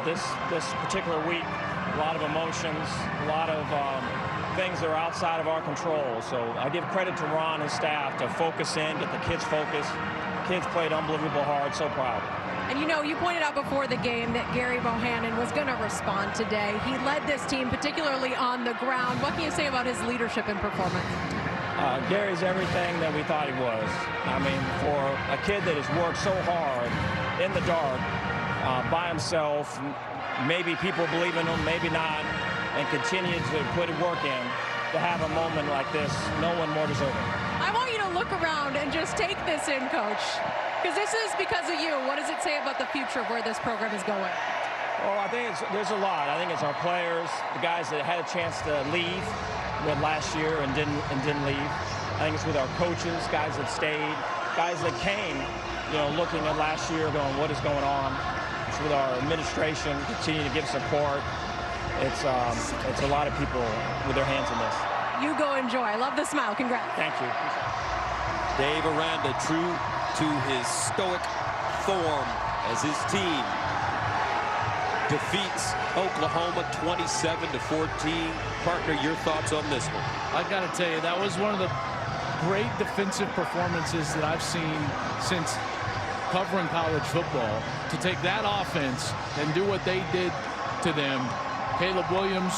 this particular week, a lot of emotions, a lot of things that are outside of our control. So I give credit to Ron and staff to focus in, get the kids focused. Kids played unbelievable hard, so proud. And you know, you pointed out before the game that Gary Bohannon was going to respond today. He led this team, particularly on the ground. What can you say about his leadership and performance? Gary's everything that we thought he was. I mean, for a kid that has worked so hard in the dark, by himself, maybe people believe in him, maybe not. and continue to put work in to have a moment like this. No one more deserving. I want you to look around and just take this in, Coach, because this is because of you. What does it say about the future of where this program is going? Well, I think there's a lot. I think it's our players, the guys that had a chance to leave with last year and didn't leave. I think it's with our coaches, guys that stayed, guys that came, looking at last year going, what is going on? It's with our administration, continue to give support. It's a lot of people with their hands in this. You go enjoy. I love the smile. Congrats. Thank you. Dave Aranda, true to his stoic form as his team defeats Oklahoma 27-14. Partner, your thoughts on this one? I got to tell you, that was one of the great defensive performances that I've seen since covering college football. To take that offense and do what they did to them. Caleb Williams,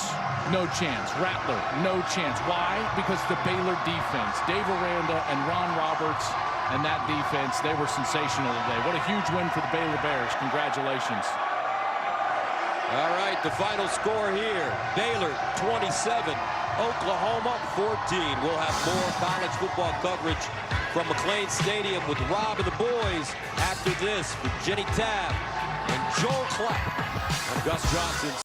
no chance. Rattler, no chance. Why? Because the Baylor defense. Dave Aranda and Ron Roberts and that defense, they were sensational today. What a huge win for the Baylor Bears. Congratulations. All right, the final score here. Baylor 27, Oklahoma 14. We'll have more college football coverage from McLean Stadium with Rob and the boys after this. For Jenny Tabb and Joel Clapp, I'm Gus Johnson.